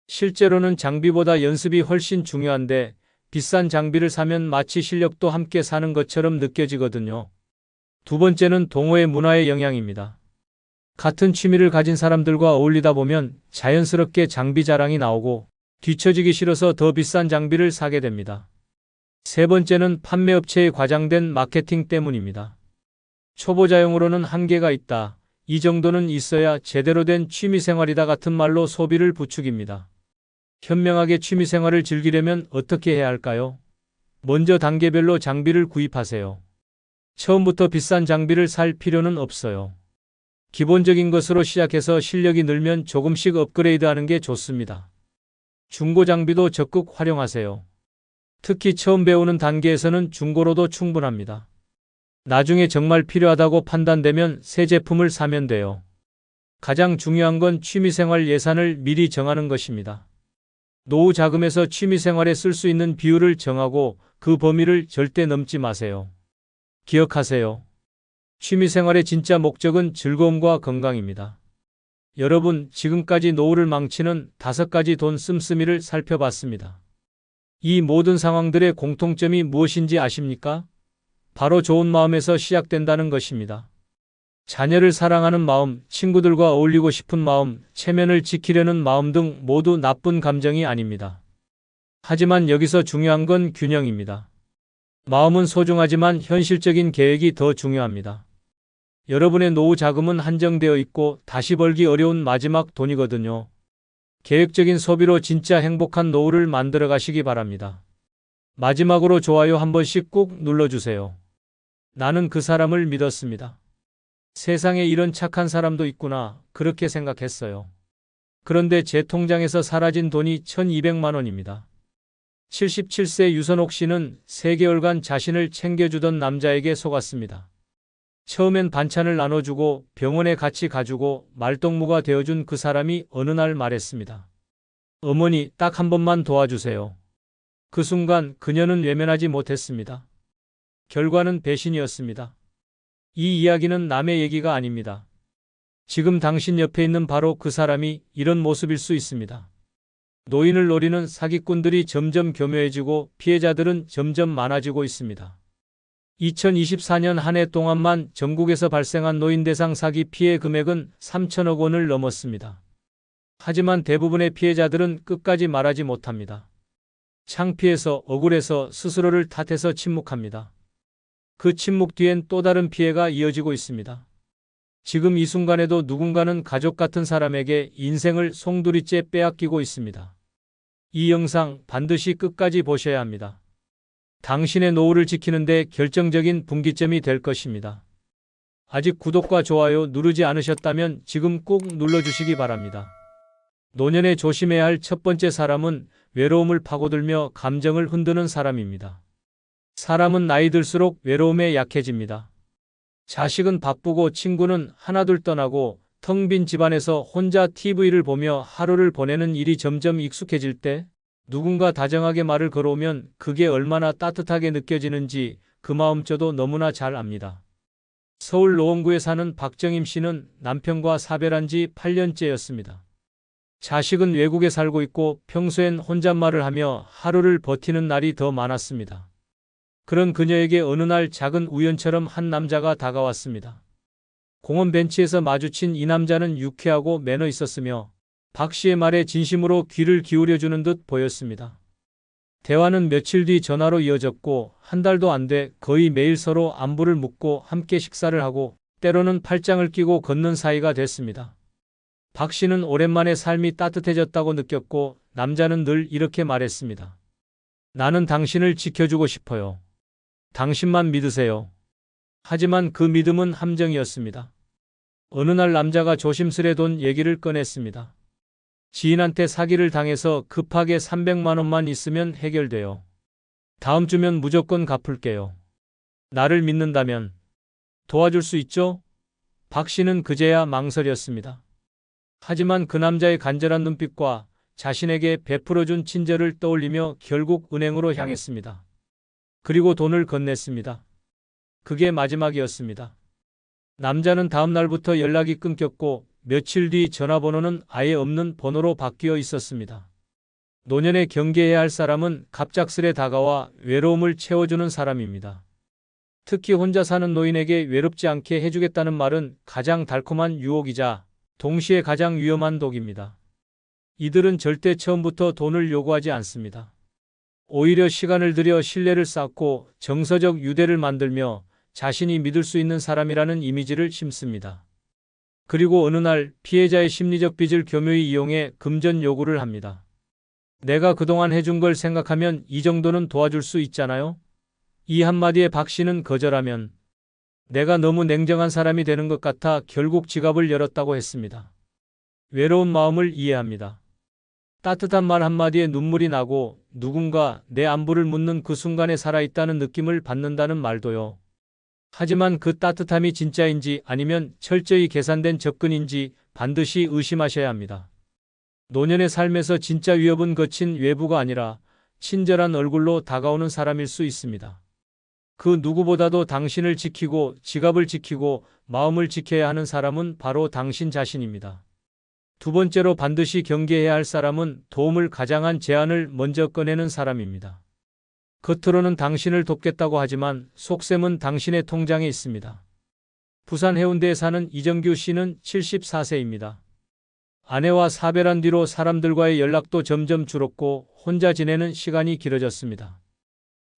Speaker 1: 실제로는 장비보다 연습이 훨씬 중요한데 비싼 장비를 사면 마치 실력도 함께 사는 것처럼 느껴지거든요. 두 번째는 동호회 문화의 영향입니다. 같은 취미를 가진 사람들과 어울리다 보면 자연스럽게 장비 자랑이 나오고 뒤처지기 싫어서 더 비싼 장비를 사게 됩니다. 세 번째는 판매업체의 과장된 마케팅 때문입니다. 초보자용으로는 한계가 있다. 이 정도는 있어야 제대로 된 취미생활이다 같은 말로 소비를 부추깁니다. 현명하게 취미생활을 즐기려면 어떻게 해야 할까요? 먼저 단계별로 장비를 구입하세요. 처음부터 비싼 장비를 살 필요는 없어요. 기본적인 것으로 시작해서 실력이 늘면 조금씩 업그레이드하는 게 좋습니다. 중고 장비도 적극 활용하세요. 특히 처음 배우는 단계에서는 중고로도 충분합니다. 나중에 정말 필요하다고 판단되면 새 제품을 사면 돼요. 가장 중요한 건 취미생활 예산을 미리 정하는 것입니다. 노후 자금에서 취미생활에 쓸 수 있는 비율을 정하고 그 범위를 절대 넘지 마세요. 기억하세요. 취미생활의 진짜 목적은 즐거움과 건강입니다. 여러분, 지금까지 노후를 망치는 5가지 돈 씀씀이를 살펴봤습니다. 이 모든 상황들의 공통점이 무엇인지 아십니까? 바로 좋은 마음에서 시작된다는 것입니다. 자녀를 사랑하는 마음, 친구들과 어울리고 싶은 마음, 체면을 지키려는 마음 등 모두 나쁜 감정이 아닙니다. 하지만 여기서 중요한 건 균형입니다. 마음은 소중하지만 현실적인 계획이 더 중요합니다. 여러분의 노후 자금은 한정되어 있고 다시 벌기 어려운 마지막 돈이거든요. 계획적인 소비로 진짜 행복한 노후를 만들어 가시기 바랍니다. 마지막으로 좋아요 한 번씩 꾹 눌러주세요. 나는 그 사람을 믿었습니다. 세상에 이런 착한 사람도 있구나, 그렇게 생각했어요. 그런데 제 통장에서 사라진 돈이 1200만 원입니다. 77세 유선옥 씨는 3개월간 자신을 챙겨주던 남자에게 속았습니다. 처음엔 반찬을 나눠주고 병원에 같이 가주고 말동무가 되어준 그 사람이 어느 날 말했습니다. 어머니, 딱 한 번만 도와주세요. 그 순간 그녀는 외면하지 못했습니다. 결과는 배신이었습니다. 이 이야기는 남의 얘기가 아닙니다. 지금 당신 옆에 있는 바로 그 사람이 이런 모습일 수 있습니다. 노인을 노리는 사기꾼들이 점점 교묘해지고 피해자들은 점점 많아지고 있습니다. 2024년 한 해 동안만 전국에서 발생한 노인 대상 사기 피해 금액은 3천억 원을 넘었습니다. 하지만 대부분의 피해자들은 끝까지 말하지 못합니다. 창피해서, 억울해서, 스스로를 탓해서 침묵합니다. 그 침묵 뒤엔 또 다른 피해가 이어지고 있습니다. 지금 이 순간에도 누군가는 가족 같은 사람에게 인생을 송두리째 빼앗기고 있습니다. 이 영상 반드시 끝까지 보셔야 합니다. 당신의 노후를 지키는데 결정적인 분기점이 될 것입니다. 아직 구독과 좋아요 누르지 않으셨다면 지금 꼭 눌러주시기 바랍니다. 노년에 조심해야 할 첫 번째 사람은 외로움을 파고들며 감정을 흔드는 사람입니다. 사람은 나이 들수록 외로움에 약해집니다. 자식은 바쁘고 친구는 하나둘 떠나고 텅 빈 집안에서 혼자 TV를 보며 하루를 보내는 일이 점점 익숙해질 때 누군가 다정하게 말을 걸어오면 그게 얼마나 따뜻하게 느껴지는지 그 마음 저도 너무나 잘 압니다. 서울 노원구에 사는 박정임 씨는 남편과 사별한 지 8년째였습니다. 자식은 외국에 살고 있고 평소엔 혼잣말을 하며 하루를 버티는 날이 더 많았습니다. 그런 그녀에게 어느 날 작은 우연처럼 한 남자가 다가왔습니다. 공원 벤치에서 마주친 이 남자는 유쾌하고 매너 있었으며 박 씨의 말에 진심으로 귀를 기울여주는 듯 보였습니다. 대화는 며칠 뒤 전화로 이어졌고 한 달도 안 돼 거의 매일 서로 안부를 묻고 함께 식사를 하고 때로는 팔짱을 끼고 걷는 사이가 됐습니다. 박 씨는 오랜만에 삶이 따뜻해졌다고 느꼈고 남자는 늘 이렇게 말했습니다. 나는 당신을 지켜주고 싶어요. 당신만 믿으세요. 하지만 그 믿음은 함정이었습니다. 어느 날 남자가 조심스레 돈 얘기를 꺼냈습니다. 지인한테 사기를 당해서 급하게 300만 원만 있으면 해결돼요. 다음 주면 무조건 갚을게요. 나를 믿는다면 도와줄 수 있죠? 박 씨는 그제야 망설였습니다. 하지만 그 남자의 간절한 눈빛과 자신에게 베풀어준 친절을 떠올리며 결국 은행으로 향했습니다. 그리고 돈을 건넸습니다. 그게 마지막이었습니다. 남자는 다음 날부터 연락이 끊겼고 며칠 뒤 전화번호는 아예 없는 번호로 바뀌어 있었습니다. 노년에 경계해야 할 사람은 갑작스레 다가와 외로움을 채워주는 사람입니다. 특히 혼자 사는 노인에게 외롭지 않게 해주겠다는 말은 가장 달콤한 유혹이자 동시에 가장 위험한 독입니다. 이들은 절대 처음부터 돈을 요구하지 않습니다. 오히려 시간을 들여 신뢰를 쌓고 정서적 유대를 만들며 자신이 믿을 수 있는 사람이라는 이미지를 심습니다. 그리고 어느 날 피해자의 심리적 빚을 교묘히 이용해 금전 요구를 합니다. 내가 그동안 해준 걸 생각하면 이 정도는 도와줄 수 있잖아요? 이 한마디에 박 씨는 거절하면 내가 너무 냉정한 사람이 되는 것 같아 결국 지갑을 열었다고 했습니다. 외로운 마음을 이해합니다. 따뜻한 말 한마디에 눈물이 나고 누군가 내 안부를 묻는 그 순간에 살아있다는 느낌을 받는다는 말도요. 하지만 그 따뜻함이 진짜인지 아니면 철저히 계산된 접근인지 반드시 의심하셔야 합니다. 노년의 삶에서 진짜 위협은 거친 외부가 아니라 친절한 얼굴로 다가오는 사람일 수 있습니다. 그 누구보다도 당신을 지키고 지갑을 지키고 마음을 지켜야 하는 사람은 바로 당신 자신입니다. 두 번째로 반드시 경계해야 할 사람은 도움을 가장한 제안을 먼저 꺼내는 사람입니다. 겉으로는 당신을 돕겠다고 하지만 속셈은 당신의 통장에 있습니다. 부산 해운대에 사는 이정규 씨는 74세입니다. 아내와 사별한 뒤로 사람들과의 연락도 점점 줄었고 혼자 지내는 시간이 길어졌습니다.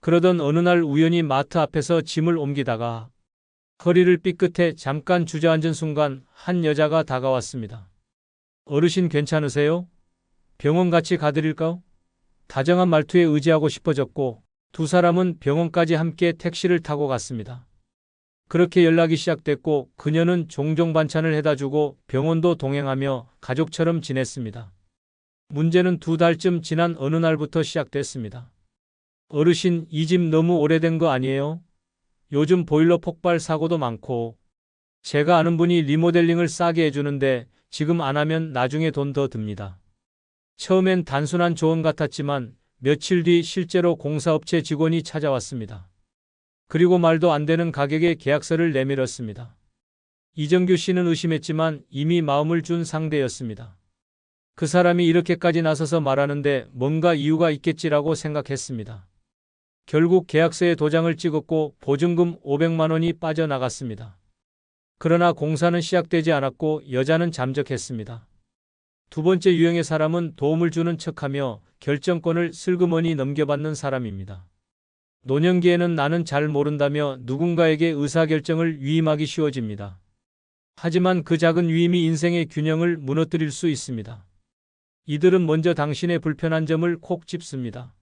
Speaker 1: 그러던 어느 날 우연히 마트 앞에서 짐을 옮기다가 허리를 삐끗해 잠깐 주저앉은 순간 한 여자가 다가왔습니다. 어르신 괜찮으세요? 병원 같이 가드릴까요? 다정한 말투에 의지하고 싶어졌고 두 사람은 병원까지 함께 택시를 타고 갔습니다. 그렇게 연락이 시작됐고 그녀는 종종 반찬을 해다주고 병원도 동행하며 가족처럼 지냈습니다. 문제는 2달쯤 지난 어느 날부터 시작됐습니다. 어르신, 이 집 너무 오래된 거 아니에요? 요즘 보일러 폭발 사고도 많고 제가 아는 분이 리모델링을 싸게 해주는데 지금 안 하면 나중에 돈 더 듭니다. 처음엔 단순한 조언 같았지만 며칠 뒤 실제로 공사업체 직원이 찾아왔습니다. 그리고 말도 안 되는 가격의 계약서를 내밀었습니다. 이정규 씨는 의심했지만 이미 마음을 준 상대였습니다. 그 사람이 이렇게까지 나서서 말하는데 뭔가 이유가 있겠지라고 생각했습니다. 결국 계약서에 도장을 찍었고 보증금 500만 원이 빠져나갔습니다. 그러나 공사는 시작되지 않았고 여자는 잠적했습니다. 두 번째 유형의 사람은 도움을 주는 척하며 결정권을 슬그머니 넘겨받는 사람입니다. 노년기에는 나는 잘 모른다며 누군가에게 의사결정을 위임하기 쉬워집니다. 하지만 그 작은 위임이 인생의 균형을 무너뜨릴 수 있습니다. 이들은 먼저 당신의 불편한 점을 콕 집습니다.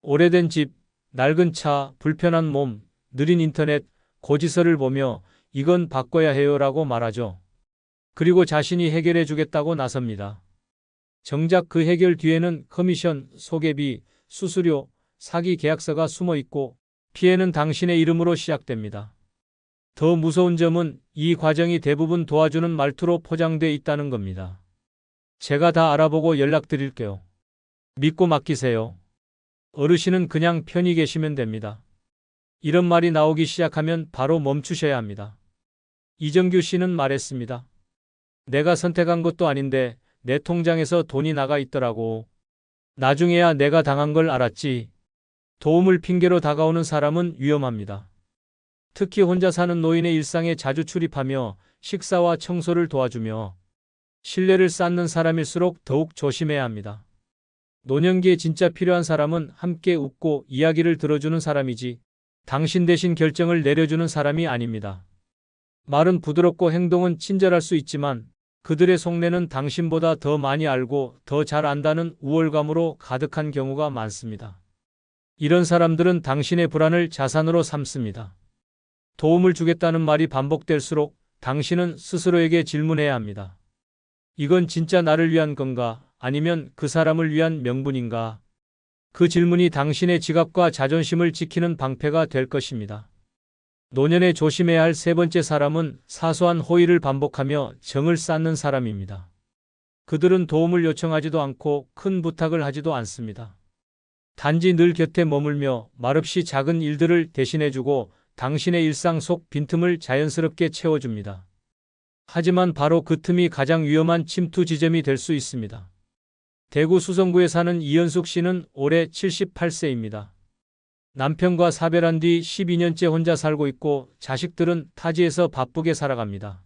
Speaker 1: 오래된 집, 낡은 차, 불편한 몸, 느린 인터넷, 고지서를 보며 이건 바꿔야 해요라고 말하죠. 그리고 자신이 해결해 주겠다고 나섭니다. 정작 그 해결 뒤에는 커미션, 소개비, 수수료, 사기 계약서가 숨어 있고 피해는 당신의 이름으로 시작됩니다. 더 무서운 점은 이 과정이 대부분 도와주는 말투로 포장되어 있다는 겁니다. 제가 다 알아보고 연락드릴게요. 믿고 맡기세요. 어르신은 그냥 편히 계시면 됩니다. 이런 말이 나오기 시작하면 바로 멈추셔야 합니다. 이정규 씨는 말했습니다. 내가 선택한 것도 아닌데 내 통장에서 돈이 나가 있더라고. 나중에야 내가 당한 걸 알았지. 도움을 핑계로 다가오는 사람은 위험합니다. 특히 혼자 사는 노인의 일상에 자주 출입하며 식사와 청소를 도와주며 신뢰를 쌓는 사람일수록 더욱 조심해야 합니다. 노년기에 진짜 필요한 사람은 함께 웃고 이야기를 들어주는 사람이지 당신 대신 결정을 내려주는 사람이 아닙니다. 말은 부드럽고 행동은 친절할 수 있지만 그들의 속내는 당신보다 더 많이 알고 더 잘 안다는 우월감으로 가득한 경우가 많습니다. 이런 사람들은 당신의 불안을 자산으로 삼습니다. 도움을 주겠다는 말이 반복될수록 당신은 스스로에게 질문해야 합니다. 이건 진짜 나를 위한 건가? 아니면 그 사람을 위한 명분인가? 그 질문이 당신의 지갑과 자존심을 지키는 방패가 될 것입니다. 노년에 조심해야 할 세 번째 사람은 사소한 호의를 반복하며 정을 쌓는 사람입니다. 그들은 도움을 요청하지도 않고 큰 부탁을 하지도 않습니다. 단지 늘 곁에 머물며 말없이 작은 일들을 대신해주고 당신의 일상 속 빈틈을 자연스럽게 채워줍니다. 하지만 바로 그 틈이 가장 위험한 침투 지점이 될 수 있습니다. 대구 수성구에 사는 이현숙 씨는 올해 78세입니다. 남편과 사별한 뒤 12년째 혼자 살고 있고 자식들은 타지에서 바쁘게 살아갑니다.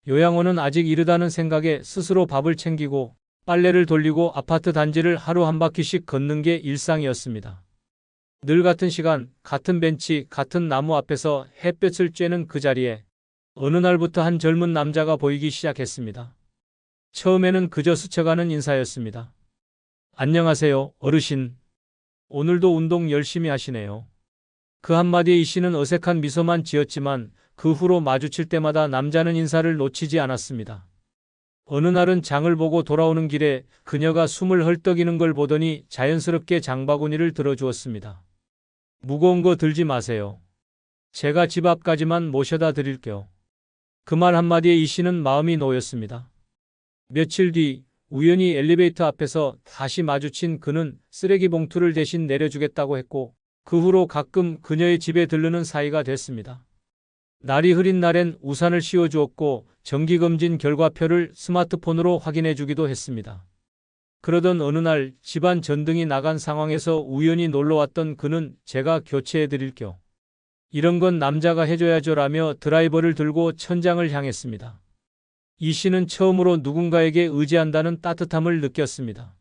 Speaker 1: 요양원은 아직 이르다는 생각에 스스로 밥을 챙기고 빨래를 돌리고 아파트 단지를 하루 한 바퀴씩 걷는 게 일상이었습니다. 늘 같은 시간, 같은 벤치, 같은 나무 앞에서 햇볕을 쬐는 그 자리에 어느 날부터 한 젊은 남자가 보이기 시작했습니다. 처음에는 그저 스쳐가는 인사였습니다. 안녕하세요, 어르신. 오늘도 운동 열심히 하시네요. 그 한마디에 이 씨는 어색한 미소만 지었지만 그 후로 마주칠 때마다 남자는 인사를 놓치지 않았습니다. 어느 날은 장을 보고 돌아오는 길에 그녀가 숨을 헐떡이는 걸 보더니 자연스럽게 장바구니를 들어주었습니다. 무거운 거 들지 마세요. 제가 집 앞까지만 모셔다 드릴게요. 그 말 한마디에 이 씨는 마음이 놓였습니다. 며칠 뒤 우연히 엘리베이터 앞에서 다시 마주친 그는 쓰레기 봉투를 대신 내려주겠다고 했고 그 후로 가끔 그녀의 집에 들르는 사이가 됐습니다. 날이 흐린 날엔 우산을 씌워주었고 정기검진 결과표를 스마트폰으로 확인해주기도 했습니다. 그러던 어느 날 집안 전등이 나간 상황에서 우연히 놀러왔던 그는 제가 교체해드릴게요. 이런 건 남자가 해줘야죠라며 드라이버를 들고 천장을 향했습니다. 이 씨는 처음으로 누군가에게 의지한다는 따뜻함을 느꼈습니다.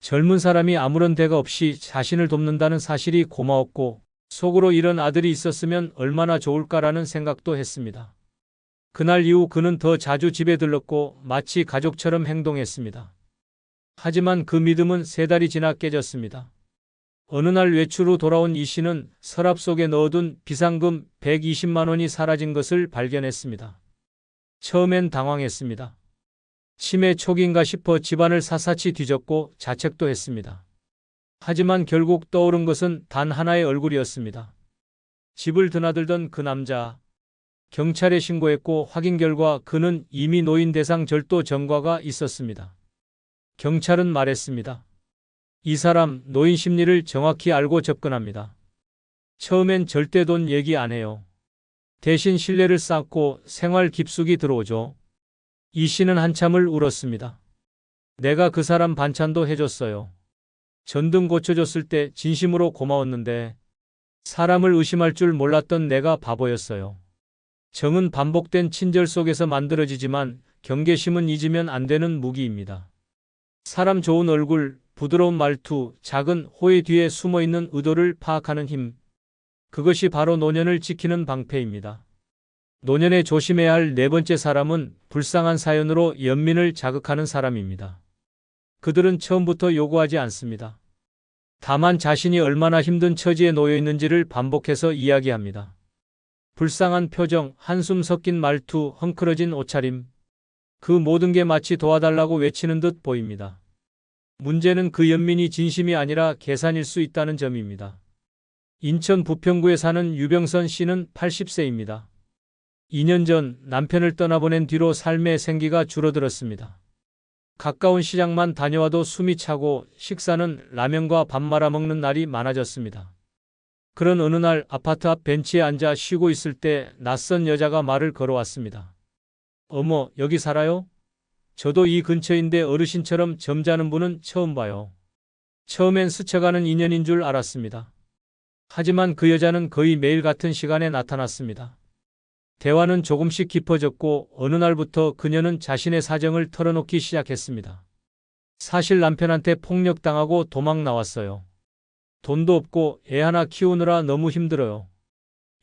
Speaker 1: 젊은 사람이 아무런 대가 없이 자신을 돕는다는 사실이 고마웠고 속으로 이런 아들이 있었으면 얼마나 좋을까라는 생각도 했습니다. 그날 이후 그는 더 자주 집에 들렀고 마치 가족처럼 행동했습니다. 하지만 그 믿음은 3달이 지나 깨졌습니다. 어느 날 외출 후 돌아온 이 씨는 서랍 속에 넣어둔 비상금 120만 원이 사라진 것을 발견했습니다. 처음엔 당황했습니다. 치매 초기인가 싶어 집안을 샅샅이 뒤졌고 자책도 했습니다. 하지만 결국 떠오른 것은 단 하나의 얼굴이었습니다. 집을 드나들던 그 남자. 경찰에 신고했고 확인 결과 그는 이미 노인 대상 절도 전과가 있었습니다. 경찰은 말했습니다. 이 사람 노인 심리를 정확히 알고 접근합니다. 처음엔 절대 돈 얘기 안 해요. 대신 신뢰를 쌓고 생활 깊숙이 들어오죠. 이 씨는 한참을 울었습니다. 내가 그 사람 반찬도 해줬어요. 전등 고쳐줬을 때 진심으로 고마웠는데 사람을 의심할 줄 몰랐던 내가 바보였어요. 정은 반복된 친절 속에서 만들어지지만 경계심은 잊으면 안 되는 무기입니다. 사람 좋은 얼굴, 부드러운 말투, 작은 호의 뒤에 숨어있는 의도를 파악하는 힘. 그것이 바로 노년을 지키는 방패입니다. 노년에 조심해야 할 4번째 사람은 불쌍한 사연으로 연민을 자극하는 사람입니다. 그들은 처음부터 요구하지 않습니다. 다만 자신이 얼마나 힘든 처지에 놓여 있는지를 반복해서 이야기합니다. 불쌍한 표정, 한숨 섞인 말투, 헝클어진 옷차림. 그 모든 게 마치 도와달라고 외치는 듯 보입니다. 문제는 그 연민이 진심이 아니라 계산일 수 있다는 점입니다. 인천 부평구에 사는 유병선 씨는 80세입니다. 2년 전 남편을 떠나보낸 뒤로 삶의 생기가 줄어들었습니다. 가까운 시장만 다녀와도 숨이 차고 식사는 라면과 밥 말아 먹는 날이 많아졌습니다. 그런 어느 날 아파트 앞 벤치에 앉아 쉬고 있을 때 낯선 여자가 말을 걸어왔습니다. 어머, 여기 살아요? 저도 이 근처인데 어르신처럼 점잖은 분은 처음 봐요. 처음엔 스쳐가는 인연인 줄 알았습니다. 하지만 그 여자는 거의 매일 같은 시간에 나타났습니다. 대화는 조금씩 깊어졌고 어느 날부터 그녀는 자신의 사정을 털어놓기 시작했습니다. 사실 남편한테 폭력당하고 도망 나왔어요. 돈도 없고 애 하나 키우느라 너무 힘들어요.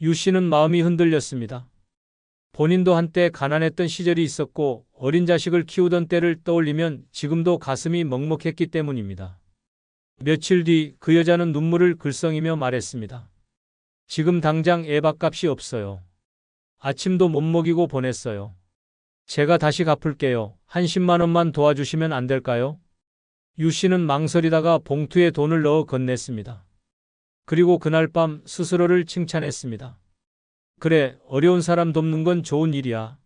Speaker 1: 유 씨는 마음이 흔들렸습니다. 본인도 한때 가난했던 시절이 있었고 어린 자식을 키우던 때를 떠올리면 지금도 가슴이 먹먹했기 때문입니다. 며칠 뒤 그 여자는 눈물을 글썽이며 말했습니다. 지금 당장 애 밥값이 없어요. 아침도 못 먹이고 보냈어요. 제가 다시 갚을게요. 한 10만 원만 도와주시면 안 될까요? 유 씨는 망설이다가 봉투에 돈을 넣어 건넸습니다. 그리고 그날 밤 스스로를 칭찬했습니다. 그래, 어려운 사람 돕는 건 좋은 일이야.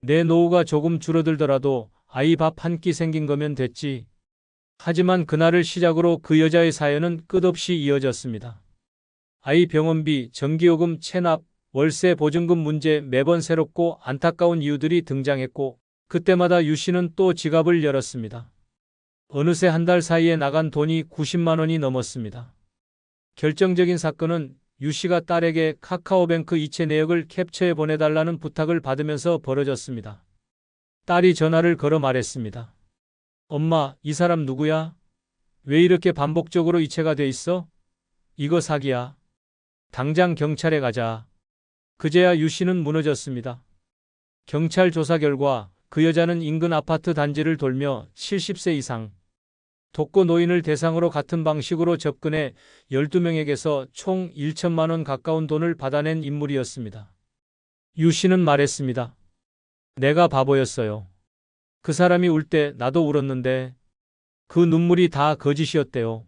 Speaker 1: 내 노후가 조금 줄어들더라도 아이 밥 한 끼 생긴 거면 됐지. 하지만 그날을 시작으로 그 여자의 사연은 끝없이 이어졌습니다. 아이 병원비, 전기요금 체납, 월세 보증금 문제 매번 새롭고 안타까운 이유들이 등장했고 그때마다 유 씨는 또 지갑을 열었습니다. 어느새 한 달 사이에 나간 돈이 90만 원이 넘었습니다. 결정적인 사건은 유 씨가 딸에게 카카오뱅크 이체 내역을 캡처해 보내달라는 부탁을 받으면서 벌어졌습니다. 딸이 전화를 걸어 말했습니다. 엄마, 이 사람 누구야? 왜 이렇게 반복적으로 이체가 돼 있어? 이거 사기야. 당장 경찰에 가자. 그제야 유 씨는 무너졌습니다. 경찰 조사 결과 그 여자는 인근 아파트 단지를 돌며 70세 이상 독거 노인을 대상으로 같은 방식으로 접근해 12명에게서 총 1천만 원 가까운 돈을 받아낸 인물이었습니다. 유 씨는 말했습니다. 내가 바보였어요. 그 사람이 울 때 나도 울었는데 그 눈물이 다 거짓이었대요.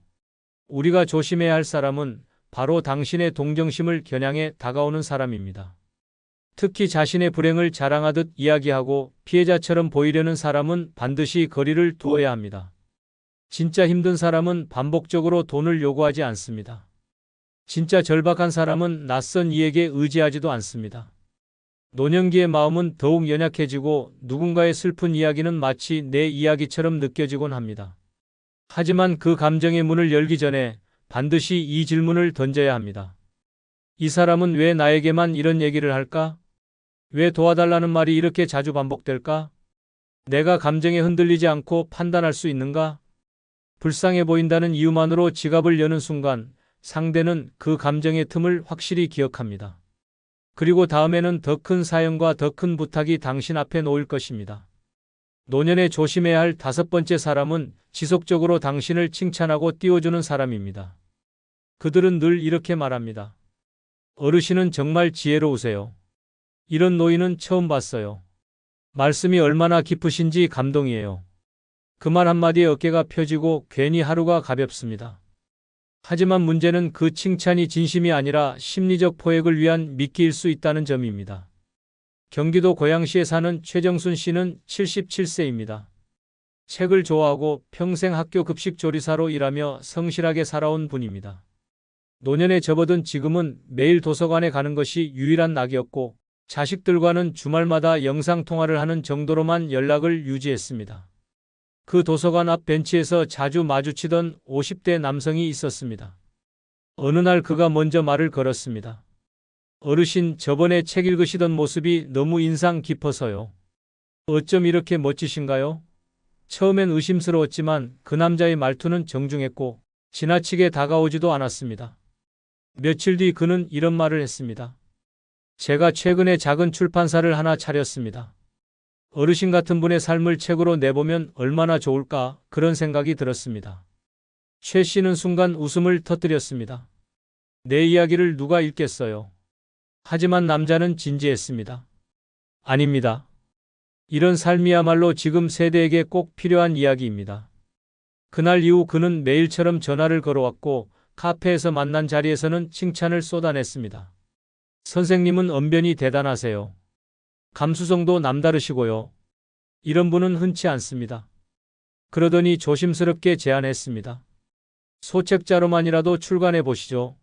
Speaker 1: 우리가 조심해야 할 사람은 바로 당신의 동정심을 겨냥해 다가오는 사람입니다. 특히 자신의 불행을 자랑하듯 이야기하고 피해자처럼 보이려는 사람은 반드시 거리를 두어야 합니다. 진짜 힘든 사람은 반복적으로 돈을 요구하지 않습니다. 진짜 절박한 사람은 낯선 이에게 의지하지도 않습니다. 노년기의 마음은 더욱 연약해지고 누군가의 슬픈 이야기는 마치 내 이야기처럼 느껴지곤 합니다. 하지만 그 감정의 문을 열기 전에 반드시 이 질문을 던져야 합니다. 이 사람은 왜 나에게만 이런 얘기를 할까? 왜 도와달라는 말이 이렇게 자주 반복될까? 내가 감정에 흔들리지 않고 판단할 수 있는가? 불쌍해 보인다는 이유만으로 지갑을 여는 순간 상대는 그 감정의 틈을 확실히 기억합니다. 그리고 다음에는 더 큰 사연과 더 큰 부탁이 당신 앞에 놓일 것입니다. 노년에 조심해야 할 5번째 사람은 지속적으로 당신을 칭찬하고 띄워주는 사람입니다. 그들은 늘 이렇게 말합니다. 어르신은 정말 지혜로우세요. 이런 노인은 처음 봤어요. 말씀이 얼마나 깊으신지 감동이에요. 그 말 한마디에 어깨가 펴지고 괜히 하루가 가볍습니다. 하지만 문제는 그 칭찬이 진심이 아니라 심리적 포획을 위한 미끼일 수 있다는 점입니다. 경기도 고양시에 사는 최정순 씨는 77세입니다. 책을 좋아하고 평생 학교 급식 조리사로 일하며 성실하게 살아온 분입니다. 노년에 접어든 지금은 매일 도서관에 가는 것이 유일한 낙이었고 자식들과는 주말마다 영상통화를 하는 정도로만 연락을 유지했습니다. 그 도서관 앞 벤치에서 자주 마주치던 50대 남성이 있었습니다. 어느 날 그가 먼저 말을 걸었습니다. 어르신, 저번에 책 읽으시던 모습이 너무 인상 깊어서요. 어쩜 이렇게 멋지신가요? 처음엔 의심스러웠지만 그 남자의 말투는 정중했고 지나치게 다가오지도 않았습니다. 며칠 뒤 그는 이런 말을 했습니다. 제가 최근에 작은 출판사를 하나 차렸습니다. 어르신 같은 분의 삶을 책으로 내보면 얼마나 좋을까 그런 생각이 들었습니다. 최 씨는 순간 웃음을 터뜨렸습니다. 내 이야기를 누가 읽겠어요? 하지만 남자는 진지했습니다. 아닙니다. 이런 삶이야말로 지금 세대에게 꼭 필요한 이야기입니다. 그날 이후 그는 매일처럼 전화를 걸어왔고 카페에서 만난 자리에서는 칭찬을 쏟아냈습니다. 선생님은 언변이 대단하세요. 감수성도 남다르시고요. 이런 분은 흔치 않습니다. 그러더니 조심스럽게 제안했습니다. 소책자로만이라도 출간해 보시죠.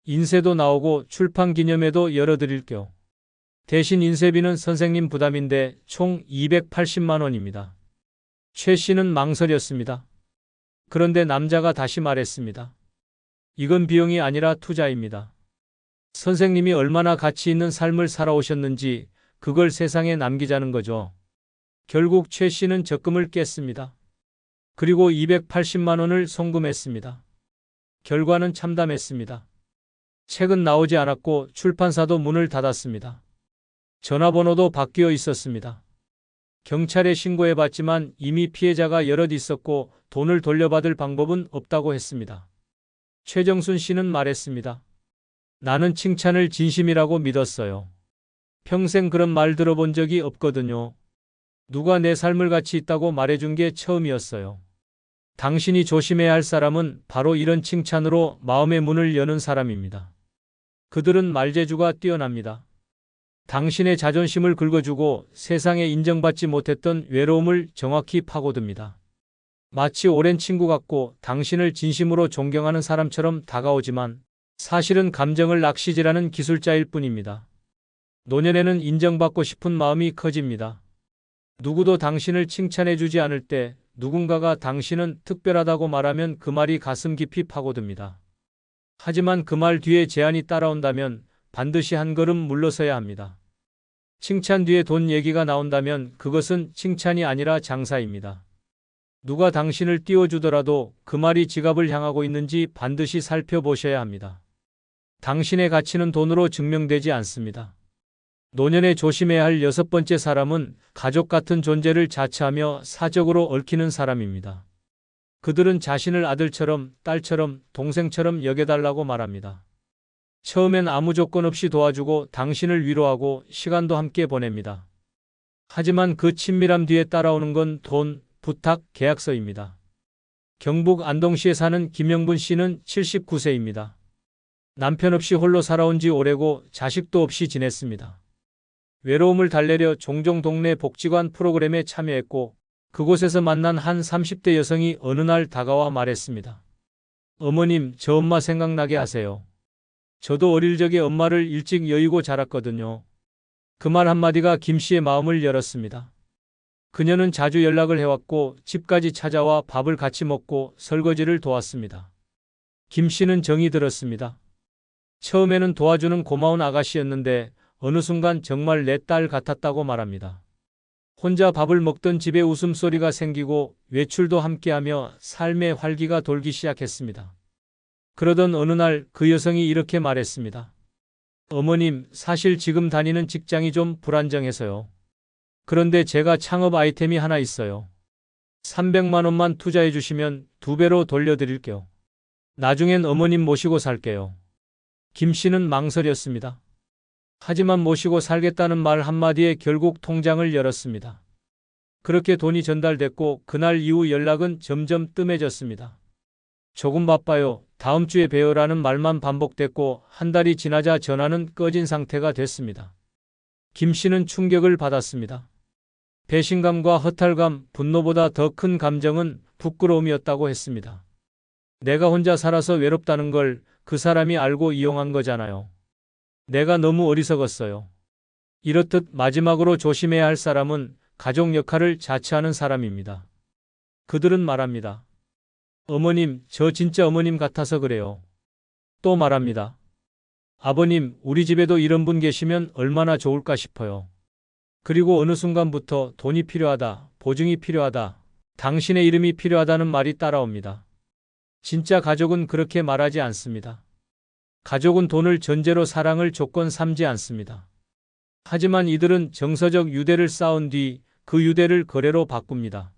Speaker 1: 인쇄도 나오고 출판 기념회도 열어드릴게요. 대신 인쇄비는 선생님 부담인데 총 280만 원입니다. 최 씨는 망설였습니다. 그런데 남자가 다시 말했습니다. 이건 비용이 아니라 투자입니다. 선생님이 얼마나 가치 있는 삶을 살아오셨는지 그걸 세상에 남기자는 거죠. 결국 최 씨는 적금을 깼습니다. 그리고 280만 원을 송금했습니다. 결과는 참담했습니다. 책은 나오지 않았고 출판사도 문을 닫았습니다. 전화번호도 바뀌어 있었습니다. 경찰에 신고해봤지만 이미 피해자가 여럿 있었고 돈을 돌려받을 방법은 없다고 했습니다. 최정순 씨는 말했습니다. 나는 칭찬을 진심이라고 믿었어요. 평생 그런 말 들어본 적이 없거든요. 누가 내 삶을 가치 있다고 말해준 게 처음이었어요. 당신이 조심해야 할 사람은 바로 이런 칭찬으로 마음의 문을 여는 사람입니다. 그들은 말재주가 뛰어납니다. 당신의 자존심을 긁어주고 세상에 인정받지 못했던 외로움을 정확히 파고듭니다. 마치 오랜 친구 같고 당신을 진심으로 존경하는 사람처럼 다가오지만 사실은 감정을 낚시질하는 기술자일 뿐입니다. 노년에는 인정받고 싶은 마음이 커집니다. 누구도 당신을 칭찬해주지 않을 때 누군가가 당신은 특별하다고 말하면 그 말이 가슴 깊이 파고듭니다. 하지만 그 말 뒤에 제한이 따라온다면 반드시 한 걸음 물러서야 합니다. 칭찬 뒤에 돈 얘기가 나온다면 그것은 칭찬이 아니라 장사입니다. 누가 당신을 띄워주더라도 그 말이 지갑을 향하고 있는지 반드시 살펴보셔야 합니다. 당신의 가치는 돈으로 증명되지 않습니다. 노년에 조심해야 할 6번째 사람은 가족 같은 존재를 자처하며 사적으로 얽히는 사람입니다. 그들은 자신을 아들처럼, 딸처럼, 동생처럼 여겨달라고 말합니다. 처음엔 아무 조건 없이 도와주고 당신을 위로하고 시간도 함께 보냅니다. 하지만 그 친밀함 뒤에 따라오는 건 돈, 부탁, 계약서입니다. 경북 안동시에 사는 김영분 씨는 79세입니다. 남편 없이 홀로 살아온 지 오래고 자식도 없이 지냈습니다. 외로움을 달래려 종종 동네 복지관 프로그램에 참여했고 그곳에서 만난 한 30대 여성이 어느 날 다가와 말했습니다. 어머님, 저 엄마 생각나게 하세요. 저도 어릴 적에 엄마를 일찍 여의고 자랐거든요. 그 말 한마디가 김 씨의 마음을 열었습니다. 그녀는 자주 연락을 해왔고 집까지 찾아와 밥을 같이 먹고 설거지를 도왔습니다. 김 씨는 정이 들었습니다. 처음에는 도와주는 고마운 아가씨였는데 어느 순간 정말 내 딸 같았다고 말합니다. 혼자 밥을 먹던 집에 웃음소리가 생기고 외출도 함께하며 삶의 활기가 돌기 시작했습니다. 그러던 어느 날 그 여성이 이렇게 말했습니다. 어머님, 사실 지금 다니는 직장이 좀 불안정해서요. 그런데 제가 창업 아이템이 하나 있어요. 300만 원만 투자해 주시면 2배로 돌려드릴게요. 나중엔 어머님 모시고 살게요. 김 씨는 망설였습니다. 하지만 모시고 살겠다는 말 한마디에 결국 통장을 열었습니다. 그렇게 돈이 전달됐고 그날 이후 연락은 점점 뜸해졌습니다. 조금 바빠요. 다음 주에 봬요라는 말만 반복됐고 한 달이 지나자 전화는 꺼진 상태가 됐습니다. 김 씨는 충격을 받았습니다. 배신감과 허탈감, 분노보다 더 큰 감정은 부끄러움이었다고 했습니다. 내가 혼자 살아서 외롭다는 걸 그 사람이 알고 이용한 거잖아요. 내가 너무 어리석었어요. 이렇듯 마지막으로 조심해야 할 사람은 가족 역할을 자처하는 사람입니다. 그들은 말합니다. 어머님, 저 진짜 어머님 같아서 그래요. 또 말합니다. 아버님, 우리 집에도 이런 분 계시면 얼마나 좋을까 싶어요. 그리고 어느 순간부터 돈이 필요하다, 보증이 필요하다, 당신의 이름이 필요하다는 말이 따라옵니다. 진짜 가족은 그렇게 말하지 않습니다. 가족은 돈을 전제로 사랑을 조건 삼지 않습니다. 하지만 이들은 정서적 유대를 쌓은 뒤 그 유대를 거래로 바꿉니다.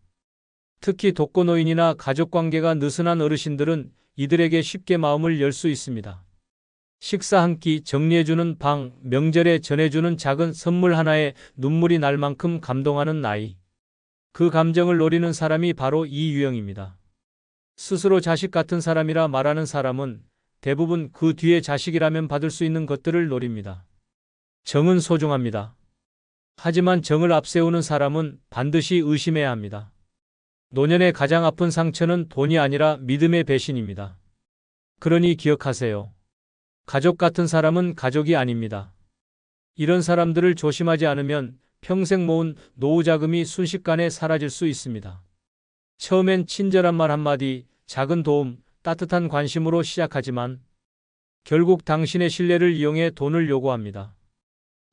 Speaker 1: 특히 독거노인이나 가족관계가 느슨한 어르신들은 이들에게 쉽게 마음을 열 수 있습니다. 식사 한 끼, 정리해주는 방, 명절에 전해주는 작은 선물 하나에 눈물이 날 만큼 감동하는 나이. 그 감정을 노리는 사람이 바로 이 유형입니다. 스스로 자식 같은 사람이라 말하는 사람은 대부분 그 뒤에 자식이라면 받을 수 있는 것들을 노립니다. 정은 소중합니다. 하지만 정을 앞세우는 사람은 반드시 의심해야 합니다. 노년의 가장 아픈 상처는 돈이 아니라 믿음의 배신입니다. 그러니 기억하세요. 가족 같은 사람은 가족이 아닙니다. 이런 사람들을 조심하지 않으면 평생 모은 노후 자금이 순식간에 사라질 수 있습니다. 처음엔 친절한 말 한마디, 작은 도움, 따뜻한 관심으로 시작하지만 결국 당신의 신뢰를 이용해 돈을 요구합니다.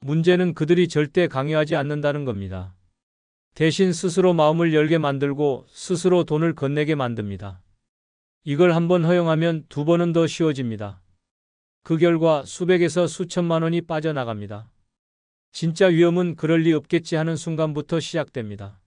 Speaker 1: 문제는 그들이 절대 강요하지 않는다는 겁니다. 대신 스스로 마음을 열게 만들고 스스로 돈을 건네게 만듭니다. 이걸 한번 허용하면 2번은 더 쉬워집니다. 그 결과 수백에서 수천만 원이 빠져나갑니다. 진짜 위험은 그럴 리 없겠지 하는 순간부터 시작됩니다.